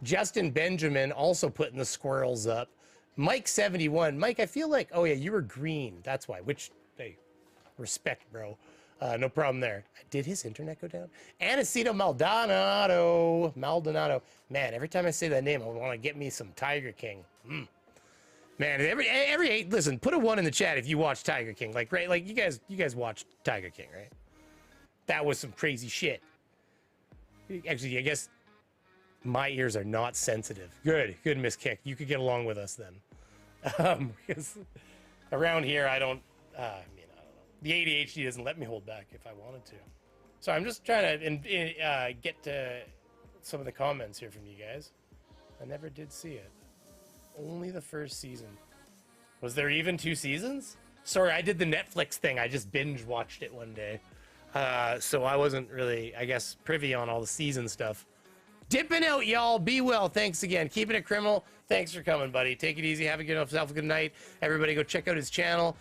Justin Benjamin also putting the squirrels up. Mike71. Mike, I feel like, oh yeah, you were green. That's why. Which, hey, respect, bro. No problem there. Did his internet go down? Anacito Maldonado. Man, every time I say that name, I want to get me some Tiger King. Man, every listen, put a 1 in the chat if you watch Tiger King. Like, right, like you guys watched Tiger King, right? That was some crazy shit. Actually, I guess my ears are not sensitive. Good, Miss Kick. You could get along with us then. Because around here, I don't know. The ADHD doesn't let me hold back if I wanted to. So I'm just trying to get to some of the comments here from you guys. I never did see it. Only the first season. Was there even 2 seasons? Sorry, I did the Netflix thing. I just binge watched it one day. So I wasn't really, I guess, privy on all the season stuff. Dipping out, y'all. Be well. Thanks again. Keeping it criminal. Thanks for coming, buddy. Take it easy. Have yourself a good night. Everybody go check out his channel.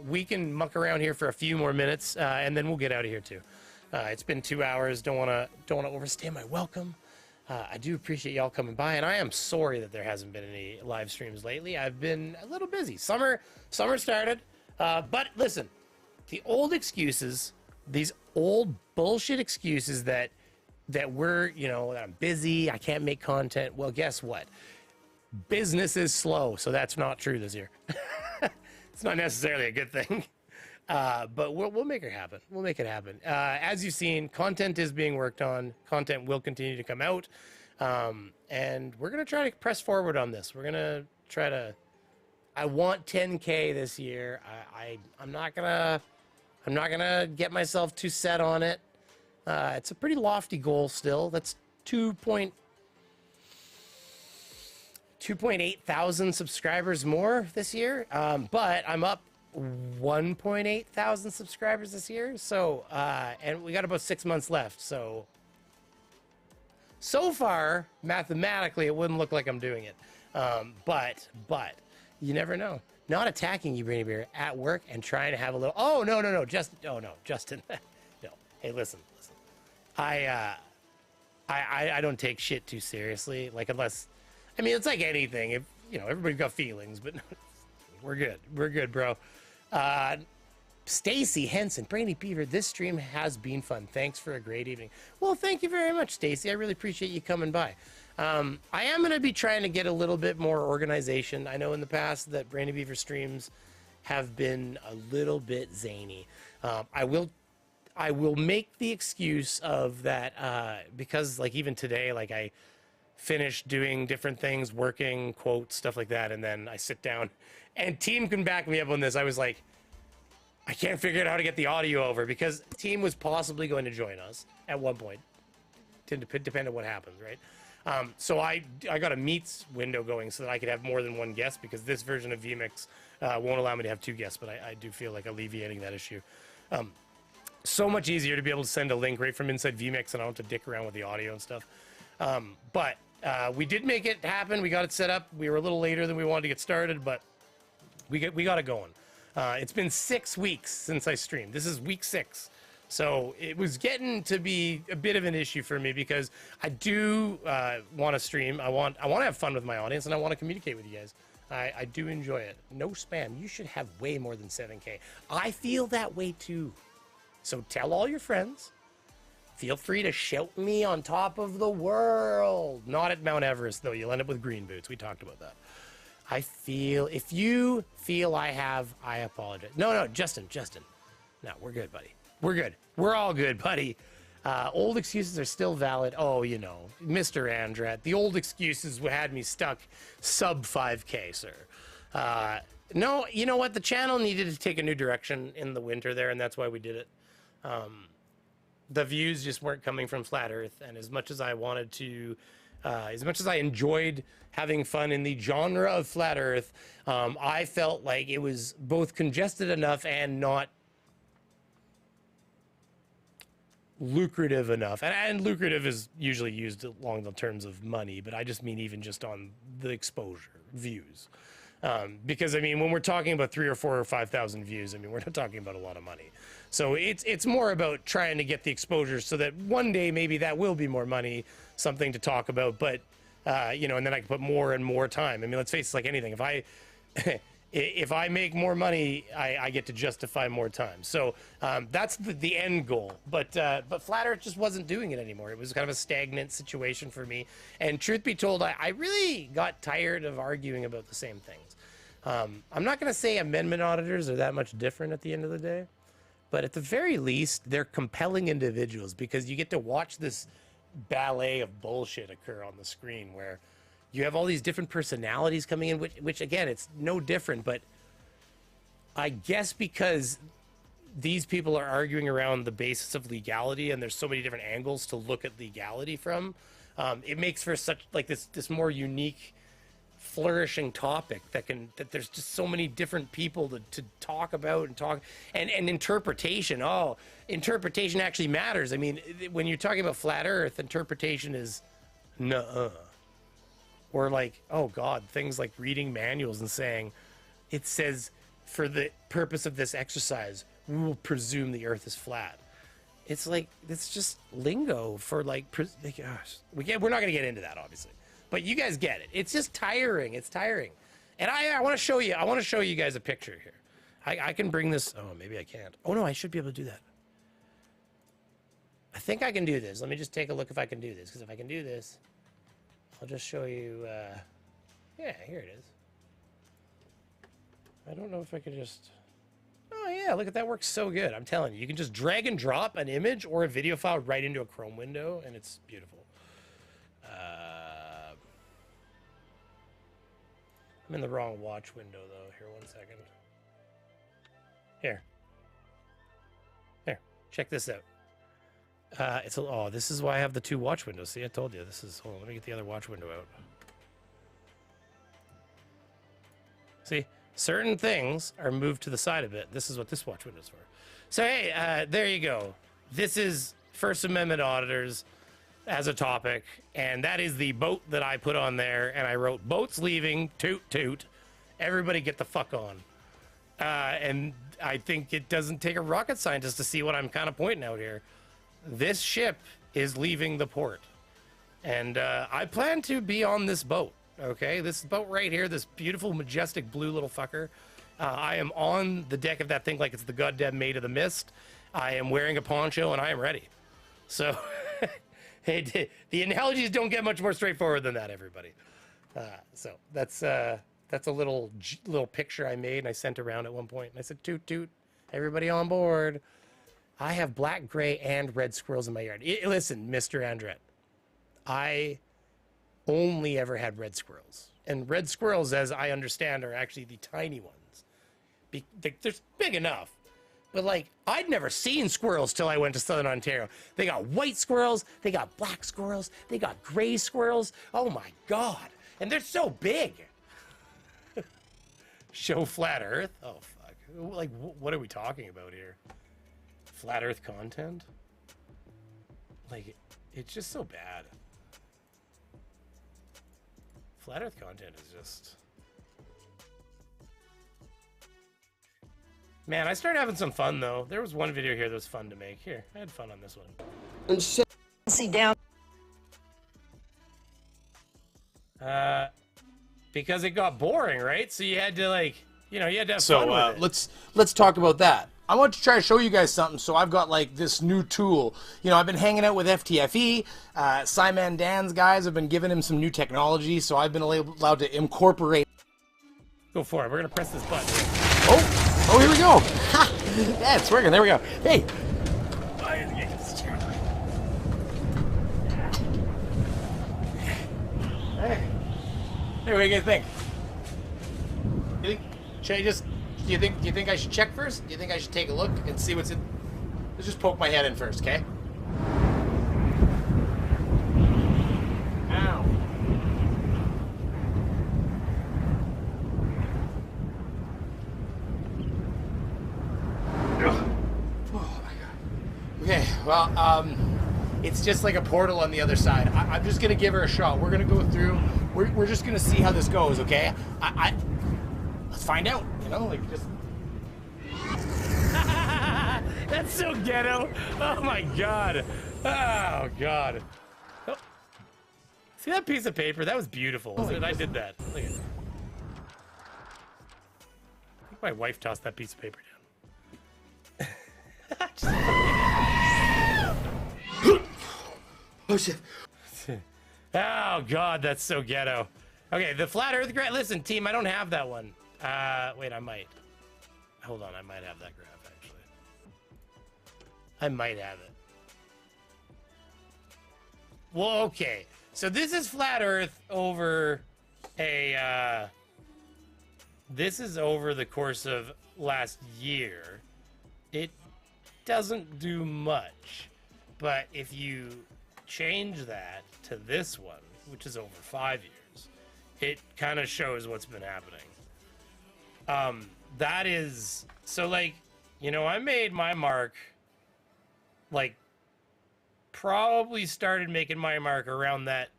We can muck around here for a few more minutes, and then we'll get out of here, too. It's been 2 hours. Don't want to overstay my welcome. I do appreciate y'all coming by, and I am sorry that there hasn't been any live streams lately. I've been a little busy. Summer started, but listen, the old excuses, these old bullshit excuses that we're, that I'm busy, I can't make content. Well, guess what? Business is slow, so that's not true this year. It's not necessarily a good thing. But we'll make it happen. We'll make it happen. As you've seen, content is being worked on. Content will continue to come out. And we're going to try to press forward on this. We're going to try to... I want 10K this year. I'm not gonna get myself too set on it. It's a pretty lofty goal still. That's 2.8 thousand subscribers more this year. But I'm up 1.8 thousand subscribers this year. So, and we got about 6 months left. So far, mathematically, it wouldn't look like I'm doing it. But you never know. Not attacking you, Brainy Bear, at work and trying to have a little. Oh no, Justin. Oh no, Justin. No. Hey, listen. I don't take shit too seriously. Like unless, I mean, it's like anything. If everybody's got feelings, but we're good. We're good, bro. Stacy Henson, Brainy Beaver, this stream has been fun. Thanks for a great evening. Well, thank you very much, Stacy. I really appreciate you coming by. I am going to be trying to get a little bit more organization. I know in the past that Brainy Beaver streams have been a little bit zany. I will make the excuse of that because like even today, like I finished doing different things, working, quotes, stuff like that, and then I sit down and Team can back me up on this. I was like, I can't figure out how to get the audio over because Team was possibly going to join us at one point. Depend on what happens, right? So I got a meets window going so that I could have more than one guest because this version of vMix won't allow me to have 2 guests, but I do feel like alleviating that issue. So much easier to be able to send a link right from inside vMix and I don't have to dick around with the audio and stuff. But we did make it happen. We got it set up. We were a little later than we wanted to get started, but we got it going. It's been 6 weeks since I streamed. This is week 6. So it was getting to be a bit of an issue for me because I do want to stream. I want to have fun with my audience and I want to communicate with you guys. I do enjoy it. No spam. You should have way more than 7K. I feel that way too. So tell all your friends. Feel free to shout me on top of the world. Not at Mount Everest though. You'll end up with green boots. We talked about that. If you feel I apologize. No, Justin. No, we're good, buddy. We're good. We're all good, buddy. Old excuses are still valid. Oh, Mr. Andrat, the old excuses had me stuck sub 5K, sir. No, you know what? The channel needed to take a new direction in the winter there, and that's why we did it. The views just weren't coming from Flat Earth, and as much as I wanted to, as much as I enjoyed having fun in the genre of Flat Earth, I felt like it was both congested enough and not lucrative enough. And lucrative is usually used along the terms of money, but I just mean even just on the exposure, views. Because I mean, when we're talking about 3 or 4 or 5,000 views, I mean, we're not talking about a lot of money. So it's more about trying to get the exposure so that one day maybe that will be more money, something to talk about. But and then I can put more and more time. I mean, let's face it, like anything. If I make more money, I get to justify more time. So that's the end goal. But Flat Earth just wasn't doing it anymore. It was kind of a stagnant situation for me. And truth be told, I really got tired of arguing about the same things. I'm not going to say amendment auditors are that much different at the end of the day. But at the very least, they're compelling individuals because you get to watch this ballet of bullshit occur on the screen where you have all these different personalities coming in, which again, it's no different, but I guess because these people are arguing around the basis of legality and there's so many different angles to look at legality from, it makes for such like this more unique flourishing topic that there's just so many different people to talk about and interpretation. Oh, interpretation actually matters. I mean, when you're talking about flat earth, interpretation is nuh-uh. Or like, oh God, things like reading manuals and saying, it says, for the purpose of this exercise, we will presume the earth is flat. It's like, it's just lingo for like gosh, we're not gonna get into that obviously, but you guys get it. It's just tiring. It's tiring. And I want to show you guys a picture here. I can bring this. Oh, maybe I can't. Oh no, I should be able to do that. I think I can do this. Let me just take a look if I can do this, because if I can do this, I'll just show you. Yeah, here it is. I don't know if I could just. Oh yeah, look at that, works so good. I'm telling you, you can just drag and drop an image or a video file right into a Chrome window, and it's beautiful. I'm in the wrong watch window though. Here, 1 second. Here, check this out. Oh, this is why I have the two watch windows. See, I told you this is. Hold on, let me get the other watch window out. See, certain things are moved to the side a bit. This is what this watch window is for. So hey, there you go. This is First Amendment auditors as a topic, and that is the boat that I put on there, and I wrote boats leaving, toot toot, everybody get the fuck on. And I think it doesn't take a rocket scientist to see what I'm kind of pointing out here. This ship is leaving the port, and I plan to be on this boat. Okay, this boat right here, this beautiful, majestic blue little fucker. I am on the deck of that thing like it's the goddamn Maid of the Mist. I am wearing a poncho, and I am ready. So, hey, the analogies don't get much more straightforward than that, everybody. So that's a little picture I made, and I sent around at one point. And I said, toot toot, everybody on board. I have black, gray, and red squirrels in my yard. Listen, Mr. Andret, I only ever had red squirrels. And red squirrels, as I understand, are actually the tiny ones. They're big enough. But, like, I'd never seen squirrels till I went to Southern Ontario. They got white squirrels. They got black squirrels. They got gray squirrels. Oh, my God. And they're so big. Show flat earth? Oh, fuck. Like, what are we talking about here? Flat earth content? Like, it's just so bad. Flat earth content is just... Man, I started having some fun, though. There was one video here that was fun to make. Here, I had fun on this one. And sit down. Because it got boring, right? So you had to, like, you know, you had to have fun with it. let's talk about that. I want to try to show you guys something. So I've got like this new tool. You know, I've been hanging out with FTFE. Simon Dan's guys have been giving him some new technology. So I've been allowed to incorporate. Go for it. We're gonna press this button. Oh, here we go. Ha! Yeah, it's working. There we go. Hey. Hey, what do you guys think? Should I just? Do you think I should check first? Do you think I should take a look and see what's in? Let's just poke my head in first, okay? Ow. Oh my God. Okay, well, it's just like a portal on the other side. I'm just gonna give her a shot. We're gonna go through. We're just gonna see how this goes, okay? Let's find out. You know, like just. That's so ghetto. Oh my God. Oh God. Oh. See that piece of paper? That was beautiful. I did that. Look at it. I think my wife tossed that piece of paper down. Oh shit. Oh God, that's so ghetto. Okay, the flat earth graph. Listen, team, I don't have that one. Wait, I might. Hold on, I might have that graph actually. I might have it. Well, okay. So this is flat earth over a, this is over the course of last year. It doesn't do much, but if you change that to this one, which is over 5 years, it kind of shows what's been happening. That is, so like, you know, I made my mark, like, probably started making my mark around that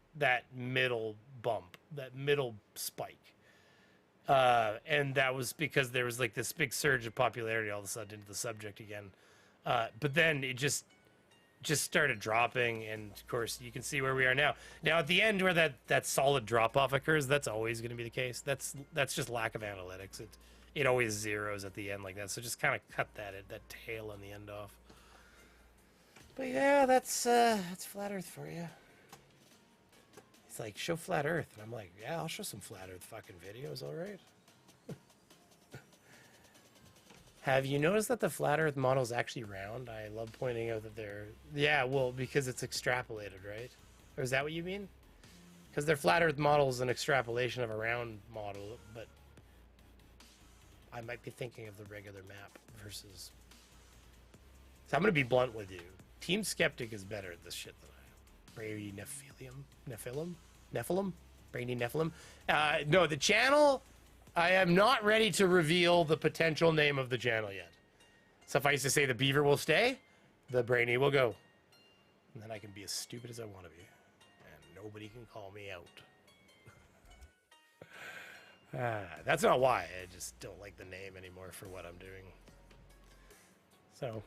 middle bump, that middle spike. And that was because there was like this big surge of popularity all of a sudden into the subject again. But then it just started dropping, and of course you can see where we are now. Now at the end where that solid drop off occurs, that's always going to be the case. That's just lack of analytics. It always zeroes at the end like that. So just kind of cut that tail on the end off. But yeah, that's Flat Earth for you. It's like, show Flat Earth, and I'm like, yeah, I'll show some Flat Earth fucking videos, all right. Have you noticed that the Flat Earth model is actually round? I love pointing out that they're... Yeah, well, because it's extrapolated, right? Or is that what you mean? Because their Flat Earth model is an extrapolation of a round model, but I might be thinking of the regular map versus... So I'm going to be blunt with you. Team Skeptic is better at this shit than I am. Brady Nephilim? Brady Nephilim? No, the channel... I am not ready to reveal the potential name of the channel yet. Suffice to say, the Beaver will stay, the Brainy will go. And then I can be as stupid as I want to be. And nobody can call me out. That's not why. I just don't like the name anymore for what I'm doing. So,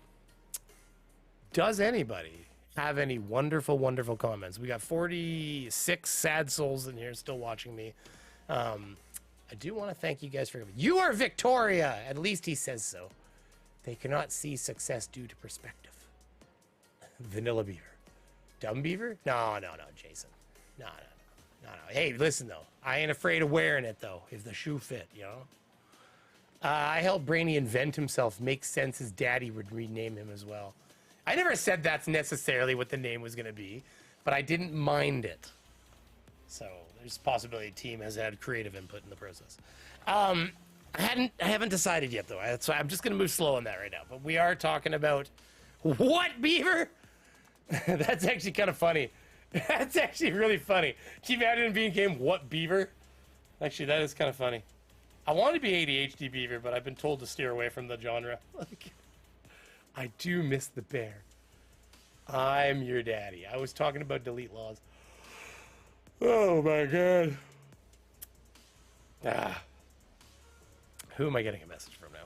does anybody have any wonderful, wonderful comments? We got 46 sad souls in here still watching me. I do want to thank you guys for coming. You are Victoria! At least he says so. They cannot see success due to perspective. Vanilla Beaver. Dumb Beaver? No, Jason. No. Hey, listen, though. I ain't afraid of wearing it, though, if the shoe fit, you know? I helped Brainy invent himself. Makes sense his daddy would rename him as well. I never said that's necessarily what the name was going to be, but I didn't mind it. So... there's a possibility the team has had creative input in the process. I haven't decided yet, though. So I'm just going to move slow on that right now. But we are talking about what, Beaver? That's actually kind of funny. That's actually really funny. Can you imagine being named What Beaver? Actually, that is kind of funny. I want to be ADHD Beaver, but I've been told to steer away from the genre. I do miss the bear. I'm your daddy. I was talking about Delete Lawz. Oh my god. Who am I getting a message from now?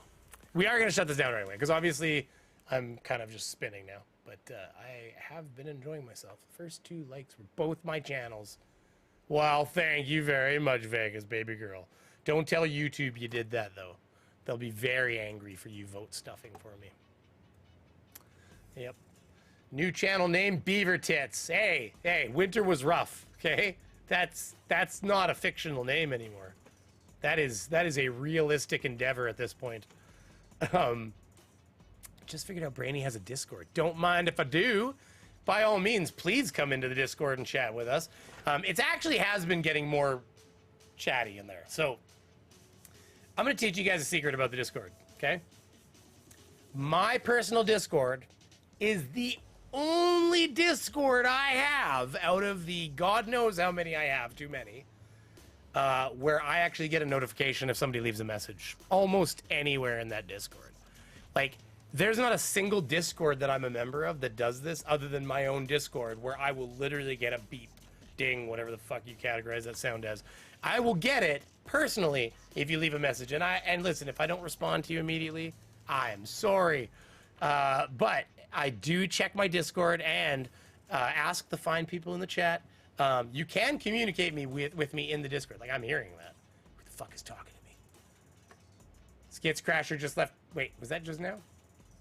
We are going to shut this down right away, because obviously I'm kind of just spinning now. But I have been enjoying myself. The first 2 likes were both my channels. Well, thank you very much, Vegas, baby girl. Don't tell YouTube you did that, though. They'll be very angry for you vote stuffing for me. Yep. New channel name, Beaver Tits. Hey, winter was rough. Okay, that's not a fictional name anymore. That is a realistic endeavor at this point. Just figured out Brainy has a Discord. Don't mind if I do. By all means, please come into the Discord and chat with us. It actually has been getting more chatty in there. So I'm going to teach you guys a secret about the Discord. Okay, my personal Discord is the only Discord I have out of the God knows how many I have, too many, where I actually get a notification if somebody leaves a message almost anywhere in that Discord. Like, there's not a single Discord that I'm a member of that does this other than my own Discord, where I will literally get a beep, ding, whatever the fuck you categorize that sound as. I will get it personally if you leave a message. And listen, if I don't respond to you immediately, I am sorry. But I do check my Discord and ask the fine people in the chat. You can communicate with me in the Discord. Like, I'm hearing that. Who the fuck is talking to me? Skits Crasher just left. Wait, was that just now?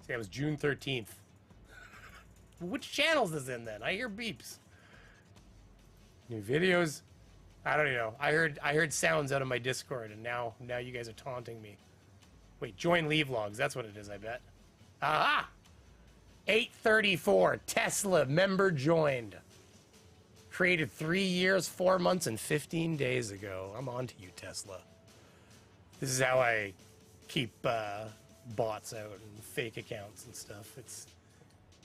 See, that was June 13th. Which channel's this in then? I hear beeps. New videos. I don't even know. I heard sounds out of my Discord, and now you guys are taunting me. Wait, join leave logs. That's what it is, I bet. Aha! 834 Tesla member joined. Created 3 years, 4 months, and 15 days ago. I'm on to you, Tesla. This is how I keep bots out and fake accounts and stuff.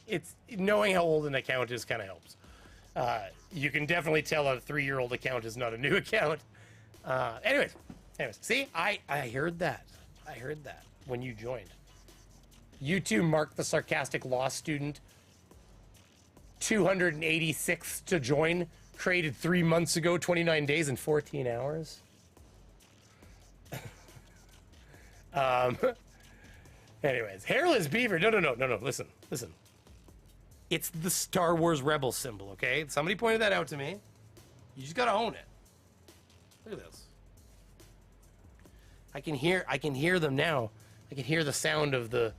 It's knowing how old an account is kind of helps. You can definitely tell a 3-year-old account is not a new account. Anyways, see, I heard that. I heard that when you joined. You too, Mark, the sarcastic law student. 286 to join, created 3 months ago, 29 days and 14 hours. Anyways, hairless beaver. No. Listen. It's the Star Wars Rebel symbol, okay? Somebody pointed that out to me. You just gotta own it. Look at this. I can hear them now. I can hear the sound of the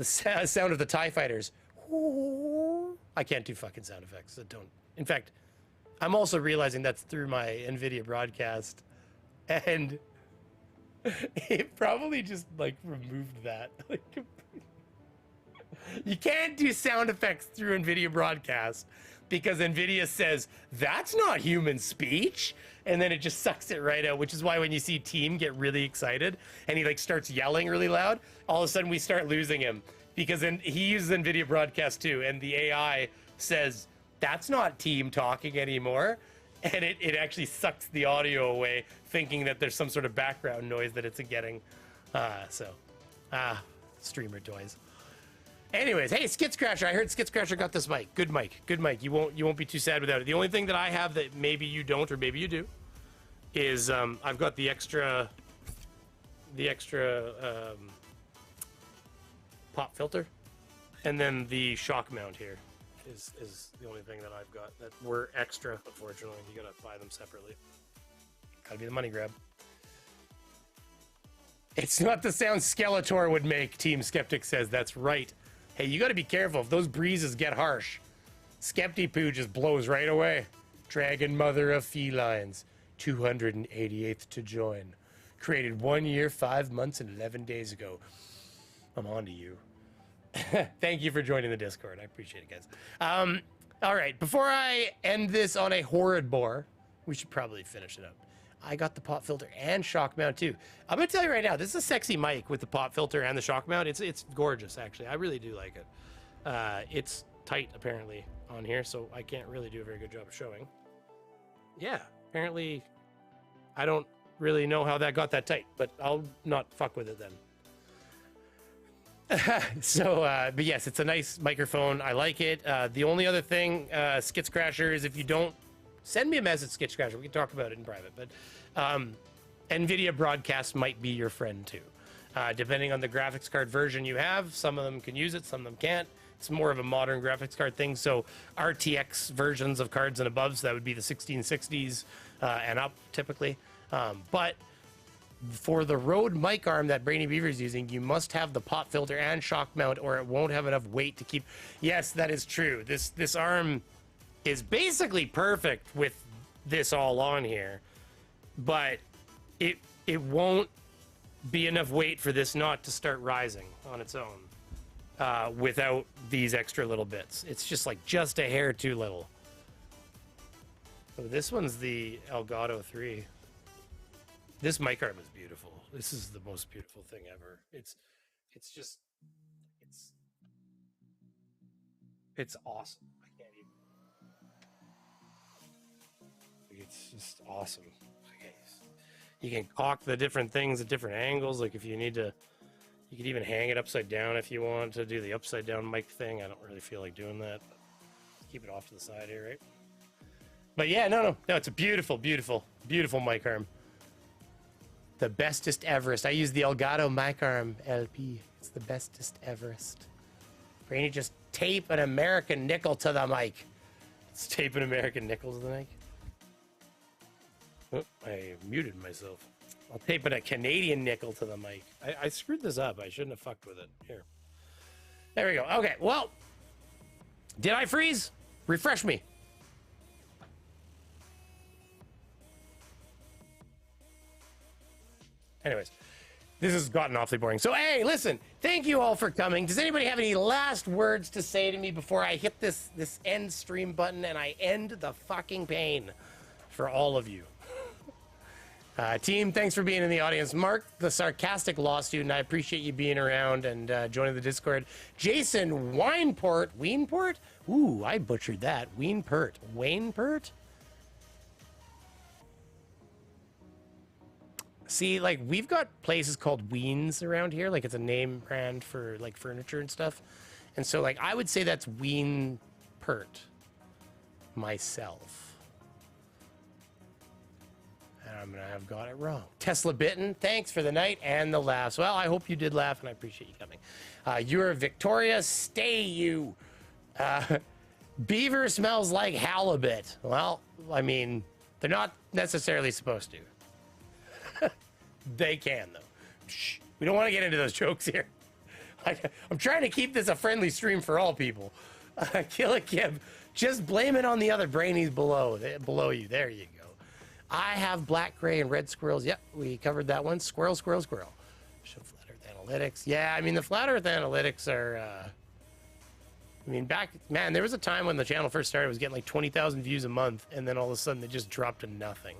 sound of the TIE fighters. I can't do fucking sound effects. So don't. In fact, I'm also realizing that's through my NVIDIA broadcast, and it probably just like removed that. You can't do sound effects through NVIDIA broadcast because NVIDIA says that's not human speech, and then it just sucks it right out, which is why when you see Team get really excited and he like starts yelling really loud, all of a sudden we start losing him because then he uses NVIDIA broadcast too, and the AI says that's not Team talking anymore, and it actually sucks the audio away, thinking that there's some sort of background noise that it's getting. Streamer toys. Anyways, hey, Skits Crasher, I heard Skits Crasher got this mic. Good mic. You won't be too sad without it. The only thing that I have that maybe you don't or maybe you do is I've got the extra pop filter, and then the shock mount here is the only thing that I've got that were extra. Unfortunately, you gotta buy them separately. Gotta be the money grab. It's not the sound Skeletor would make, Team Skeptic says. That's right. Hey, you gotta be careful. If those breezes get harsh, Skepti-Poo just blows right away. Dragon Mother of Felines, 288th to join. Created 1 year, 5 months, and 11 days ago. I'm on to you. Thank you for joining the Discord. I appreciate it, guys. All right, before I end this on a horrid bore, we should probably finish it up. I got the pop filter and shock mount too. I'm gonna tell you right now, this is a sexy mic with the pop filter and the shock mount. It's gorgeous, actually. I really do like it. It's tight apparently on here, so I can't really do a very good job of showing. Yeah, apparently I don't really know how that got that tight, but I'll not fuck with it then. But yes, it's a nice microphone. I like it. The only other thing, Skits Crasher, is if you don't send me a message, Skits Crasher. We can talk about it in private. But NVIDIA Broadcast might be your friend too. Depending on the graphics card version you have, some of them can use it, some of them can't. It's more of a modern graphics card thing. So RTX versions of cards and above, so that would be the 1660s and up typically. But for the Rode mic arm that Brainy Beaver is using, you must have the pop filter and shock mount, or it won't have enough weight to keep. Yes, that is true. This arm is basically perfect with this all on here, but it won't be enough weight for this not to start rising on its own without these extra little bits. It's just like just a hair too little. So this one's the Elgato 3. This mic arm is beautiful. This is the most beautiful thing ever. It's awesome. I can't even. It's just awesome. You can cock the different things at different angles. Like if you need to, you could even hang it upside down if you want to do the upside down mic thing. I don't really feel like doing that. Keep it off to the side here, right? But yeah, no, it's a beautiful, beautiful, beautiful mic arm. The bestest Everest. I use the Elgato mic arm LP. It's the bestest Everest. Brainy, just tape an American nickel to the mic. Let's tape an American nickel to the mic. Oh, I muted myself. I'll tape a Canadian nickel to the mic. I screwed this up. I shouldn't have fucked with it. Here. There we go. Okay, well. Did I freeze? Refresh me. Anyways, this has gotten awfully boring. So, hey, listen, thank you all for coming. Does anybody have any last words to say to me before I hit this end stream button and I end the fucking pain for all of you? Team, thanks for being in the audience. Mark, the sarcastic law student, I appreciate you being around and joining the Discord. Jason Wienport? Ooh, I butchered that. Wainpert. See, like, we've got places called Weens around here. Like, it's a name brand for, like, furniture and stuff. And so, like, I would say that's Ween Pert myself. And I'm going to have got it wrong. Tesla Bitten, thanks for the night and the laughs. Well, I hope you did laugh, and I appreciate you coming. You're Victoria. Stay you. Beaver smells like halibut. Well, I mean, they're not necessarily supposed to. They can, though. Shh. We don't want to get into those jokes here. I'm trying to keep this a friendly stream for all people. Kill a Kib. Just blame it on the other brainies below you. There you go. I have black, gray, and red squirrels. Yep, we covered that one. Squirrel, squirrel, squirrel. Show Flat Earth Analytics. Yeah, I mean, the Flat Earth Analytics are... I mean, man, there was a time when the channel first started, it was getting like 20,000 views a month, and then all of a sudden it just dropped to nothing.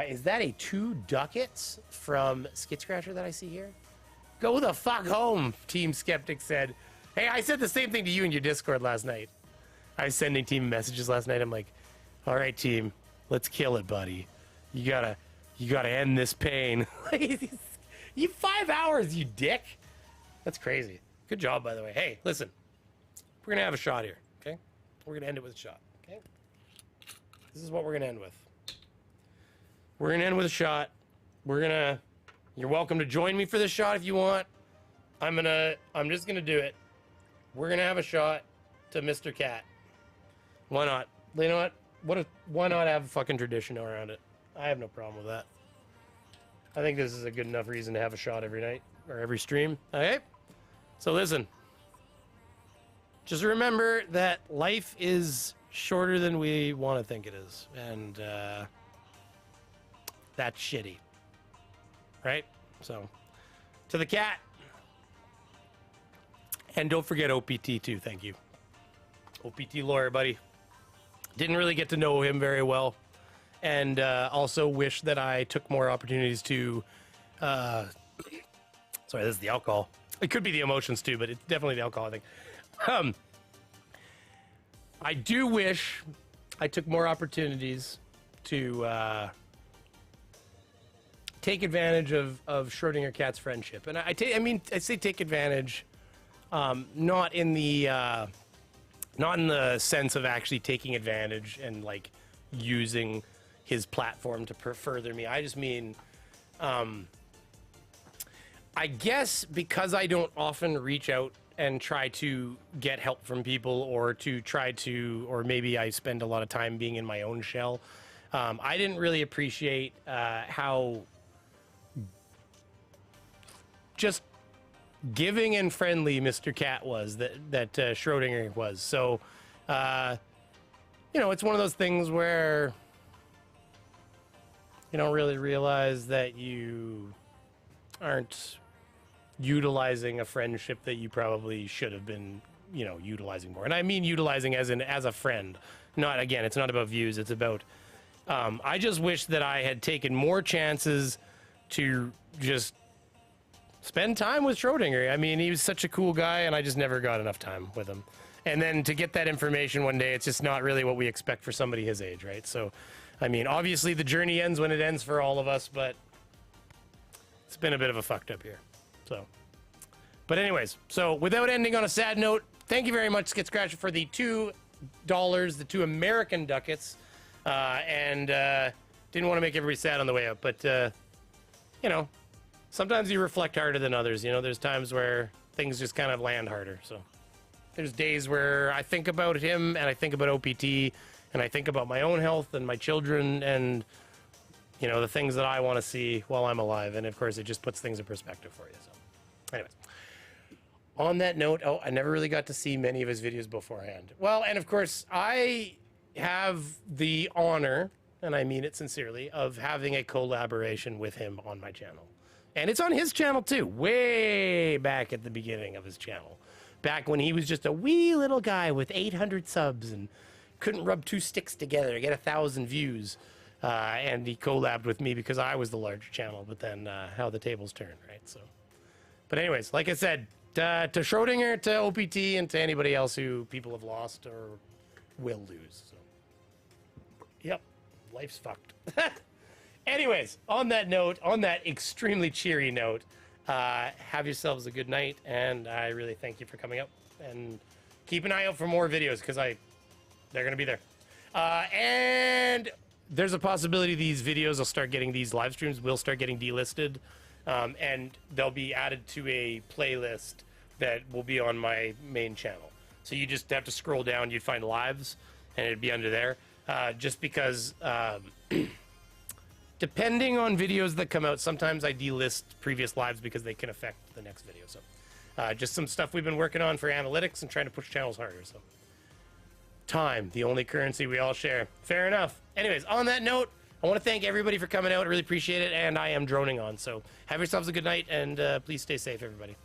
Is that a 2 ducats from Skid Scratcher that I see here? Go the fuck home, Team Skeptic said. Hey, I said the same thing to you in your Discord last night. I was sending team messages last night. I'm like, all right, team, let's kill it, buddy. You gotta end this pain. You 5 hours, you dick. That's crazy. Good job, by the way. Hey, listen, we're gonna have a shot here, okay? We're gonna end it with a shot, okay? This is what we're gonna end with. We're gonna end with a shot. You're welcome to join me for this shot if you want. I'm just gonna do it. We're gonna have a shot to Mr. Cat. Why not? You know what? Why not have a fucking tradition around it? I have no problem with that. I think this is a good enough reason to have a shot every night or every stream. Okay? So listen. Just remember that life is shorter than we want to think it is. And, that's shitty. Right? So, to the cat. And don't forget OPT too, thank you. OPT lawyer, buddy. Didn't really get to know him very well. And also wish that I took more opportunities to... sorry, this is the alcohol. It could be the emotions too, but it's definitely the alcohol, I think. I do wish I took more opportunities to... take advantage of Schrodinger Cat's friendship. And I say take advantage, not in the sense of actually taking advantage and like using his platform to further me. I just mean, I guess because I don't often reach out and try to get help from people or maybe I spend a lot of time being in my own shell. I didn't really appreciate how just giving and friendly Mr. Cat was, that Schrodinger was. So, it's one of those things where you don't really realize that you aren't utilizing a friendship that you probably should have been, utilizing more. And I mean utilizing as a friend. Not, again, it's not about views, it's about... I just wish that I had taken more chances to just spend time with Schrodinger. I mean, he was such a cool guy, and I just never got enough time with him. And then to get that information one day, it's just not really what we expect for somebody his age, right? So, I mean, obviously the journey ends when it ends for all of us, but it's been a bit of a fucked up year. So, but anyways, so without ending on a sad note, thank you very much, Skid Scratcher, for the $2, the 2 American ducats. And didn't want to make everybody sad on the way up, but, sometimes you reflect harder than others. There's times where things just kind of land harder. So there's days where I think about him and I think about OPT and I think about my own health and my children and, the things that I want to see while I'm alive. And of course, it just puts things in perspective for you. So anyways, on that note, I never really got to see many of his videos beforehand. Well, and of course, I have the honor, and I mean it sincerely, of having a collaboration with him on my channel. And it's on his channel too, way back at the beginning of his channel. Back when he was just a wee little guy with 800 subs and couldn't rub 2 sticks together to get 1,000 views. And he collabed with me because I was the larger channel, but then how the tables turn, right? So, but anyways, like I said, to Schrodinger, to OPT, and to anybody else who people have lost or will lose. So. Yep, life's fucked. Anyways, on that note, on that extremely cheery note, have yourselves a good night, and I really thank you for coming up. And keep an eye out for more videos, because they're going to be there. And there's a possibility these videos will start getting, these live streams will start getting delisted, and they'll be added to a playlist that will be on my main channel. So you just have to scroll down, you'd find lives, and it'd be under there. Just because, depending on videos that come out, sometimes I delist previous lives because they can affect the next video. So just some stuff we've been working on for analytics and trying to push channels harder. So time, the only currency we all share. Fair enough. Anyways, on that note, I want to thank everybody for coming out. I really appreciate it, and I am droning on. So have yourselves a good night, and please stay safe, everybody.